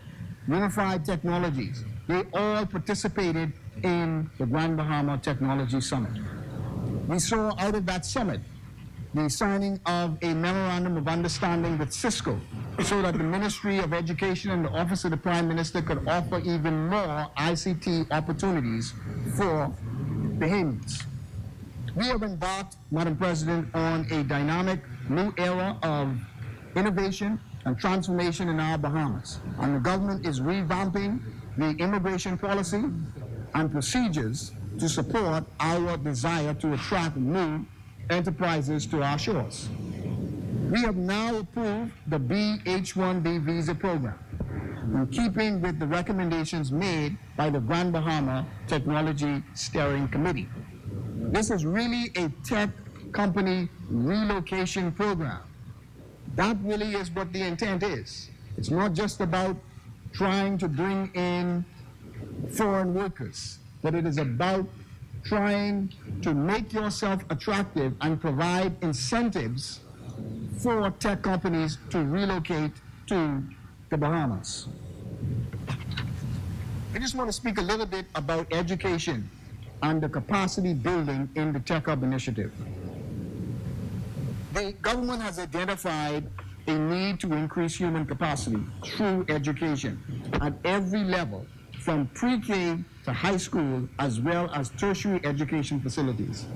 Unified Technologies. They all participated in the Grand Bahama Technology Summit. We saw out of that summit the signing of a memorandum of understanding with Cisco so that the Ministry of Education and the Office of the Prime Minister could offer even more ICT opportunities for Bahamians. We have embarked, Madam President, on a dynamic new era of innovation and transformation in our Bahamas. And the government is revamping the immigration policy and procedures to support our desire to attract new enterprises to our shores. We have now approved the BH-1B visa program, in keeping with the recommendations made by the Grand Bahama Technology Steering Committee. This is really a tech company relocation program. That really is what the intent is. It's not just about trying to bring in foreign workers, but it is about trying to make yourself attractive and provide incentives for tech companies to relocate to the Bahamas. I just want to speak a little bit about education and the capacity building in the Tech Hub initiative. The government has identified a need to increase human capacity through education at every level, from pre-K to high school, as well as tertiary education facilities.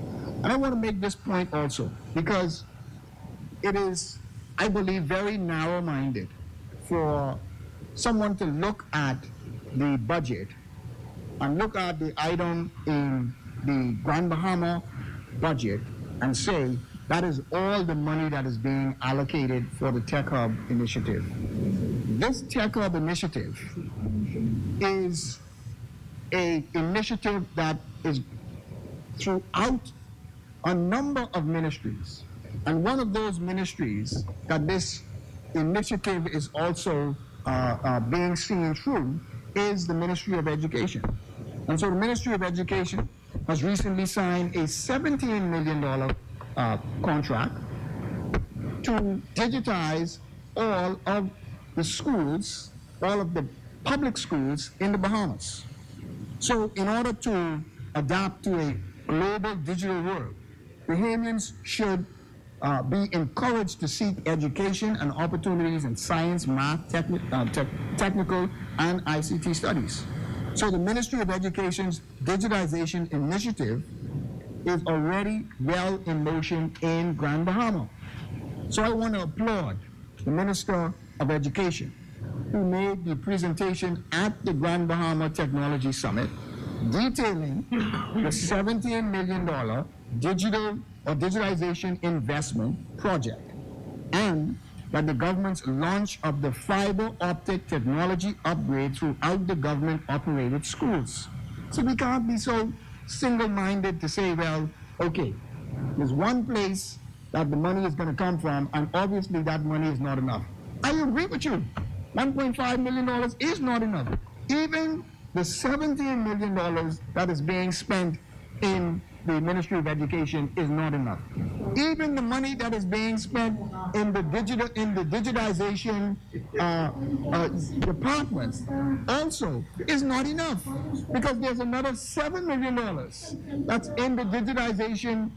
And I want to make this point also, because it is, I believe, very narrow-minded for someone to look at the budget and look at the item in the Grand Bahama budget and say that is all the money that is being allocated for the Tech Hub initiative. This Tech Hub initiative is an initiative that is throughout a number of ministries. And one of those ministries that this initiative is also being seen through is the Ministry of Education. And so the Ministry of Education has recently signed a $17 million contract to digitize all of the schools, all of the public schools in the Bahamas. So in order to adapt to a global digital world, Bahamians should be encouraged to seek education and opportunities in science, math, technical, and ICT studies. So the Ministry of Education's digitization initiative is already well in motion in Grand Bahama. So I want to applaud the Minister of Education, who made the presentation at the Grand Bahama Technology Summit, detailing the $17 million digital or digitization investment project, and that the government's launch of the fiber optic technology upgrade throughout the government-operated schools. So we can't be so single-minded to say, well, okay, there's one place that the money is going to come from, and obviously that money is not enough. I agree with you. $1.5 million is not enough. Even the $17 million that is being spent in the Ministry of Education is not enough. Even the money that is being spent in the digitization departments also is not enough, because there's another $7 million that's in the digitization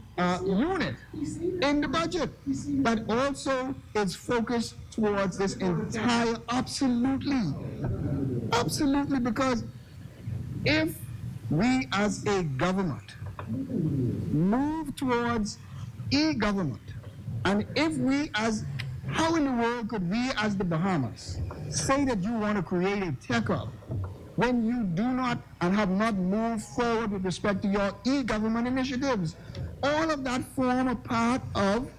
unit in the budget that also is focused towards this entire, absolutely, because if we as a government move towards e-government, and if we as, how in the world could we as the Bahamas say that you want to create a tech hub when you do not and have not moved forward with respect to your e-government initiatives? All of that form a part of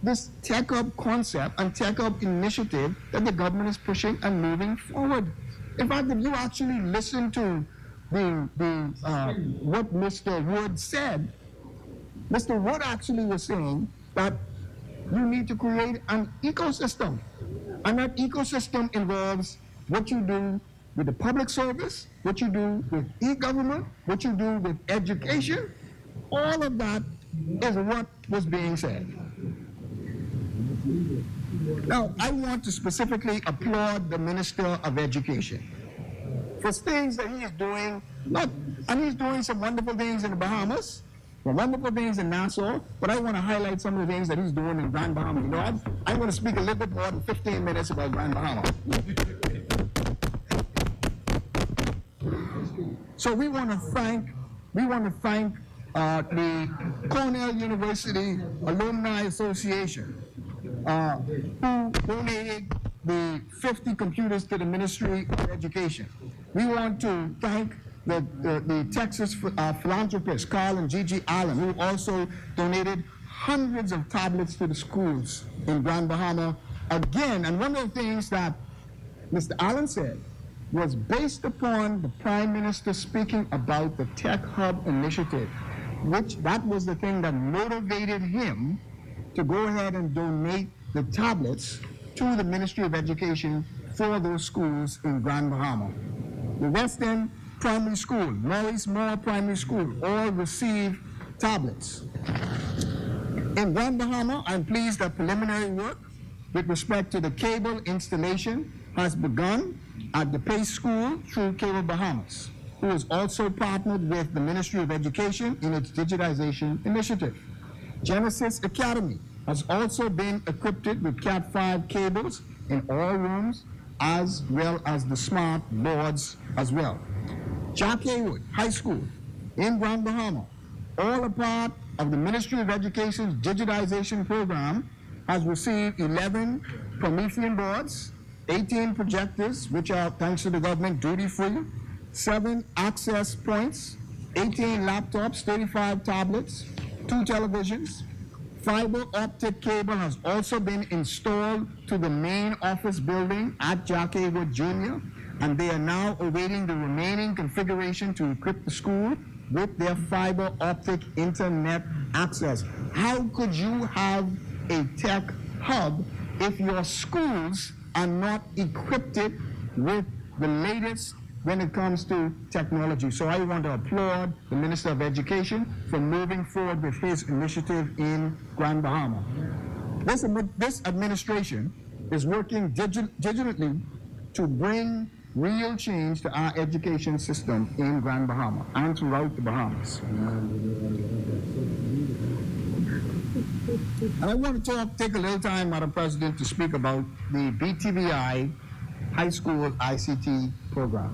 this tech hub concept and tech hub initiative that the government is pushing and moving forward. In fact, if you actually listen to what Mr. Wood said, Mr. Wood actually was saying that you need to create an ecosystem. And that ecosystem involves what you do with the public service, what you do with e-government, what you do with education. All of that is what was being said. Now, I want to specifically applaud the Minister of Education for things that he is doing, and he's doing some wonderful things in the Bahamas, some wonderful things in Nassau, but I want to highlight some of the things that he's doing in Grand Bahama. You know, I'm going to speak a little bit more than 15 minutes about Grand Bahama. So we want to thank the Cornell University Alumni Association, who donated the 50 computers to the Ministry of Education. We want to thank the Texas philanthropists, Carl and Gigi Allen, who also donated hundreds of tablets to the schools in Grand Bahama. Again, and one of the things that Mr. Allen said was based upon the Prime Minister speaking about the Tech Hub initiative, which that was the thing that motivated him to go ahead and donate the tablets to the Ministry of Education for those schools in Grand Bahama. The West End Primary School, Maurice Moore Primary School, all receive tablets. In Grand Bahama, I'm pleased that preliminary work with respect to the cable installation has begun, at the Pace School through Cable Bahamas, who is also partnered with the Ministry of Education in its digitization initiative. Genesis Academy has also been equipped with Cat 5 cables in all rooms, as well as the smart boards as well. Jack Haywood High School in Grand Bahama, all a part of the Ministry of Education's digitization program, has received 11 Promethean boards, 18 projectors, which are, thanks to the government, duty-free, 7 access points, 18 laptops, 35 tablets, 2 televisions. Fiber optic cable has also been installed to the main office building at Jack Haywood Jr., and they are now awaiting the remaining configuration to equip the school with their fiber optic internet access. How could you have a tech hub if your schools are not equipped with the latest when it comes to technology? So I want to applaud the Minister of Education for moving forward with his initiative in Grand Bahama. This administration is working diligently to bring real change to our education system in Grand Bahama and throughout the Bahamas. And I want to take a little time, Madam President, to speak about the BTVI High School ICT program.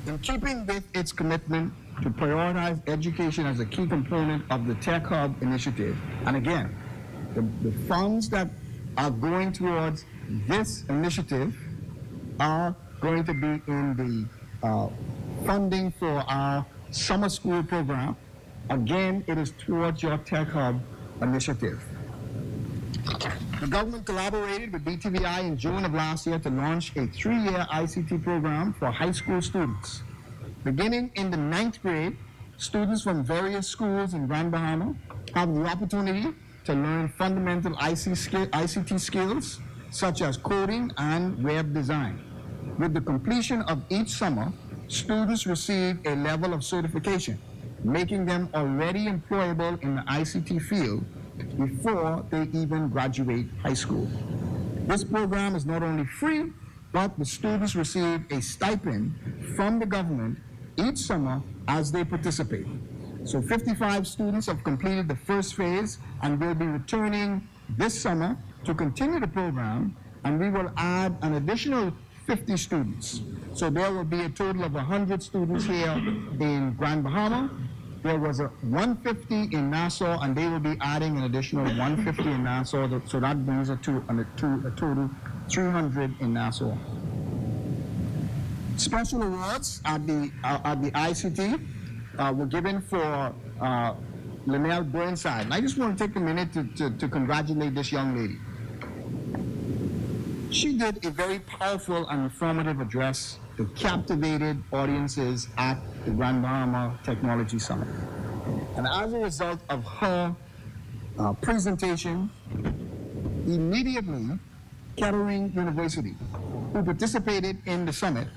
In keeping with its commitment to prioritize education as a key component of the Tech Hub initiative, and again, the funds that are going towards this initiative are going to be in the funding for our summer school program. Again, it is towards your Tech Hub initiative. The government collaborated with BTVI in June of last year to launch a 3-year ICT program for high school students. Beginning in the 9th grade, students from various schools in Grand Bahama have the opportunity to learn fundamental ICT skills, such as coding and web design. With the completion of each summer, students receive a level of certification, making them already employable in the ICT field before they even graduate high school. This program is not only free, but the students receive a stipend from the government each summer as they participate. So 55 students have completed the first phase and will be returning this summer to continue the program, and we will add an additional 50 students. So there will be a total of 100 students here in Grand Bahama. There was a 150 in Nassau, and they will be adding an additional 150 in Nassau, so that brings it to a total 300 in Nassau. Special awards at the ICT were given for Linnell Burnside. And I just want to take a minute to congratulate this young lady. She did a very powerful and informative address that captivated audiences at the Grand Bahama Technology Summit. And as a result of her presentation, immediately Kettering University, who participated in the summit,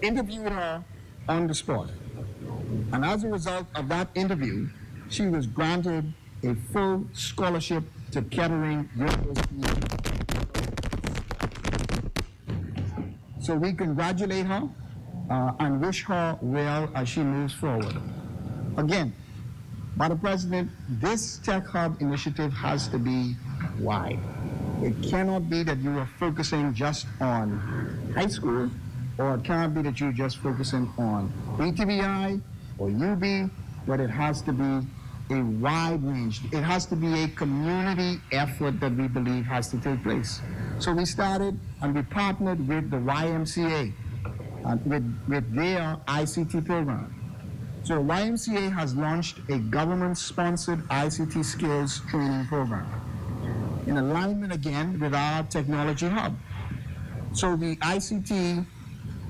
interviewed her on the spot. And as a result of that interview, she was granted a full scholarship to Kettering University. So we congratulate her and wish her well as she moves forward. Again, Madam President, this Tech Hub initiative has to be wide. It cannot be that you are focusing just on high school, or it cannot be that you're just focusing on BTVI or UB, but it has to be a wide range. It has to be a community effort that we believe has to take place. So we started and we partnered with the YMCA with their ICT program. So YMCA has launched a government-sponsored ICT skills training program in alignment again with our technology hub. So the ICT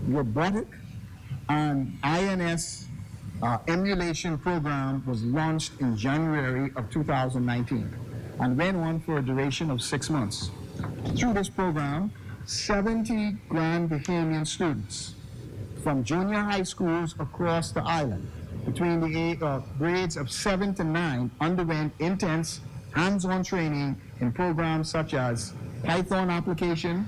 robotic and INS emulation program was launched in January of 2019 and went on for a duration of 6 months. Through this program, 70 Grand Bahamian students from junior high schools across the island between the grades of 7 to 9 underwent intense hands-on training in programs such as Python application,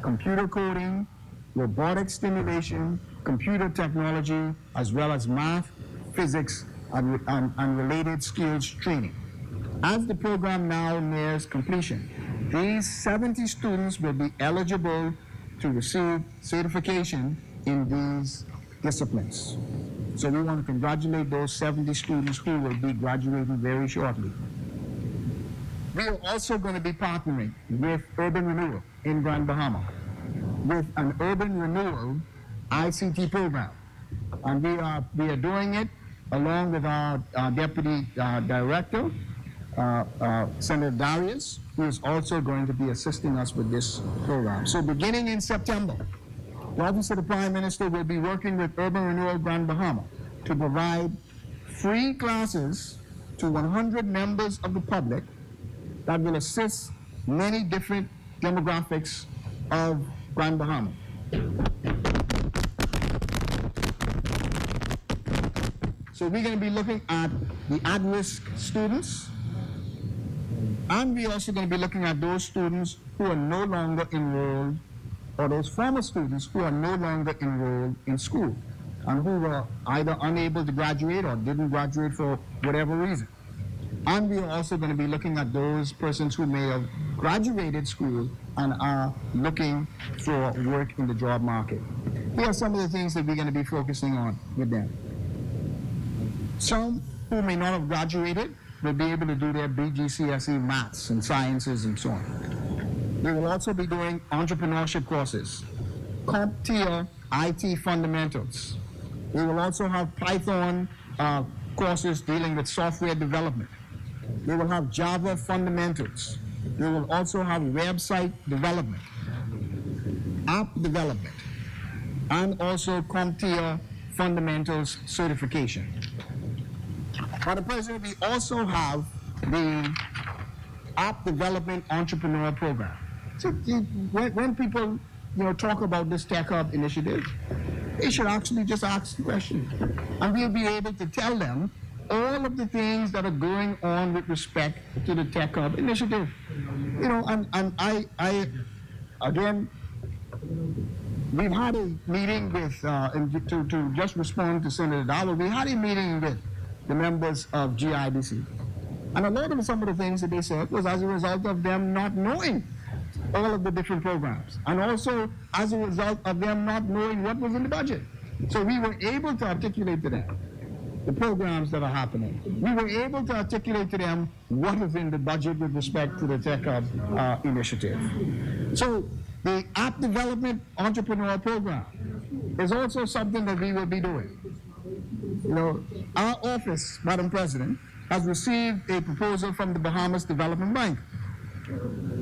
computer coding, robotic stimulation, computer technology, as well as math, physics, and related skills training. As the program now nears completion, these 70 students will be eligible to receive certification in these disciplines. So we want to congratulate those 70 students who will be graduating very shortly. We are also going to be partnering with Urban Renewal in Grand Bahama with an Urban Renewal ICT program. And we are doing it along with our Deputy Director, Senator Darius, who is also going to be assisting us with this program. So beginning in September, the Office of the Prime Minister will be working with Urban Renewal Grand Bahama to provide free classes to 100 members of the public that will assist many different demographics of Grand Bahama. So we're going to be looking at the at-risk students, and we're also going to be looking at those students who are no longer enrolled, or those former students who are no longer enrolled in school, and who were either unable to graduate or didn't graduate for whatever reason. And we are also going to be looking at those persons who may have graduated school and are looking for work in the job market. Here are some of the things that we're going to be focusing on with them. Some who may not have graduated will be able to do their BGCSE maths and sciences and so on. They will also be doing entrepreneurship courses, CompTIA IT fundamentals. We will also have Python courses dealing with software development. We will have Java fundamentals. We will also have website development, app development, and also CompTIA fundamentals certification. Madam President, we also have the app development entrepreneur program. So when people talk about this Tech Hub initiative, they should actually just ask the question, and we'll be able to tell them all of the things that are going on with respect to the Tech Hub initiative. And I again, we've had a meeting with, and to just respond to Senator Dawah, we had a meeting with the members of GIDC. And a lot of some of the things that they said was as a result of them not knowing all of the different programs, and also as a result of them not knowing what was in the budget. So we were able to articulate to them the programs that are happening. We were able to articulate to them what is in the budget with respect to the Tech Hub initiative. So the App Development Entrepreneur Program is also something that we will be doing. Our office, Madam President, has received a proposal from the Bahamas Development Bank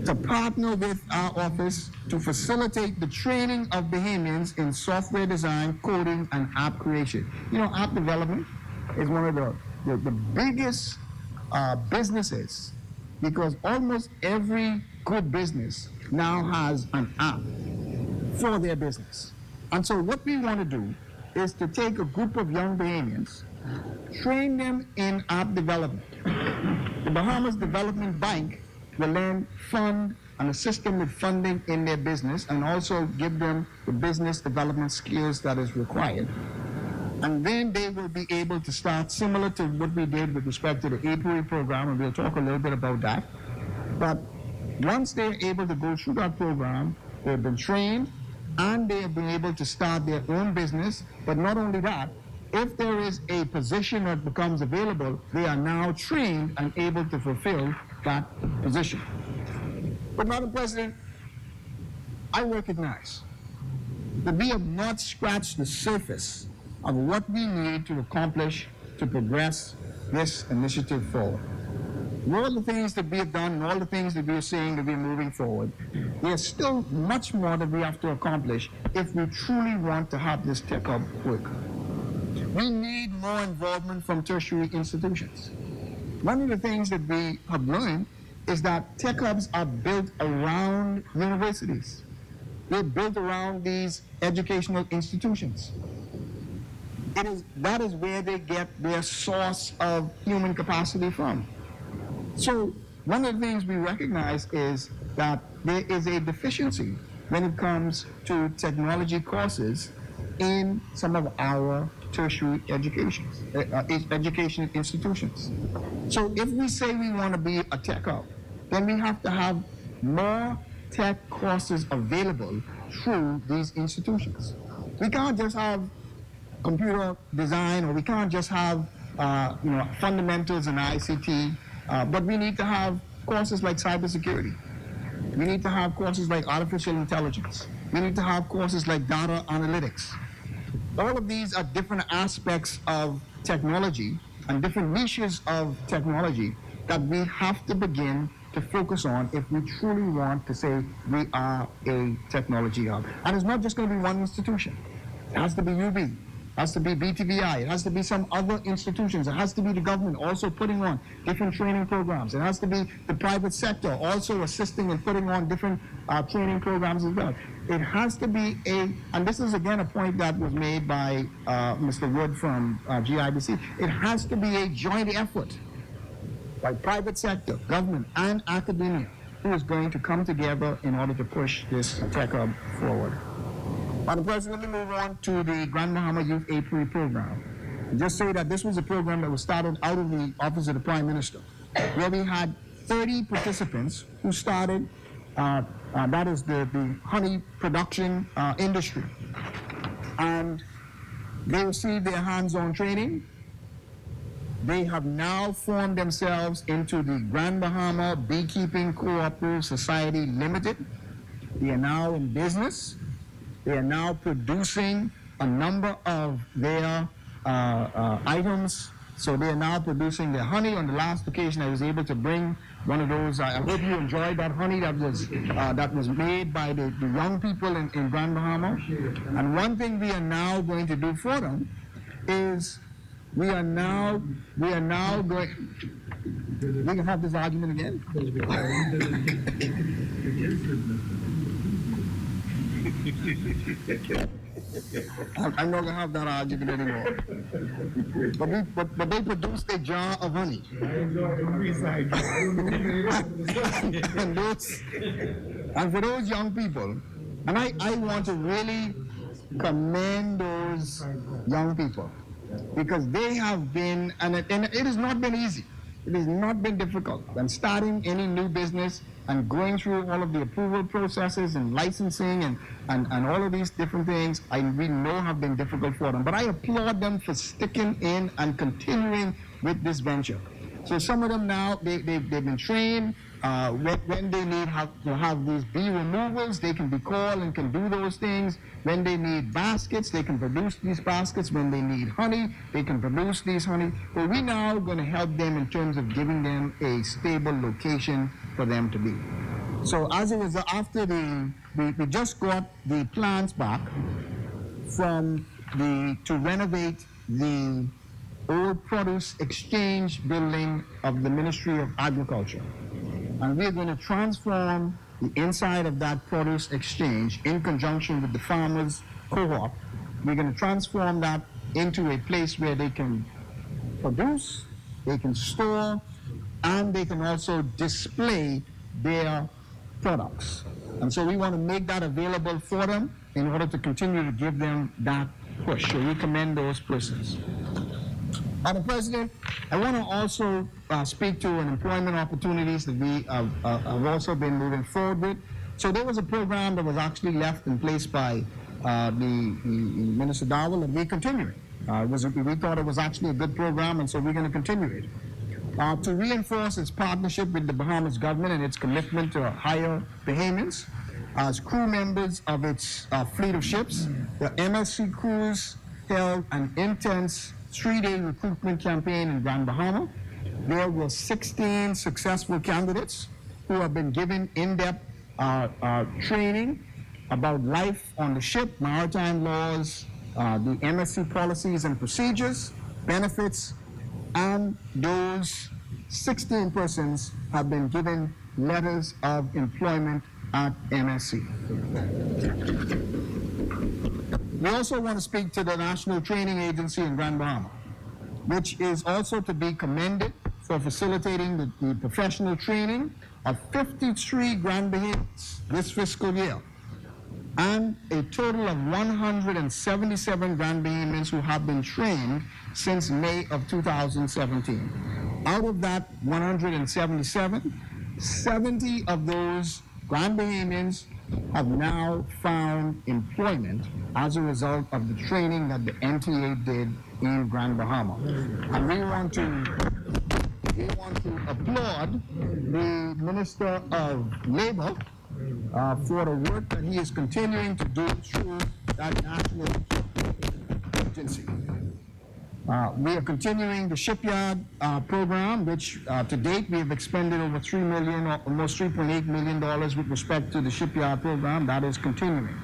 to partner with our office to facilitate the training of Bahamians in software design, coding, and app creation. App development is one of the biggest businesses, because almost every good business now has an app for their business. And so what we want to do is to take a group of young Bahamians, train them in app development. The Bahamas Development Bank will then fund and assist them with funding in their business, and also give them the business development skills that is required. And then they will be able to start similar to what we did with respect to the APOE program, and we'll talk a little bit about that. But once they're able to go through that program, they've been trained, and they have been able to start their own business. But not only that, if there is a position that becomes available, they are now trained and able to fulfill that position. But Madam President, I recognize that we have not scratched the surface of what we need to accomplish to progress this initiative forward. All the things that we have done and all the things that we are saying that we're moving forward, there's still much more that we have to accomplish if we truly want to have this Tech Hub work. We need more involvement from tertiary institutions. One of the things that we have learned is that Tech Hubs are built around universities. They're built around these educational institutions. That is where they get their source of human capacity from. So one of the things we recognize is that there is a deficiency when it comes to technology courses in some of our tertiary education institutions. So if we say we want to be a tech hub, then we have to have more tech courses available through these institutions. We can't just have computer design, or we can't just have fundamentals in ICT, but we need to have courses like cybersecurity. We need to have courses like artificial intelligence. We need to have courses like data analytics. All of these are different aspects of technology and different niches of technology that we have to begin to focus on if we truly want to say we are a technology hub. And it's not just going to be one institution. It has to be UB. It has to be BTVI. It has to be some other institutions. It has to be the government also putting on different training programs. It has to be the private sector also assisting and putting on different training programs as well. It has to be and this is again a point that was made by Mr. Wood from GIBC, it has to be a joint effort by private sector, government, and academia who is going to come together in order to push this tech hub forward. Madam President, let me move on to the Grand Bahama Youth Apiary program. And just say that this was a program that was started out of the Office of the Prime Minister, where we had 30 participants who started, that is the honey production industry. And they received their hands-on training. They have now formed themselves into the Grand Bahama Beekeeping Cooperative Society Limited. They are now in business. They are now producing a number of their items. So they are now producing their honey. On the last occasion, I was able to bring one of those. I hope you enjoyed that honey that was made by the young people in Grand Bahama. And one thing we are now going to do for them is we can have this argument again. I'm not gonna have that argument anymore. But they produced a jar of honey. and for those young people, and I want to really commend those young people, because they have been, and it has not been easy. It has not been difficult. When starting any new business and going through all of the approval processes and licensing and all of these different things, we know have been difficult for them. But I applaud them for sticking in and continuing with this venture. So some of them now, they've been trained. When they need to have these bee removals, they can be called and can do those things. When they need baskets, they can produce these baskets. When they need honey, they can produce these honey. But we're now going to help them in terms of giving them a stable location for them to be. So as it was after we just got the plans back to renovate the old produce exchange building of the Ministry of Agriculture. And we're going to transform the inside of that produce exchange in conjunction with the farmers co-op. We're going to transform that into a place where they can produce, they can store, and they can also display their products. And so we want to make that available for them in order to continue to give them that push. So we commend those persons. Madam President, I want to also speak to an employment opportunities that we have also been moving forward with. So there was a program that was actually left in place by the Minister Dowell, and we continue it. We thought it was actually a good program, and so we're going to continue it. To reinforce its partnership with the Bahamas government and its commitment to higher Bahamians as crew members of its fleet of ships, the MSC crews held an intense 3-day recruitment campaign in Grand Bahama. There were 16 successful candidates who have been given in-depth training about life on the ship, maritime laws, the MSC policies and procedures, benefits, and those 16 persons have been given letters of employment at MSC. We also want to speak to the National Training Agency in Grand Bahama, which is also to be commended for facilitating the professional training of 53 Grand Bahamians this fiscal year. and a total of 177 Grand Bahamians who have been trained since May of 2017. Out of that 177, 70 of those Grand Bahamians have now found employment as a result of the training that the NTA did in Grand Bahama. And we want to applaud the Minister of Labor for the work that he is continuing to do through that national agency. We are continuing the shipyard program, which to date we have expended over $3 million, almost $3.8 million with respect to the shipyard program. That is continuing.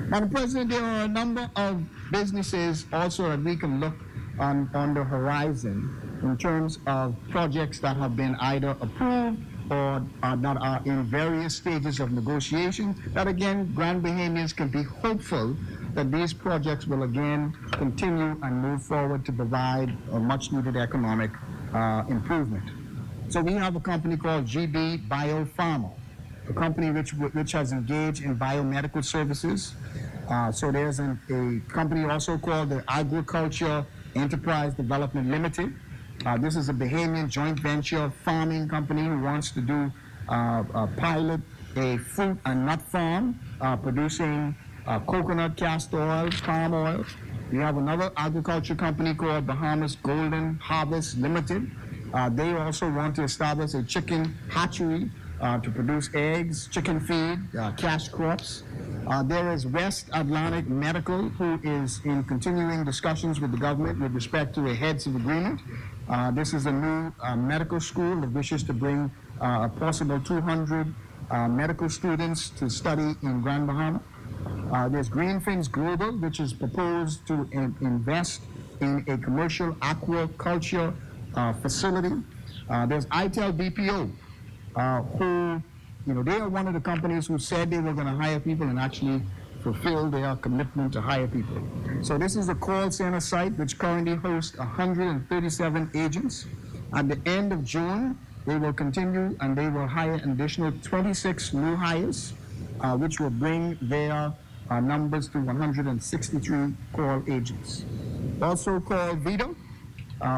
Madam President, there are a number of businesses also that we can look on the horizon in terms of projects that have been either approved or that are in various stages of negotiation, that again, Grand Bahamians can be hopeful that these projects will again continue and move forward to provide a much needed economic improvement. So we have a company called GB Biopharma, a company which has engaged in biomedical services. So there's a company also called the Agriculture Enterprise Development Limited. This is a Bahamian joint venture farming company who wants to do pilot a fruit and nut farm producing coconut, castor oil, palm oil. We have another agriculture company called Bahamas Golden Harvest Limited. They also want to establish a chicken hatchery to produce eggs, chicken feed, cash crops. There is West Atlantic Medical, who is in continuing discussions with the government with respect to a heads of agreement. This is a new medical school that wishes to bring a possible 200 medical students to study in Grand Bahama. There's Greenfins Global, which is proposed to invest in a commercial aquaculture facility. There's ITEL BPO, who, they are one of the companies who said they were going to hire people and actually fulfill their commitment to hire people. So this is a call center site which currently hosts 137 agents. At the end of June, they will continue and they will hire an additional 26 new hires, which will bring their numbers to 163 call agents. Also called Vita,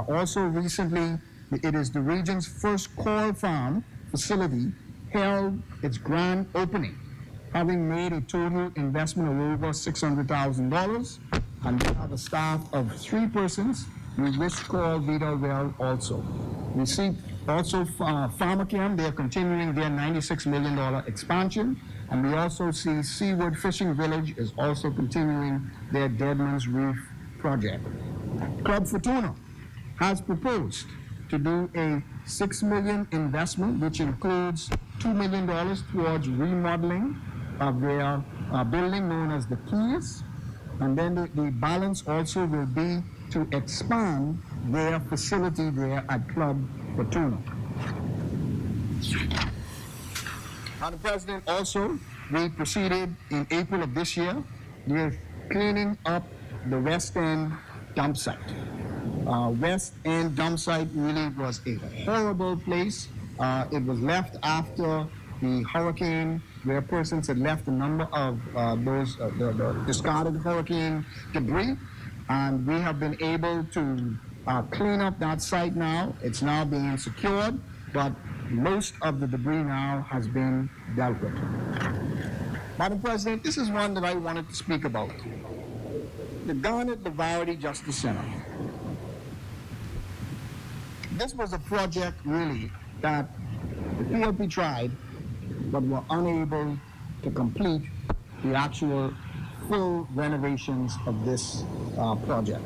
also recently, it is the region's first call farm facility held its grand opening, having made a total investment of over $600,000, and they have a staff of 3 persons. We wish to call Vita well also. We see also Pharmachem, they are continuing their $96 million expansion, and we also see Seaward Fishing Village is also continuing their Deadman's Reef project. Club Fortuna has proposed to do a $6 million investment, which includes $2 million towards remodeling of their building known as the Keys, and then the balance also will be to expand their facility there at Club Fortuna. Madam President, also, we proceeded in April of this year with cleaning up the West End dump site. West End dump site really was a horrible place. It was left after the hurricane, where persons had left a number of the discarded hurricane debris, and we have been able to clean up that site now. It's now being secured, but most of the debris now has been dealt with. Madam President, this is one that I wanted to speak about. The Garnet Lavarity Justice Center. This was a project, really, that the PLP tried, but were unable to complete the actual full renovations of this project.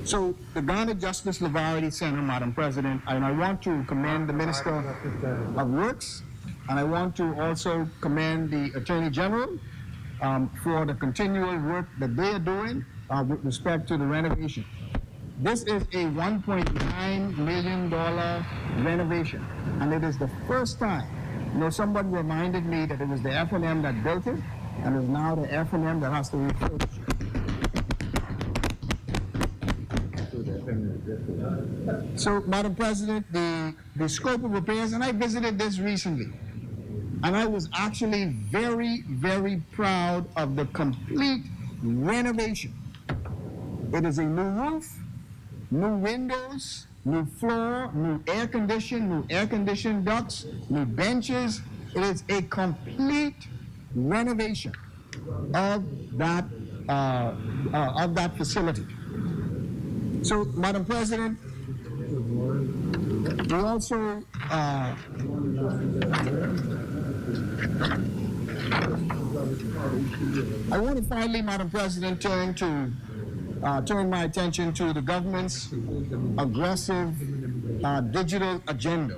So the Garnet Justice Lavarity Center, Madam President, and I want to commend the Minister of Works, and I want to also commend the Attorney General for the continual work that they are doing with respect to the renovation. This is a $1.9 million renovation, and it is the first time. Somebody reminded me that it was the F&M that built it, and it's now the F&M that has to refurbish it. So, Madam President, the scope of repairs, and I visited this recently. And I was actually very, very proud of the complete renovation. It is a new roof, new windows, new floor, new air conditioned ducts, new benches. It is a complete renovation of that facility. So, Madam President, we also I want to finally, Madam President, turn my attention to the government's aggressive digital agenda,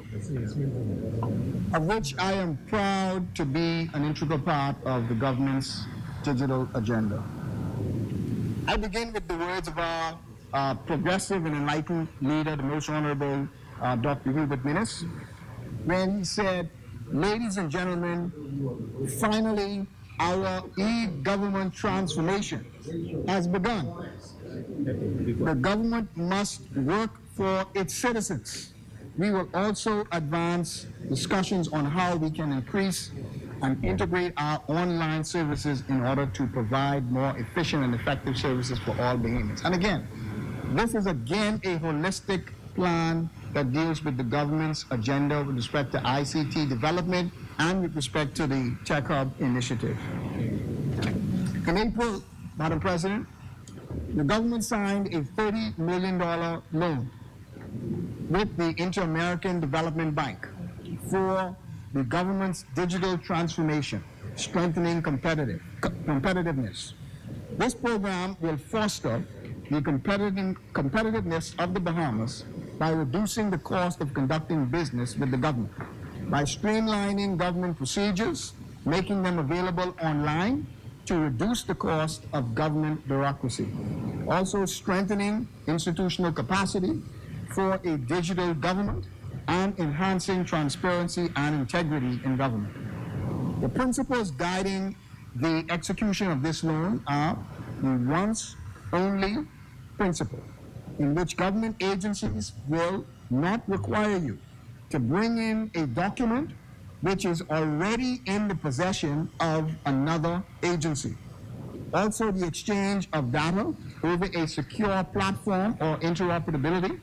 of which I am proud to be an integral part of the government's digital agenda. I begin with the words of our progressive and enlightened leader, the Most Honorable Dr. Hubert Minnis, when he said, "Ladies and gentlemen, finally our e-government transformation has begun. The government must work for its citizens. We will also advance discussions on how we can increase and integrate our online services in order to provide more efficient and effective services for all Bahamians." And again, this is again a holistic plan that deals with the government's agenda with respect to ICT development and with respect to the Tech Hub initiative. In April, Madam President, the government signed a $30 million loan with the Inter-American Development Bank for the government's digital transformation, strengthening competitiveness. This program will foster the competitiveness of the Bahamas by reducing the cost of conducting business with the government, by streamlining government procedures, making them available online to reduce the cost of government bureaucracy, also strengthening institutional capacity for a digital government, and enhancing transparency and integrity in government. The principles guiding the execution of this loan are the once only principle, in which government agencies will not require you to bring in a document which is already in the possession of another agency. Also, the exchange of data over a secure platform or interoperability,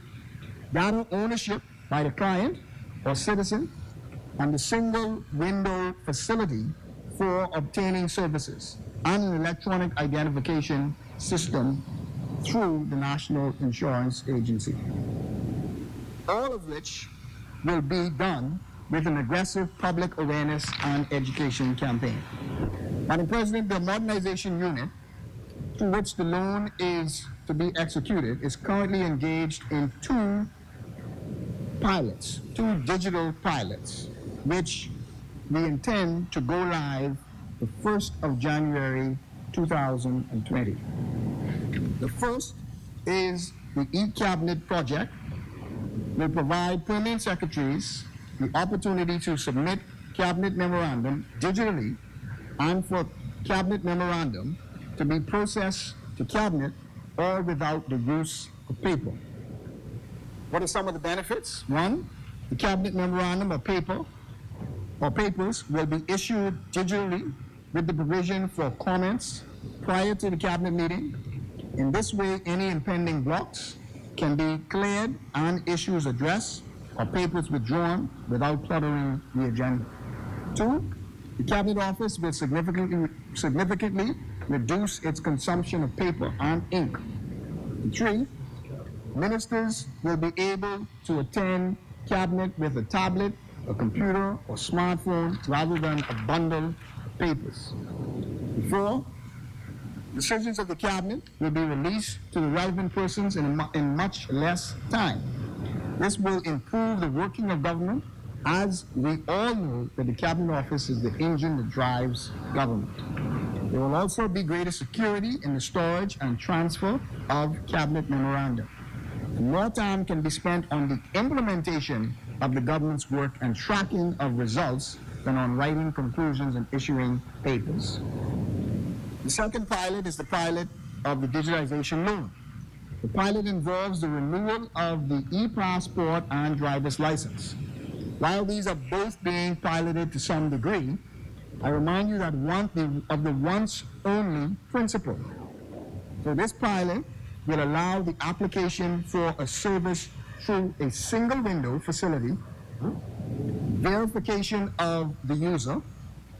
data ownership by the client or citizen, and the single window facility for obtaining services, and an electronic identification system through the National Insurance Agency. All of which will be done with an aggressive public awareness and education campaign. Madam President, the modernization unit to which the loan is to be executed is currently engaged in two digital pilots, which we intend to go live the 1st of January 2020. The first is the e-cabinet project, will provide permanent secretaries the opportunity to submit cabinet memorandum digitally and for cabinet memorandum to be processed to cabinet or without the use of paper. What are some of the benefits? One, the cabinet memorandum or paper or papers will be issued digitally with the provision for comments prior to the cabinet meeting. In this way, any impending blocks can be cleared and issues addressed or papers withdrawn without cluttering the agenda. Two, the Cabinet Office will significantly reduce its consumption of paper and ink. Three, ministers will be able to attend cabinet with a tablet, a computer, or smartphone rather than a bundle of papers. Four, decisions of the cabinet will be released to the relevant persons in much less time. This will improve the working of government, as we all know that the Cabinet Office is the engine that drives government. There will also be greater security in the storage and transfer of cabinet memoranda. More time can be spent on the implementation of the government's work and tracking of results than on writing conclusions and issuing papers. The second pilot is the pilot of the digitization loan. The pilot involves the renewal of the e-passport and driver's license. While these are both being piloted to some degree, I remind you that of the once only principle. So this pilot will allow the application for a service through a single window facility, verification of the user,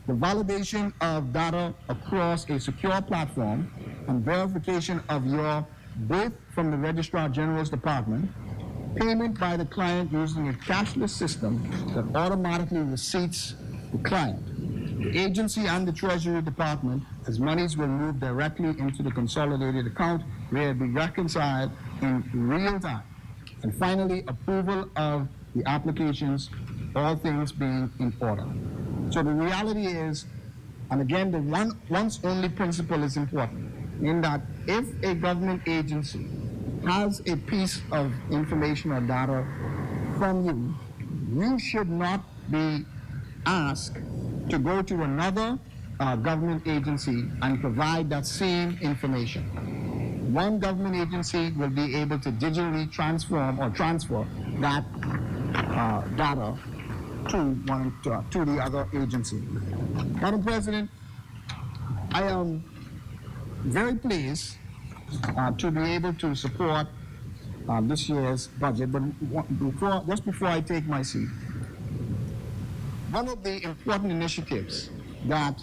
the validation of data across a secure platform, and verification of your both from the Registrar General's Department, payment by the client using a cashless system that automatically receipts the client, the agency and the Treasury Department, as monies will move directly into the consolidated account where it be reconciled in real time. And finally, approval of the applications, all things being in order. So the reality is, and again, the once only principle is important, in that if a government agency has a piece of information or data from you, you should not be asked to go to another government agency and provide that same information. One government agency will be able to digitally transform or transfer that data to the other agency. Madam President, I am very pleased to be able to support this year's budget, but just before I take my seat, one of the important initiatives that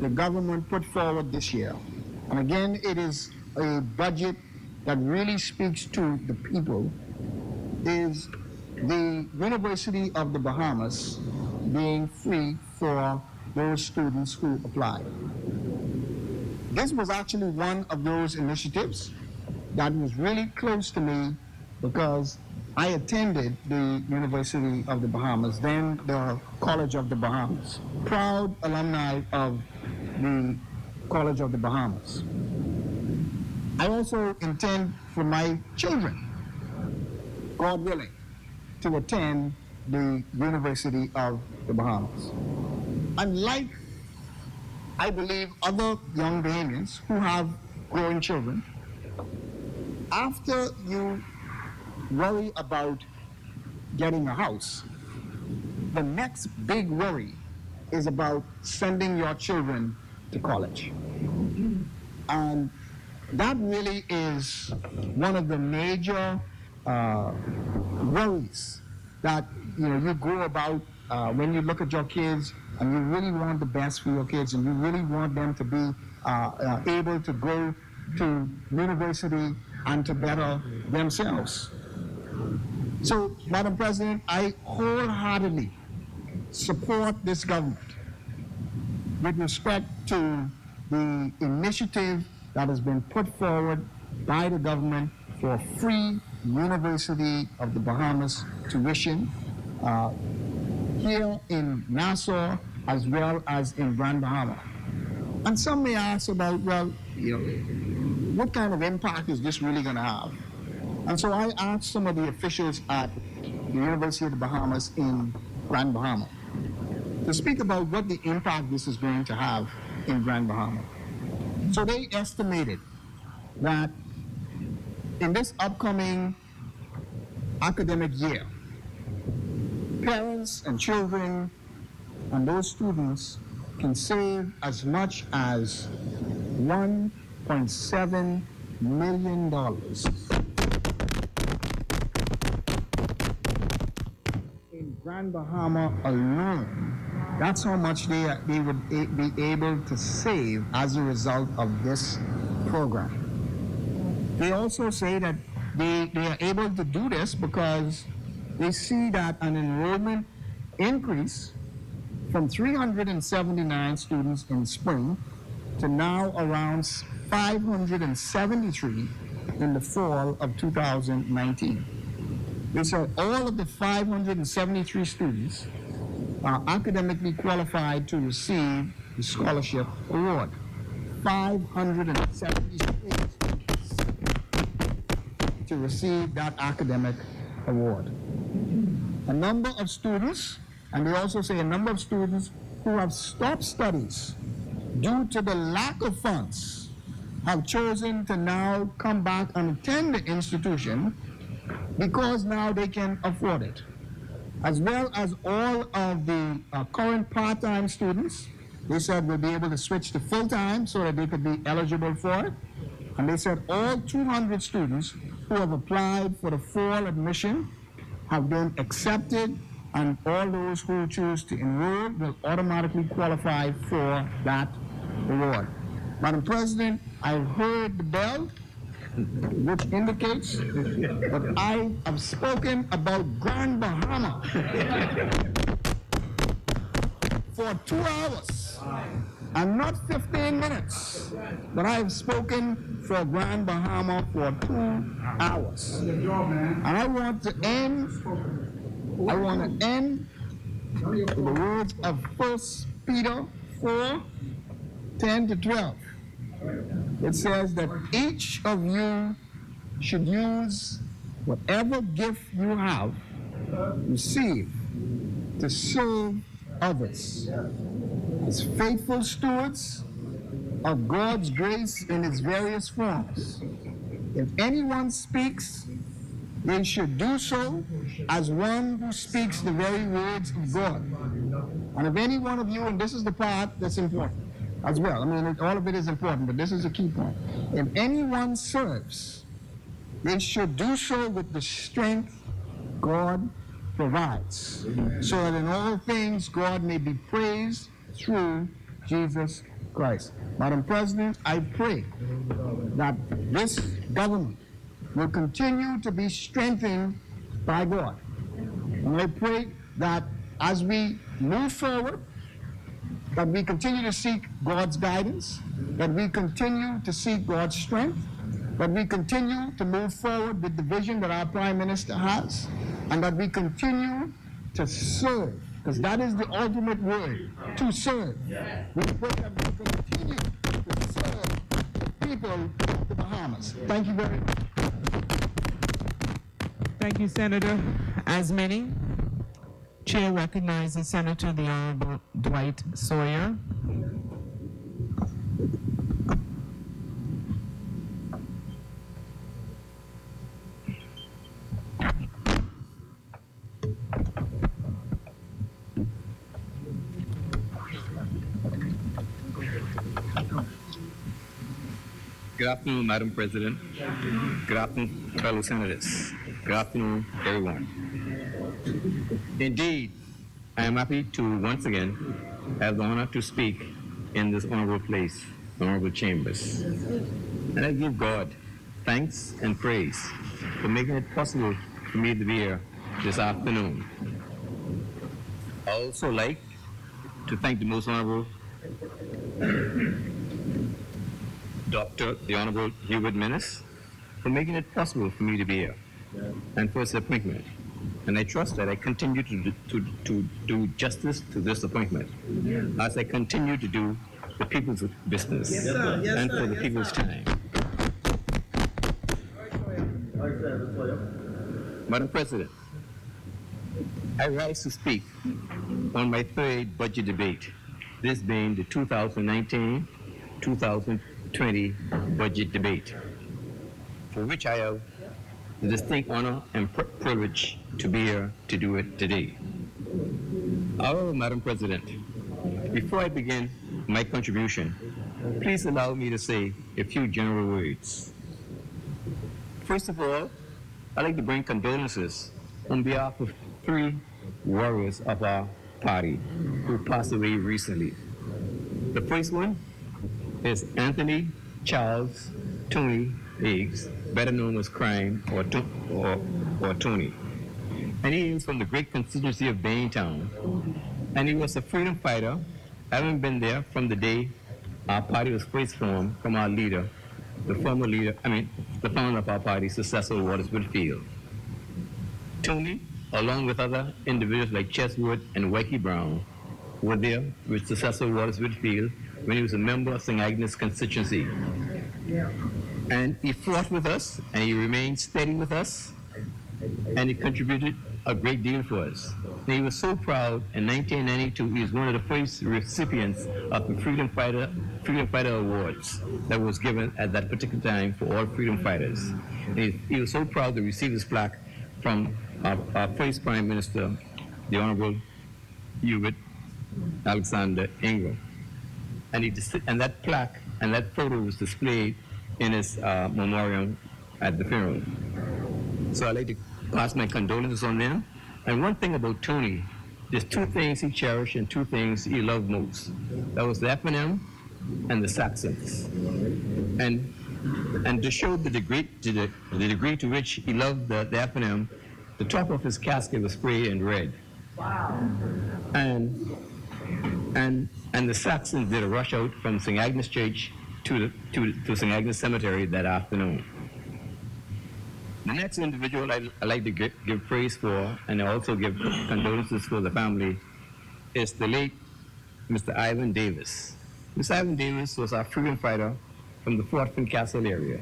the government put forward this year, and again, it is a budget that really speaks to the people, is the University of the Bahamas being free for those students who applied. This was actually one of those initiatives that was really close to me because I attended the University of the Bahamas, then the College of the Bahamas. Proud alumni of the College of the Bahamas. I also intend for my children, God willing, to attend the University of the Bahamas. Unlike, I believe, other young Bahamians who have growing children, after you worry about getting a house, the next big worry is about sending your children to college. And that really is one of the major worries that you go about when you look at your kids and you really want the best for your kids and you really want them to be able to go to university and to better themselves. So, Madam President, I wholeheartedly support this government with respect to the initiative that has been put forward by the government for free University of the Bahamas tuition here in Nassau as well as in Grand Bahama. And some may ask about, well, what kind of impact is this really going to have? And so I asked some of the officials at the University of the Bahamas in Grand Bahama to speak about what the impact this is going to have in Grand Bahama. So they estimated that in this upcoming academic year, parents and children and those students can save as much as $1.7 million in Grand Bahama alone. That's how much they would be able to save as a result of this program. They also say that they are able to do this because they see that an enrollment increase from 379 students in spring to now around 573 in the fall of 2019. They said all of the 573 students are academically qualified to receive the scholarship award. 570 students to receive that academic award. A number of students, and they also say a number of students who have stopped studies due to the lack of funds have chosen to now come back and attend the institution because now they can afford it. as well as all of the current part-time students. They said we'll be able to switch to full-time so that they could be eligible for it. And they said all 200 students who have applied for the fall admission have been accepted, and all those who choose to enroll will automatically qualify for that award. Madam President, I've heard the bell, which indicates that I have spoken about Grand Bahama for 2 hours and not 15 minutes, but I have spoken for Grand Bahama for 2 hours. And I want to end with the words of 1 Peter 4:10-12. It says that each of you should use whatever gift you have received to serve others as faithful stewards of God's grace in its various forms. If anyone speaks, they should do so as one who speaks the very words of God. And if any one of you, and this is the part that's important as well, I mean, all of it is important, but this is a key point. If anyone serves, they should do so with the strength God provides, so that in all things God may be praised through Jesus Christ. Madam President, I pray that this government will continue to be strengthened by God. And I pray that as we move forward, that we continue to seek God's guidance, that we continue to seek God's strength, that we continue to move forward with the vision that our Prime Minister has, and that we continue to serve, because that is the ultimate word, to serve. We pray that we continue to serve the people of the Bahamas. Thank you very much. Thank you, Senator. As many, Chair recognizes Senator the Honorable Dwight Sawyer. Good afternoon, Madam President. Good afternoon, fellow senators. Good afternoon, everyone. Indeed, I am happy to once again have the honor to speak in this honorable place, honorable chambers. And I give God thanks and praise for making it possible for me to be here this afternoon. I also like to thank the most honorable the Honorable Hubert Menace, for making it possible for me to be here and for his appointment. And I trust that I continue to do justice to this appointment as I continue to do the people's business and for the people's time. Madam President, I rise to speak on my third budget debate, this being the 2019-2020 budget debate, for which I have the distinct honor and privilege to be here to do it today. However, Madam President, before I begin my contribution, please allow me to say a few general words. First of all, I'd like to bring condolences on behalf of 3 warriors of our party who passed away recently. The first one is Anthony Charles Tony Higgs, better known as Crime or Tony. And he is from the great constituency of Baintown. And he was a freedom fighter, having been there from the day our party was first formed from our leader, the founder of our party, Cecil Waters Whitfield. Tony, along with other individuals like Cheswood and Wakey Brown, were there with Cecil Waters Whitfield when he was a member of St. Agnes constituency. And he fought with us, and he remained steady with us, and he contributed a great deal for us. And he was so proud. In 1992, he was one of the first recipients of the Freedom Fighter Awards that was given at that particular time for all freedom fighters. And he was so proud to receive this plaque from our first Prime Minister, the Honorable Hubert Alexander Ingram. And that plaque and that photo was displayed in his memoriam at the funeral. So I'd like to pass my condolences on them. And one thing about Tony, there's two things he cherished and two things he loved most. That was the F&M and the Saxons. And to show the degree to which he loved the F&M, the top of his casket was sprayed in red. Wow. And the Saxons did a rush out from St. Agnes Church to St. Agnes Cemetery that afternoon. The next individual I'd like to give praise for, and also give condolences for the family, is the late Mr. Ivan Davis. Mr. Ivan Davis was our freedom fighter from the Fort Fincastle area.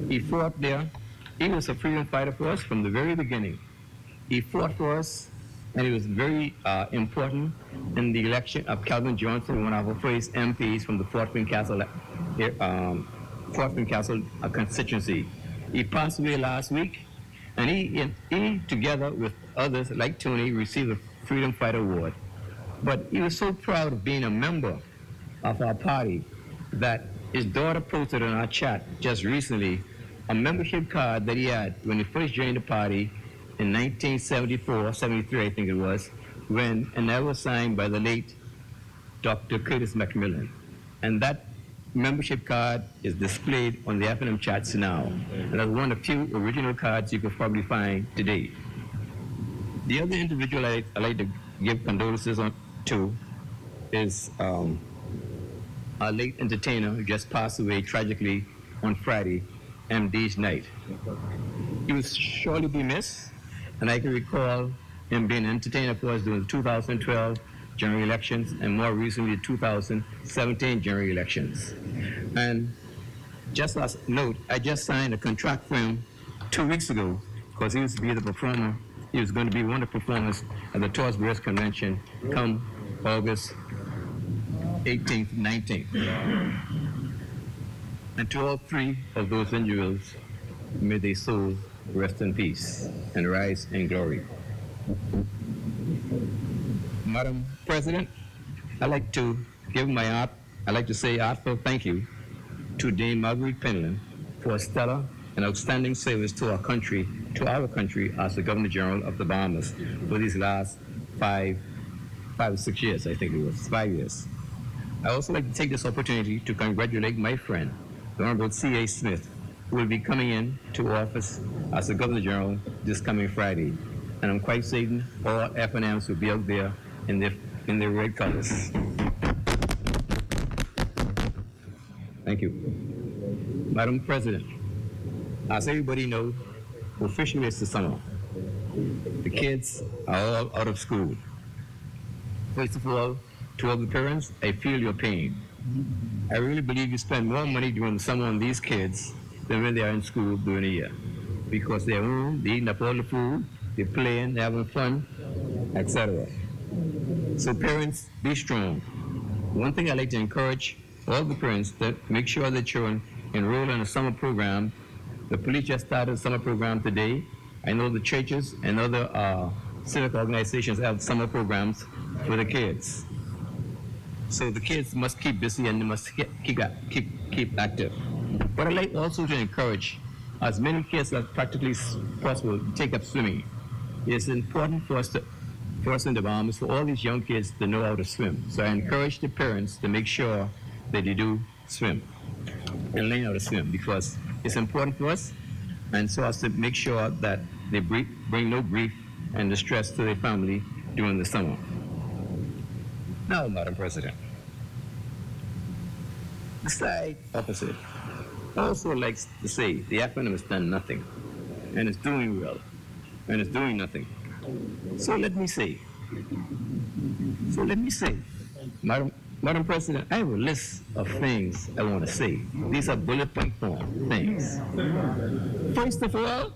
He fought there. He was a freedom fighter for us from the very beginning. He fought for us, and he was very important in the election of Calvin Johnson, one of our first MPs from the Fort Fincastle constituency. He passed away last week, and he, together with others like Tony, received the Freedom Fighter Award. But he was so proud of being a member of our party that his daughter posted on our chat just recently a membership card that he had when he first joined the party in 1974, 73, I think it was, and that was signed by the late Dr. Curtis McMillan. And that membership card is displayed on the F&M chats now. And that's one of the few original cards you could probably find today. The other individual I'd like to give condolences to is our late entertainer who just passed away tragically on Friday, MD's night. He will surely be missed, and I can recall him being an entertainer for us during the 2012 general elections and more recently the 2017 general elections. And just as a note, I just signed a contract for him 2 weeks ago because he used to be the performer. He was going to be one of the performers at the Toys R Us convention come August 18th, 19th. And to all three of those individuals, may their souls rest in peace and rise in glory. Madam President, I'd like to say heartfelt thank you to Dame Marguerite Penland for a stellar and outstanding service to our country as the Governor General of the Bahamas for these last 5 or 6 years, I think it was, 5 years. I also like to take this opportunity to congratulate my friend, the Honorable C.A. Smith, who will be coming in to office as the Governor General this coming Friday. And I'm quite certain all F&Ms will be out there in their red colors. Thank you. Madam President, as everybody knows, officially it's the summer. The kids are all out of school. First of all, to all the parents, I feel your pain. I really believe you spend more money during the summer on these kids than when they are in school during the year. Because they're home, they're eating up all the food, they're playing, they're having fun, etc. So parents, be strong. One thing I like to encourage all the parents to make sure their children enroll in a summer program. The police just started a summer program today. I know the churches and other civic organizations have summer programs for the kids. So the kids must keep busy and they must keep active. But I'd like also to encourage as many kids as practically possible to take up swimming. It's important for us in the Bahamas, for all these young kids to know how to swim. So I encourage the parents to make sure that they do swim and learn how to swim because it's important for us, and so as to make sure that they bring no grief and distress to their family during the summer. Now, Madam President, the side opposite also likes to say the F&M has done nothing, and it's doing well, and it's doing nothing. So let me say, Madam President, I have a list of things I want to say. These are bullet point form things. First of all,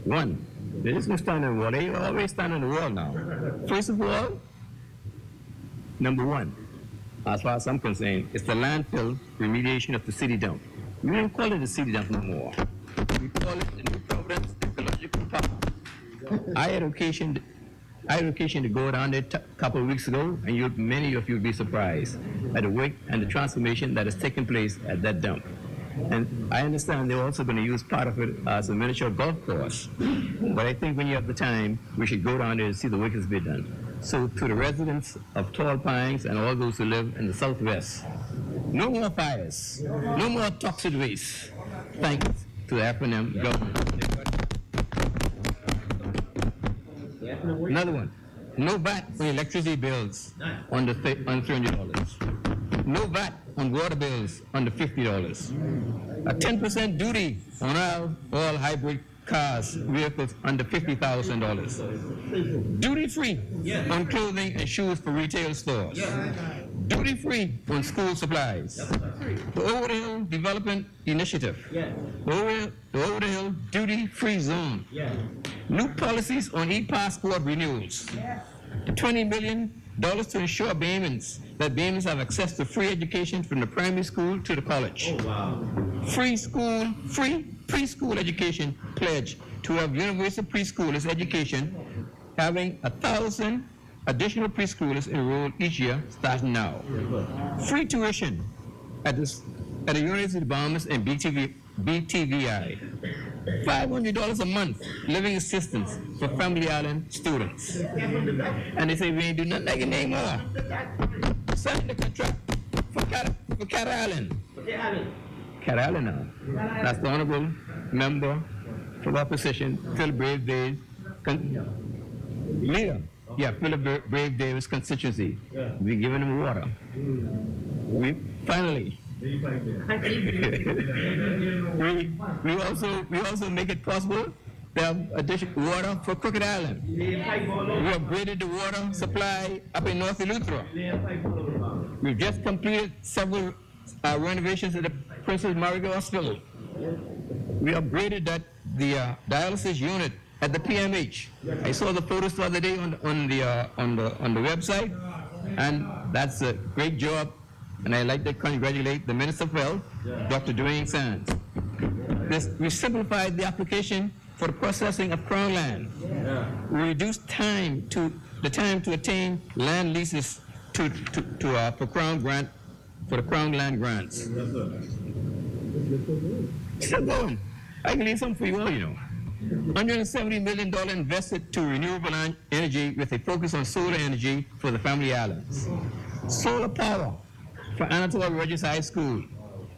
one, there is no stand on the wall. They always stand on the wall now. First of all, number one, as far as I'm concerned, it's the landfill remediation of the city dump. We don't call it the city dump no more. We call it the New Providence Ecological Park. I had occasion I had occasion to go down there a couple of weeks ago, and many of you will be surprised at the work and the transformation that has taken place at that dump. And I understand they're also going to use part of it as a miniature golf course. But I think when you have the time, we should go down there and see the work that's been done. So to the residents of Tall Pines and all those who live in the Southwest, no more fires, no more toxic waste. Thanks to the F&M government. Another one, no VAT on electricity bills under $300. No VAT on water bills under $50. A 10% duty on all hybrid cars, vehicles under $50,000. Duty-free on clothing and shoes for retail stores. Duty-free on school supplies. The Over-the-Hill Development Initiative. The Over-the-Hill Duty-Free Zone. New policies on e-passport renewals. The $20 million to ensure Bahamians that Bahamians have access to free education from the primary school to the college. Free preschool education pledge to have universal preschoolers education, having 1,000 additional preschoolers enrolled each year starting now. Free tuition at the University of Bahamas and BTVI. $500 a month living assistance for Family Island students. And they say we ain't do nothing like it anymore. Sign the contract for Cat Island. Cat Island now. That's the honorable member for the opposition, Phil Brave Davis, leader. Yeah, Philip Brave Davis constituency. We giving them water. We finally. we also make it possible to have additional water for Crooked Island. We upgraded the water supply up in North Eleuthera. We've just completed several renovations at the Princess Marigo Hospital. We upgraded the dialysis unit at the PMH. I saw the photos the other day on the website, and that's a great job. And I'd like to congratulate the Minister of Health, Dr. Dwayne Sands. We simplified the application for the processing of Crown land. We reduced the time to attain land leases for Crown land grants. Still going. I can leave something for you all, you know. $170 million invested to renewable energy with a focus on solar energy for the Family Islands. Solar power for Anatole Rogers High School.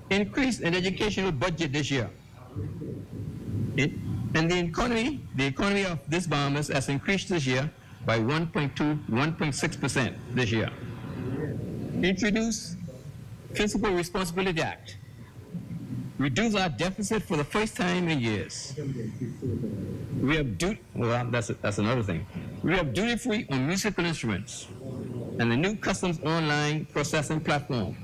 Increase in educational budget this year. And the economy of this Bahamas has increased this year by 1.6% this year. Introduce Fiscal Responsibility Act. Reduce our deficit for the first time in years. We have that's another thing. We have duty-free on musical instruments and the new customs online processing platform.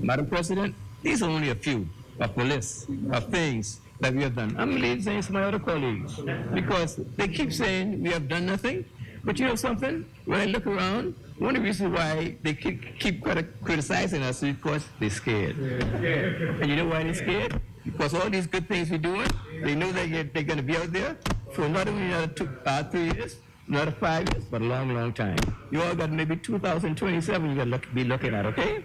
Madam President, these are only a few of the list of things that we have done. I'm leaving saying to my other colleagues because they keep saying we have done nothing. But you know something? When I look around, one of the reasons why they keep criticizing us is because they're scared. And you know why they're scared? Because all these good things we're doing, they know that they're going to be out there for not only another 3 years, another 5 years, but a long, long time. You all got maybe 2027 you got to be looking at, okay?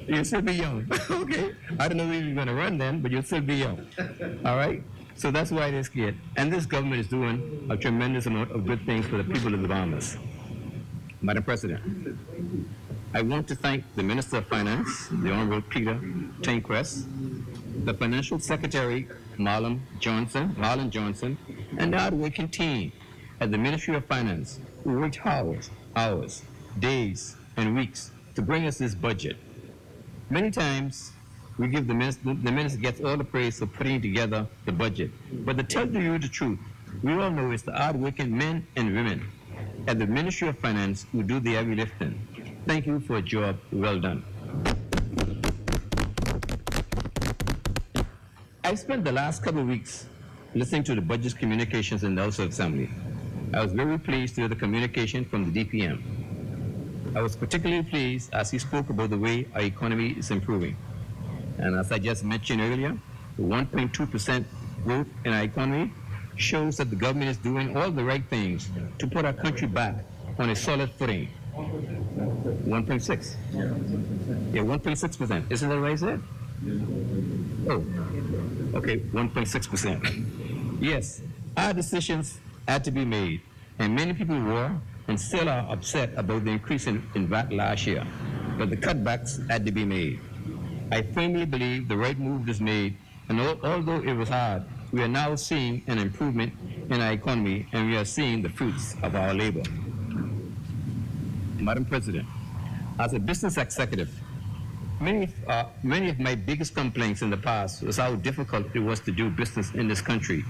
You'll still be young, okay? I don't know if you're going to run then, but you'll still be young, all right? So that's why they're scared. And this government is doing a tremendous amount of good things for the people of the Bahamas. Madam President, I want to thank the Minister of Finance, the Honorable Peter Tanquest, the Financial Secretary, Marlon Johnson, and the hard-working team at the Ministry of Finance who worked hours, days, and weeks to bring us this budget. Many times, we give the minister gets all the praise for putting together the budget. But to tell you the truth, we all know it's the hard-working men and women at the Ministry of Finance who do the heavy lifting. Thank you for a job well done. I spent the last couple of weeks listening to the budget communications in the House of Assembly. I was very pleased to hear the communication from the DPM. I was particularly pleased as he spoke about the way our economy is improving. And as I just mentioned earlier, the 1.2% growth in our economy shows that the government is doing all the right things to put our country back on a solid footing. 1.6. Yeah, 1.6%. Isn't that what I said? Oh, okay, 1.6%. Yes, our decisions had to be made, and many people were and still are upset about the increase in VAT last year, but the cutbacks had to be made. I firmly believe the right move was made, and although it was hard, we are now seeing an improvement in our economy, and we are seeing the fruits of our labor. Madam President, as a business executive, many of my biggest complaints in the past was how difficult it was to do business in this country.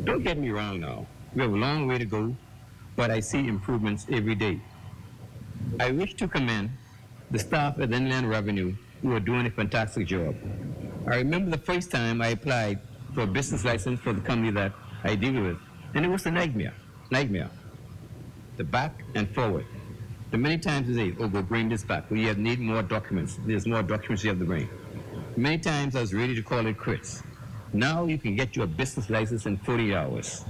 Don't get me wrong now, we have a long way to go, but I see improvements every day. I wish to commend the staff at Inland Revenue who are doing a fantastic job. I remember the first time I applied for a business license for the company that I deal with, and it was a nightmare. The back and forward. The many times they say, oh, go bring this back. Well, you need more documents. There's more documents you have to bring. Many times I was ready to call it quits. Now you can get your business license in 40 hours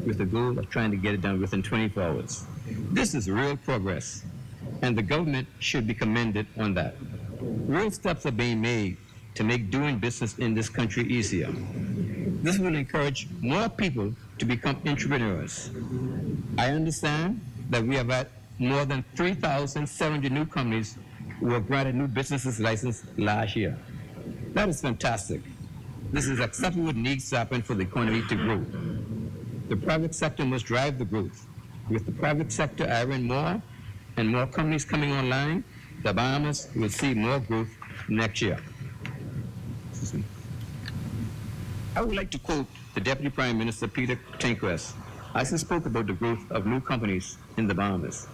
with the goal of trying to get it done within 24 hours. This is real progress, and the government should be commended on that. Real steps are being made to make doing business in this country easier. This will encourage more people to become entrepreneurs. I understand that we have had more than 3,700 new companies who were granted new businesses license last year. That is fantastic. This is exactly what needs to happen for the economy to grow. The private sector must drive the growth. With the private sector hiring more and more companies coming online, the Bahamas will see more growth next year. I would like to quote the Deputy Prime Minister, Peter Tinquest, as he spoke about the growth of new companies in the Bahamas.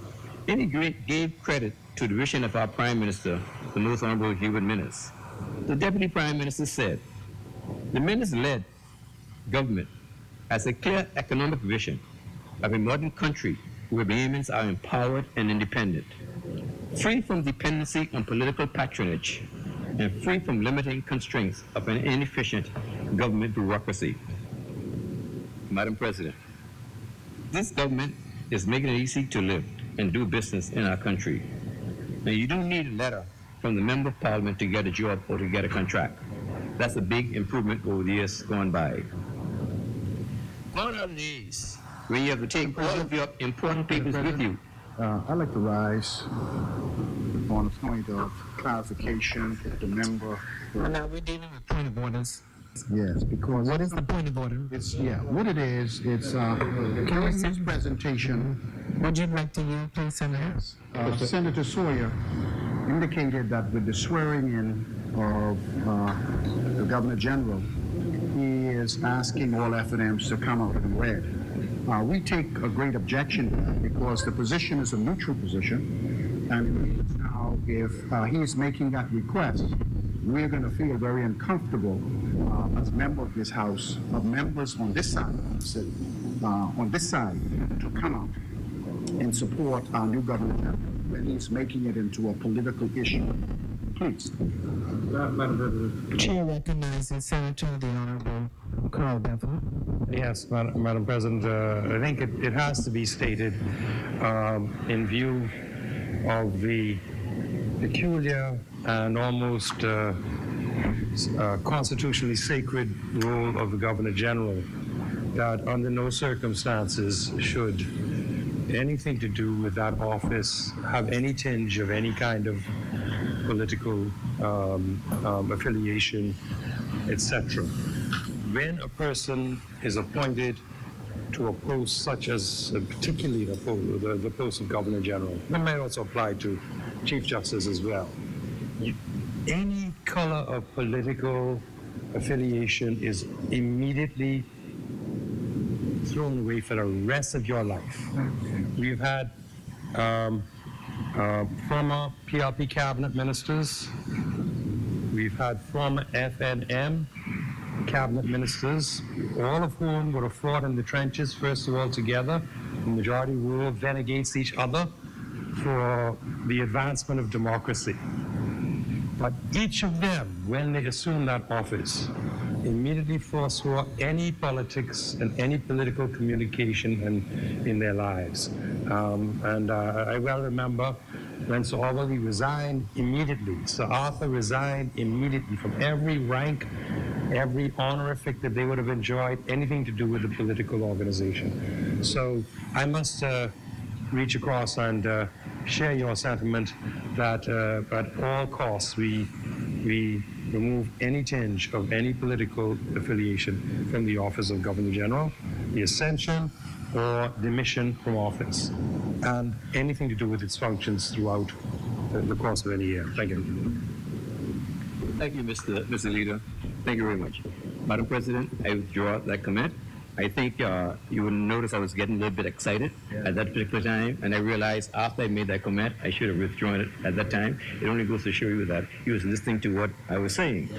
And he gave credit to the vision of our Prime Minister, the Most Honorable Hubert Minnis. The Deputy Prime Minister said, the Minnis-led government has a clear economic vision of a modern country where Bahamians are empowered and independent, free from dependency on political patronage, and free from limiting constraints of an inefficient government bureaucracy. Madam President, this government is making it easy to live and do business in our country. Now, you don't need a letter from the Member of Parliament to get a job or to get a contract. That's a big improvement over the years gone by. Gone are the days when you have to take all of your important papers with you. I'd like to rise on a point of clarification to the member. Now we're dealing with point of orders. Yes, because What is the point of order? it's, what it is, it's during his presentation, Would you like to yield, please, Senator? Senator Sawyer indicated that with the swearing in of the Governor General, he is asking all FNMs to come out in red. We take a great objection to that because the position is a neutral position, and now if he is making that request, we're going to feel very uncomfortable as a member of this House, of members on this side of the city, on this side, to come out and support our new Governor General when he's making it into a political issue. Please. Madam President. Chair recognizes Senator the Honorable Carl Bevel. Yes, Madam President, I think it has to be stated in view of the peculiar and almost constitutionally sacred role of the Governor General that under no circumstances should anything to do with that office have any tinge of any kind of political affiliation, etc. When a person is appointed to a post such as, particularly the post of Governor General, that may also apply to Chief Justice as well, any color of political affiliation is immediately thrown away for the rest of your life. We've had former PRP cabinet ministers. We've had former FNM cabinet ministers, all of whom would have fought in the trenches, first of all together, the majority rule, then against each other for the advancement of democracy. But each of them, when they assume that office, immediately foresaw any politics and any political communication in their lives. I well remember when Sir Orwell resigned immediately. Sir Arthur resigned immediately from every rank, every honorific that they would have enjoyed, anything to do with the political organization. So I must reach across and share your sentiment that at all costs we remove any tinge of any political affiliation from the office of Governor General, the ascension or demission from office, and anything to do with its functions throughout the course of any year. Thank you. Thank you, Mr. Leader. Thank you very much. Madam President, I withdraw that comment. I think you will notice I was getting a little bit excited at that particular time, and I realized after I made that comment, I should have withdrawn it at that time. It only goes to show you that he was listening to what I was saying.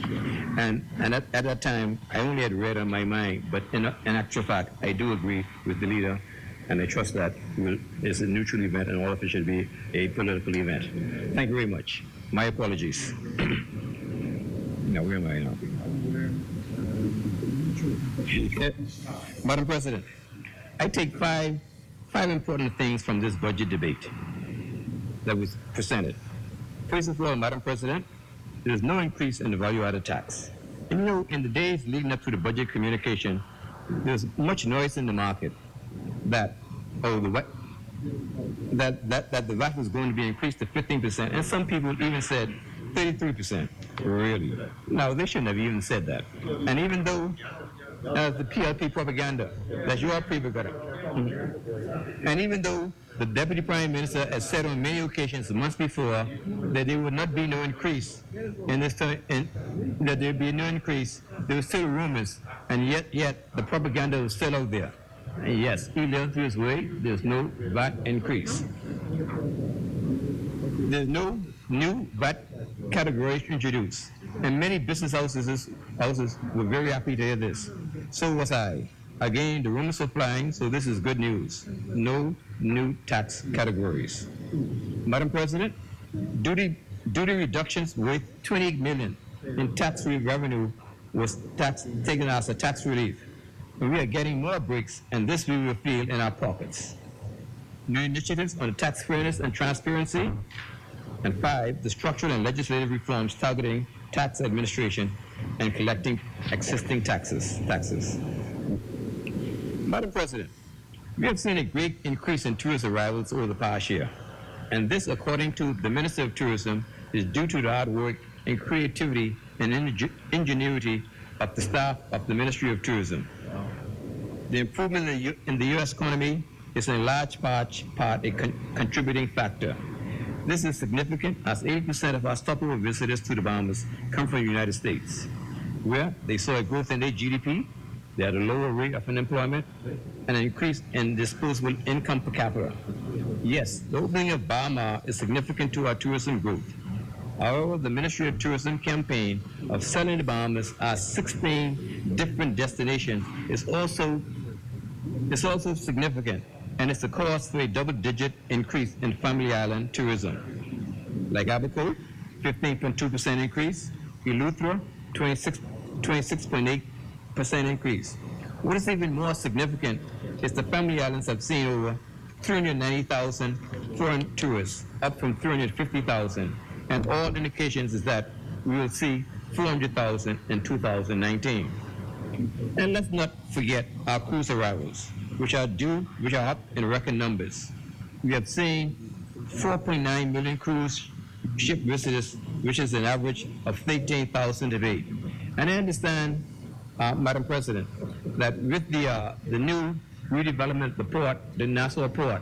And at that time, I only had read on my mind, but in actual fact, I do agree with the leader, and I trust that it's a neutral event and all of it should be a political event. Thank you very much. My apologies. Now, where am I now? Madam President, I take five important things from this budget debate that was presented. First of all, Madam President, there is no increase in the value-added tax. And you know, in the days leading up to the budget communication, there's much noise in the market that the VAT was going to be increased to 15%, and some people even said 33%. Really? Now, they shouldn't have even said that. And even though the PLP propaganda, that's your propaganda. And even though the Deputy Prime Minister has said on many occasions, months before, that there would not be no increase in this time, that there would be no increase, there were still rumors, and yet the propaganda was still out there. And yes, he learned through his way, there's no VAT increase. There's no new VAT categories introduced. And many business houses were very happy to hear this. So was I. Again, the rumors are flying, so this is good news. No new tax categories. Madam President, duty reductions worth $28 million in tax-free revenue was taken as a tax relief. And we are getting more breaks, and this we will feel in our pockets. New initiatives on tax fairness and transparency. And 5, the structural and legislative reforms targeting tax administration and collecting existing taxes. Madam President, we have seen a great increase in tourist arrivals over the past year. And this, according to the Minister of Tourism, is due to the hard work and creativity and ingenuity of the staff of the Ministry of Tourism. The improvement in the U.S. economy is in large part a contributing factor. This is significant as 80% of our stopover visitors to the Bahamas come from the United States, where they saw a growth in their GDP, they had a lower rate of unemployment, and an increase in disposable income per capita. Yes, the opening of Bahamas is significant to our tourism growth. However, the Ministry of Tourism campaign of selling the Bahamas as 16 different destinations is also significant, and it's a cause for a double-digit increase in Family Island tourism. Like Abaco, 15.2% increase, Eleuthera, 26.8% increase. What is even more significant is the Family Islands have seen over 390,000 foreign tourists, up from 350,000, and all indications is that we will see 400,000 in 2019. And let's not forget our cruise arrivals, which are up in record numbers. We have seen 4.9 million cruise ship visitors, which is an average of 13,000 a day. And I understand, Madam President, that with the new redevelopment of the port, the Nassau port,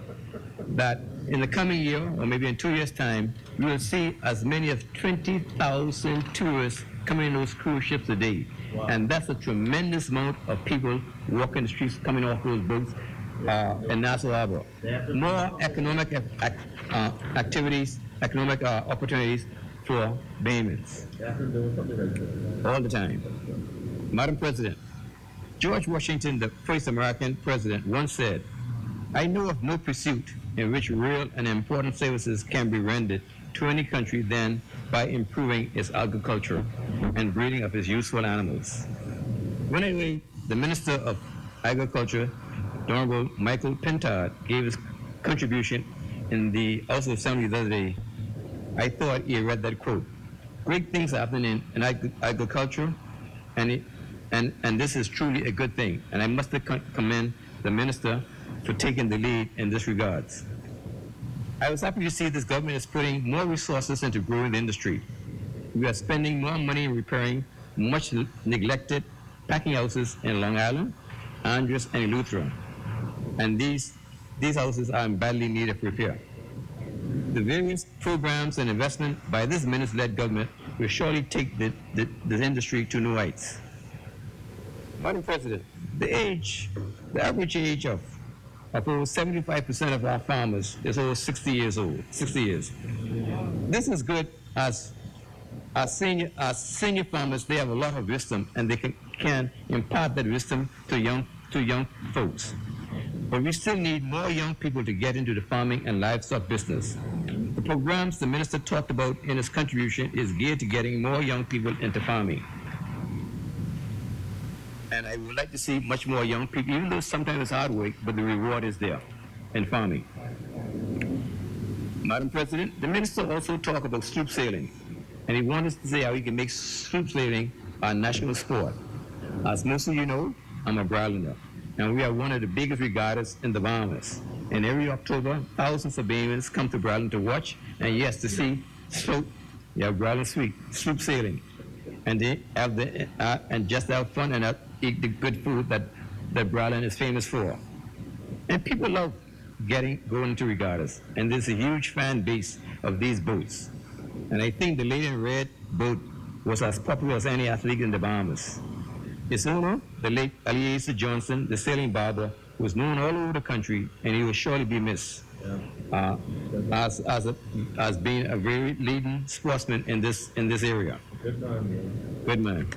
that in the coming year, or maybe in 2 years' time, we will see as many as 20,000 tourists coming in those cruise ships a day. Wow. And that's a tremendous amount of people walking the streets, coming off those boats in Nassau Harbor. More economic activities, economic opportunities for Bahamians. All the time. Madam President, George Washington, the first American president, once said, "I know of no pursuit in which real and important services can be rendered to any country than by improving its agriculture and breeding of its useful animals." When I read the Minister of Agriculture, Honorable Michael Pentard, gave his contribution in the House of Assembly the other day, I thought he read that quote. Great things are happening in agriculture, and this is truly a good thing. And I must commend the minister for taking the lead in this regards. I was happy to see this government is putting more resources into growing the industry. We are spending more money in repairing much neglected packing houses in Long Island, Andros, and Eleuthera. And these houses are in badly need of repair. The various programs and investment by this minister-led government will surely take the industry to new heights. Madam President, the average age of over 75% of our farmers is over 60 years old, 60 years. This is good as senior farmers, they have a lot of wisdom and they can impart that wisdom to young folks. But we still need more young people to get into the farming and livestock business. The programs the minister talked about in his contribution is geared to getting more young people into farming. And I would like to see much more young people, even though sometimes it's hard work, but the reward is there in farming. Madam President, the minister also talked about sloop sailing, and he wanted us to say how we can make sloop sailing our national sport. As most of you know, I'm a Islander, and we are one of the biggest regattas in the Bahamas. And every October, thousands of Bahamians come to Ireland to watch, and yes, to see sloop sailing. And they have and just have fun and eat the good food that Ireland is famous for. And people love going to regattas, and there's a huge fan base of these boats. And I think the Lady in Red boat was as popular as any athlete in the Bahamas. Its owner, the late Eliezer Johnson, the sailing barber, was known all over the country, and he will surely be missed as being a very leading sportsman in this area. Good man.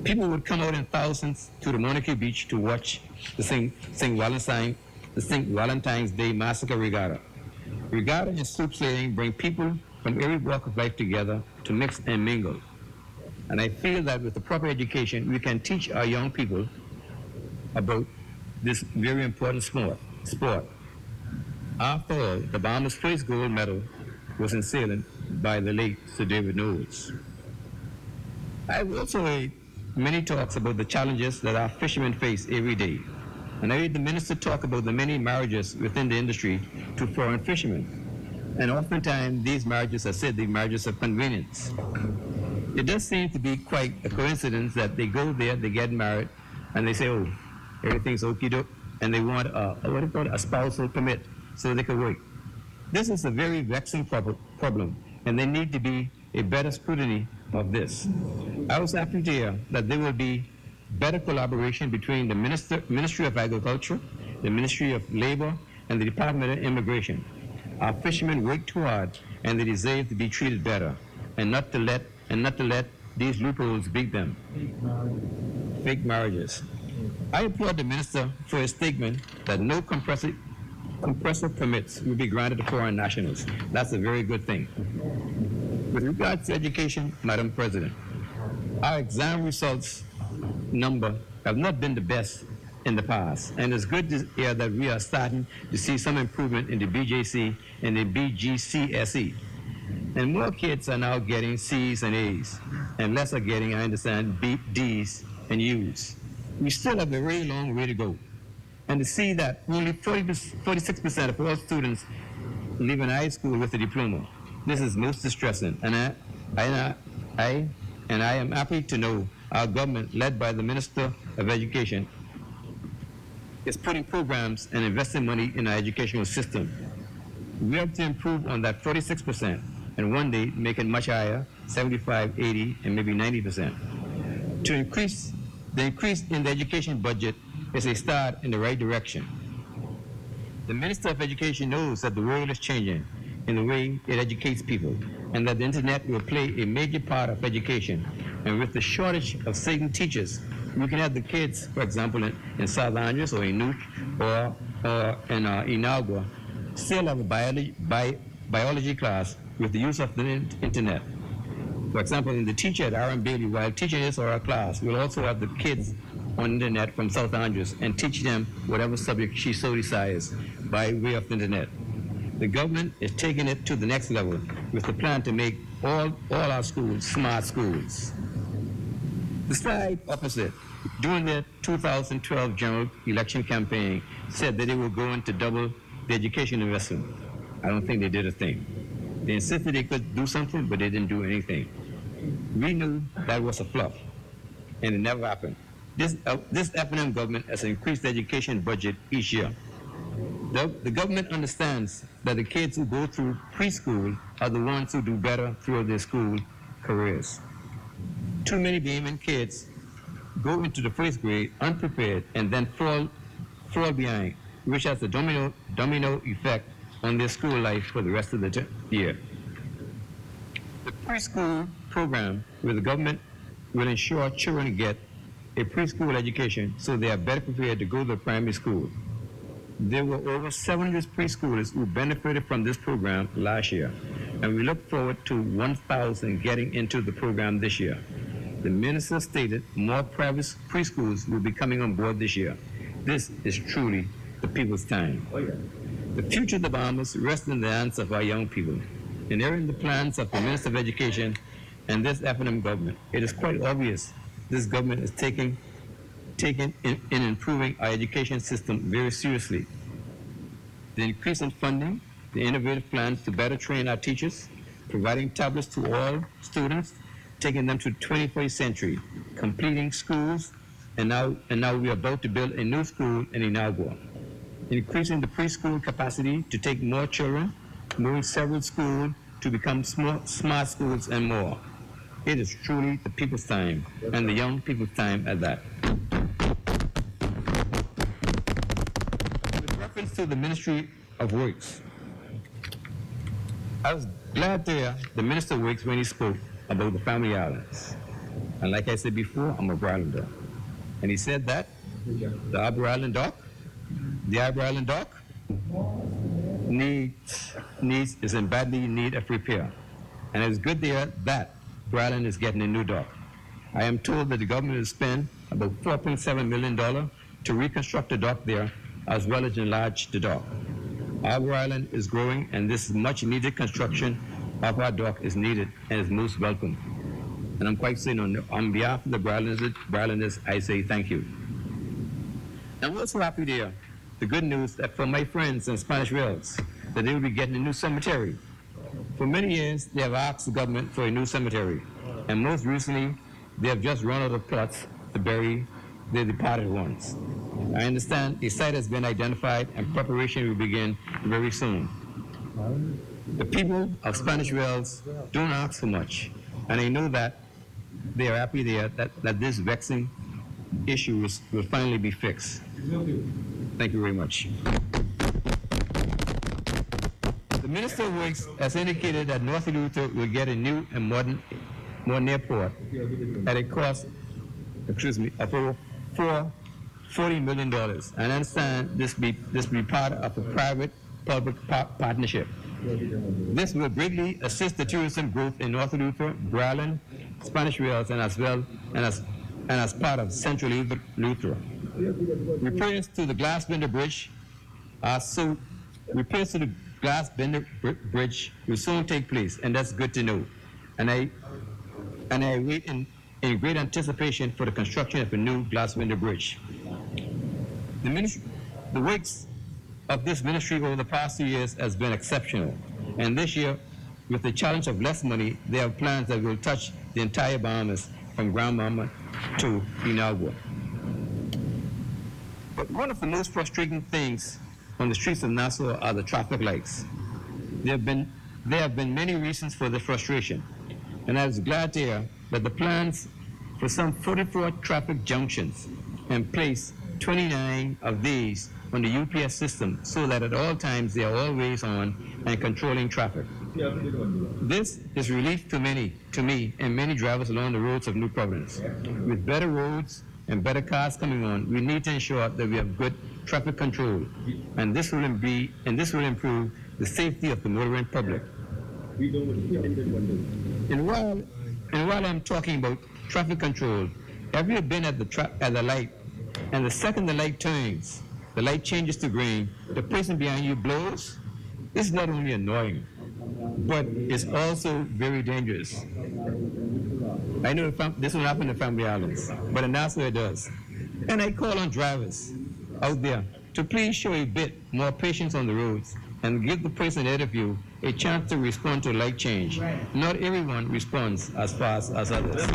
People would come out in thousands to the Monarchy Beach to watch the St. Valentine's Day Massacre Regatta. Regatta and sloop sailing bring people from every walk of life together to mix and mingle. And I feel that with the proper education, we can teach our young people about this very important sport. After all, the Bahamas' first gold medal was in sailing by the late Sir David Knowles. I've also heard many talks about the challenges that our fishermen face every day. And I heard the minister talk about the many marriages within the industry to foreign fishermen. And oftentimes, these marriages are said to be marriages of convenience. It does seem to be quite a coincidence that they go there, they get married, and they say, oh, everything's okie-doke, and they want a spousal permit so they can work. This is a very vexing problem, and there need to be a better scrutiny of this. I was happy to hear that there will be better collaboration between the Ministry of Agriculture, the Ministry of Labor, and the Department of Immigration. Our fishermen work too hard, and they deserve to be treated better, and not to let these loopholes beat them. Fake marriages. I applaud the minister for his statement that no compressor permits will be granted to foreign nationals. That's a very good thing. With regards to education, Madam President, our exam results number have not been the best in the past, and it's good to hear that we are starting to see some improvement in the BJC and the BGCSE. And more kids are now getting C's and A's, and less are getting, I understand, D's and U's. We still have a very long way to go. And to see that only 46% of all students leave in high school with a diploma, this is most distressing. And I am happy to know our government, led by the Minister of Education, is putting programs and investing money in our educational system. We have to improve on that 46%, and one day make it much higher, 75, 80, and maybe 90%. The increase in the education budget is a start in the right direction. The Minister of Education knows that the world is changing in the way it educates people, and that the internet will play a major part of education. And with the shortage of certain teachers, we can have the kids, for example, in South Andros or in Nuke or in Inagua, still have a biology class with the use of the internet. For example, in the teacher at R.M. Bailey, while teaching this or our class, we'll also have the kids on the internet from South Andrews and teach them whatever subject she so desires by way of the internet. The government is taking it to the next level with the plan to make all our schools smart schools. The slide opposite, during the 2012 general election campaign, said that they were going to double the education investment. I don't think they did a thing. They insisted they could do something, but they didn't do anything. We knew that was a fluff, and it never happened. This F&M government has increased the education budget each year. The government understands that the kids who go through preschool are the ones who do better through their school careers. Too many Bahamian kids go into the first grade unprepared and then fall behind, which has a domino effect on their school life for the rest of the year. The preschool program where the government will ensure children get a preschool education so they are better prepared to go to primary school. There were over 700 preschoolers who benefited from this program last year, and we look forward to 1,000 getting into the program this year. The minister stated more private preschools will be coming on board this year. This is truly the people's time. The future of the Bahamas rests in the hands of our young people. And they're in the plans of the Minister of Education and this F&M government. It is quite obvious this government is taking in improving our education system very seriously. The increase in funding, the innovative plans to better train our teachers, providing tablets to all students, taking them to the 21st century, completing schools, and now we are about to build a new school in Inagua. Increasing the preschool capacity to take more children, moving several schools to become smart schools and more. It is truly the people's time, and the young people's time at that. With reference to the Ministry of Works, I was glad to hear the Minister of Works when he spoke about the family islands. And like I said before, I'm a Upper Islander. And he said that the Upper Island Dock is in badly need of repair. And it's good to hear that Upper Island is getting a new dock. I am told that the government will spend about $4.7 million to reconstruct the dock there, as well as enlarge the dock. Our island is growing, and this much needed construction of our dock is needed and is most welcome. And I'm quite certain on behalf of the Islanders, I say thank you. I'm also happy to hear the good news that from my friends in Spanish Wells, that they will be getting a new cemetery. For many years, they have asked the government for a new cemetery, and most recently, they have just run out of plots to bury their departed ones. I understand a site has been identified and preparation will begin very soon. The people of Spanish Wells don't ask for much, and I know that they are happy there that this vexing issue will finally be fixed. Thank you very much. The Minister of Works has indicated that North Luther will get a new and modern airport at a cost, of over $40 million. And I understand this be part of a private-public partnership. This will greatly assist the tourism growth in North Luther, Bralin, Spanish Wells, and as part of Central Luther. Repairs to the Glass Bender Bridge will soon take place, and that's good to know. And I wait in great anticipation for the construction of a new Glass Bender Bridge. The works of this ministry over the past 2 years has been exceptional, and this year, with the challenge of less money, they have plans that will touch the entire Bahamas from Grand Mama to Inagua. But one of the most frustrating things on the streets of Nassau are the traffic lights. There have been many reasons for the frustration, and I was glad to hear that the plans for some 44 traffic junctions and place 29 of these on the UPS system so that at all times they are always on and controlling traffic. This is relief to me and many drivers along the roads of New Providence. With better roads and better cars coming on, we need to ensure that we have good traffic control, and this will improve the safety of the motoring public. And while I'm talking about traffic control, have you been at the light And the second the light turns, the light changes to green, the person behind you blows, it's not only annoying, but it's also very dangerous. I know this will happen in the Family Islands, but in Nassau it does. And I call on drivers out there to please show a bit more patience on the roads and give the person ahead of you a chance to respond to light change. Not everyone responds as fast as others.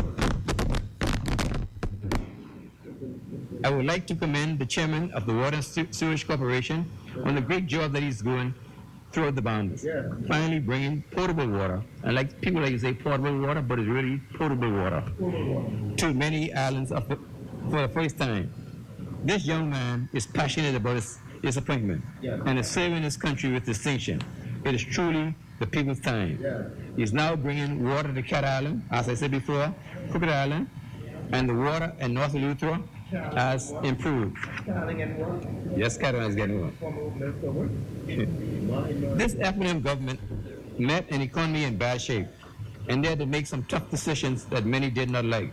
I would like to commend the chairman of the Water and Sewage Corporation on the great job that he's doing throughout the Bahamas. Finally bringing potable water, and like people like to say portable water, but it's really potable water, to many islands for the first time. This young man is passionate about his appointment and is serving his country with distinction. It is truly the people's time. He's now bringing water to Cat Island, as I said before, Crooked Island, and the water in North Eleuthera has improved. Yes, Cat Island is getting one. This F&M government met an economy in bad shape, and they had to make some tough decisions that many did not like.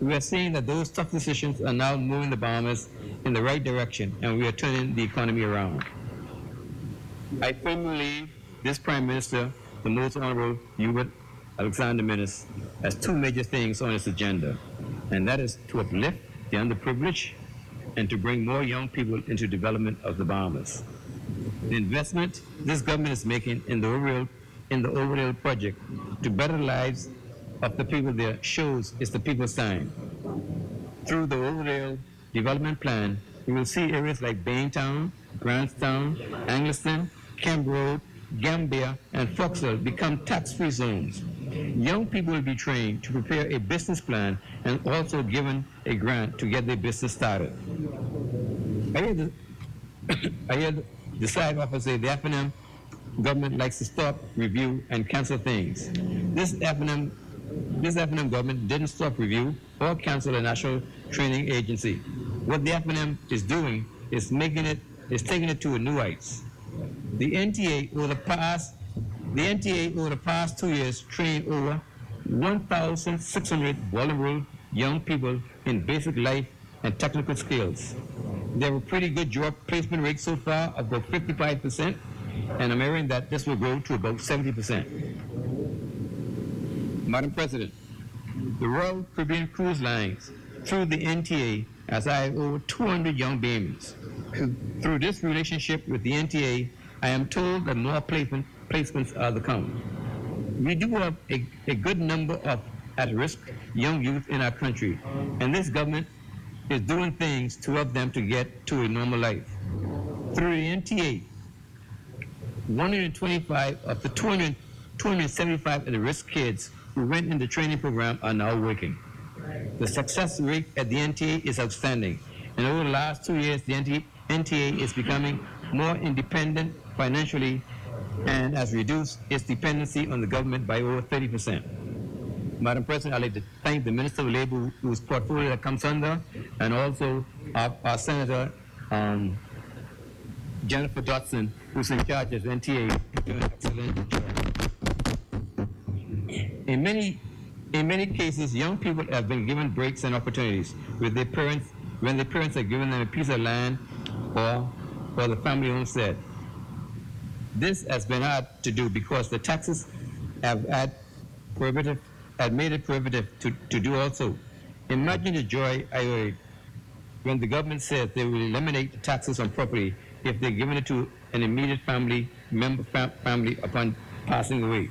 We are seeing that those tough decisions are now moving the Bahamas in the right direction, and we are turning the economy around. I firmly believe this Prime Minister, the Most Honorable Hubert Alexander Minnis, has two major things on his agenda, and that is to uplift the underprivileged and to bring more young people into development of the Bahamas. The investment this government is making in the Overdale project to better the lives of the people there shows it's the people's time. Through the Overdale development plan, we will see areas like Baintown, Grantstown, Angliston, Kemp Road, Gambia, and Foxville become tax-free zones. Young people will be trained to prepare a business plan and also given a grant to get their business started. I hear the side officer say the F&M government likes to stop, review, and cancel things. This F&M government didn't stop, review, or cancel the National Training Agency. What the F&M is doing is taking it to a new heights. The NTA over the past 2 years trained over 1,600 vulnerable young people in basic life and technical skills. They have a pretty good job placement rate so far, about 55%, and I'm hearing that this will grow to about 70%. Madam President, the Royal Caribbean Cruise Lines, through the NTA, has hired over 200 young babies. Through this relationship with the NTA, I am told that more placements are to come. We do have a good number of at-risk young youth in our country, and this government is doing things to help them to get to a normal life. Through the NTA, 125 of the 275 at-risk kids who went in the training program are now working. The success rate at the NTA is outstanding, and over the last 2 years, the NTA is becoming more independent financially and has reduced its dependency on the government by over 30%. Madam President, I'd like to thank the Minister of Labor whose portfolio that comes under, and also our Senator Jennifer Dotson, who's in charge of NTA, doing an excellent job. In many cases, young people have been given breaks and opportunities with their parents when their parents have given them a piece of land or the family homestead. This has been hard to do because the taxes have made it prohibitive to do also. Imagine the joy I heard when the government said they will eliminate the taxes on property if they're given it to an immediate family upon passing away.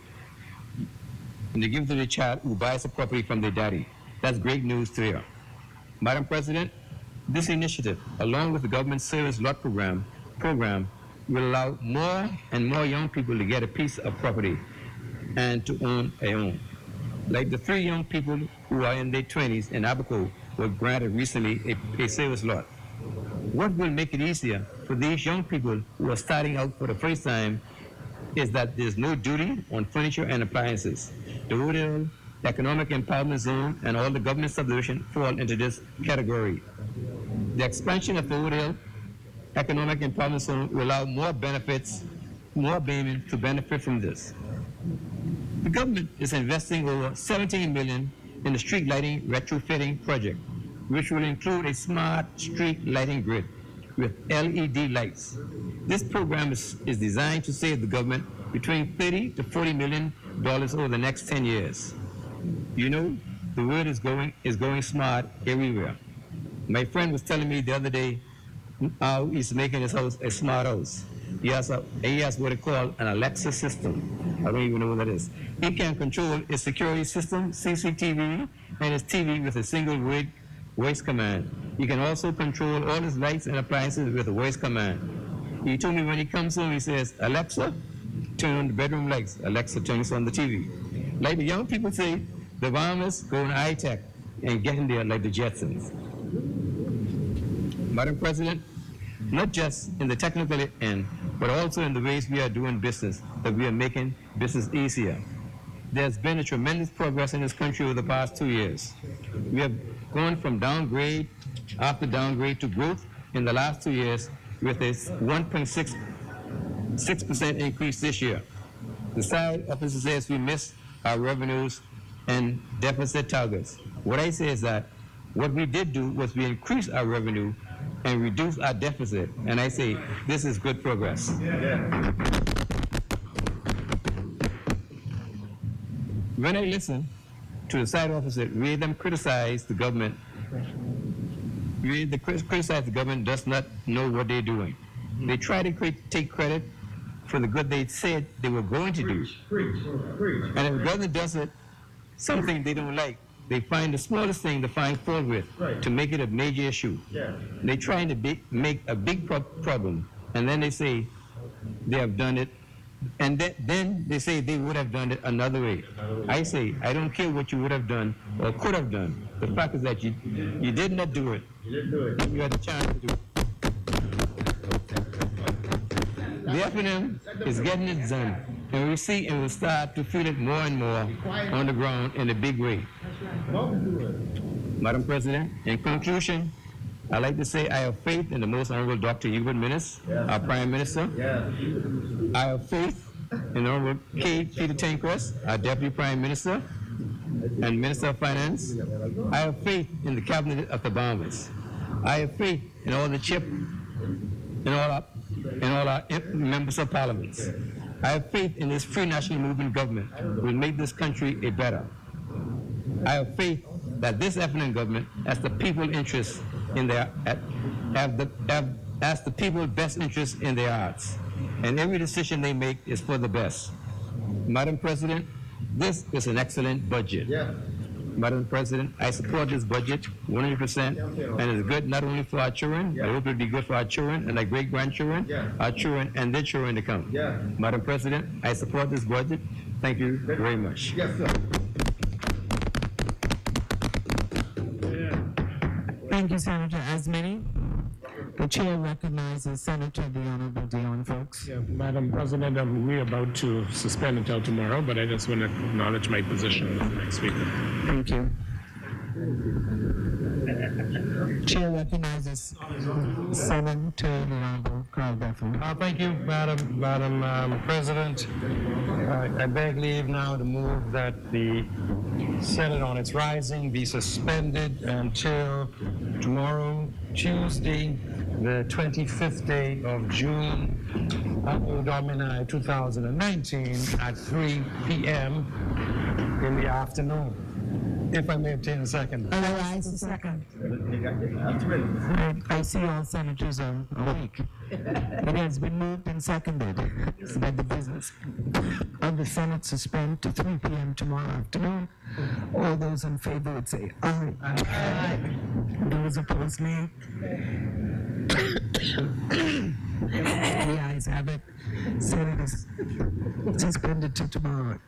And they give it to the child who buys the property from their daddy. That's great news to hear. Madam President, this initiative, along with the government service lot program, will allow more and more young people to get a piece of property and to own a home. Like the 3 young people who are in their 20s in Abaco were granted recently a service lot. What will make it easier for these young people who are starting out for the first time is that there's no duty on furniture and appliances. The Overdale Economic Empowerment Zone and all the government subdivisions fall into this category. The expansion of the Overdale Economic Empowerment Zone will allow more women to benefit from this. The government is investing over $17 million in the street lighting retrofitting project. which will include a smart street lighting grid with LED lights. This program is designed to save the government between $30 to $40 million over the next 10 years. You know, the word is going smart everywhere. My friend was telling me the other day how he's making his house a smart house. He has what they call an Alexa system. I don't even know what that is. He can control his security system, CCTV, and his TV with a single voice command. He can also control all his lights and appliances with a voice command. He told me when he comes home, he says, Alexa, turn on the bedroom lights. Alexa, turn on the TV. Like the young people say, the farmers go in high tech and get in there like the Jetsons. Madam President, not just in the technical end, but also in the ways we are doing business, that we are making business easier. There's been a tremendous progress in this country over the past 2 years. We have gone from downgrade after downgrade to growth in the last 2 years with a 1.6% increase this year. The side officer says we missed our revenues and deficit targets. What I say is that what we did do was we increased our revenue and reduced our deficit. And I say this is good progress. When I listen to the side officer, read them criticize the government. Criticize the government does not know what they're doing. They try to take credit for the good they said they were going to do. And if the government does it, something they don't like, they find the smallest thing to find fault with to make it a major issue. They're trying to make a big problem, and then they say they have done it, and then they say they would have done it another way. I say, I don't care what you would have done or could have done. The fact is that you did not do it. You had the chance to do it. The FNM is getting it done, and we see and we'll start to feel it more and more on the ground in a big way. Madam President, in conclusion, I'd like to say I have faith in the Most Honorable Dr. Hubert Minnis, our Prime Minister. I have faith in the Honorable K. Peter Tanquist, our Deputy Prime Minister and Minister of Finance. I have faith in the Cabinet of the Bahamas. I have faith in all the CHIP, in all our members of Parliament. I have faith in this Free National Movement government will make this country a better. I have faith that this FNM government has the people interest in their has the people best interest in their hearts, and every decision they make is for the best. Madam President, this is an excellent budget. Madam President, I support this budget 100%, and it's good not only for our children, I hope it'll be good for our children and our great-grandchildren, our children and their children to come. Madam President, I support this budget. Thank you very much. Thank you, Senator Asmani. The chair recognizes Senator the Honorable Dion Folks. Madam President, we're about to suspend until tomorrow, but I just want to acknowledge my position as the next speaker. Thank you. Chair recognizes Senator the Honorable Carl Bethel. Thank you, Madam President. I beg leave now to move that the Senate on its rising be suspended until tomorrow, Tuesday, the 25th day of June, Anno Domini 2019 at 3 p.m. in the afternoon. If I may obtain a second. Otherwise, a second. I see all senators are awake. It has been moved and seconded that the business of the Senate suspend to 3 p.m. tomorrow afternoon. All those in favor would say aye. Aye. Those opposed, nay. The ayes have it. Senate is suspended to tomorrow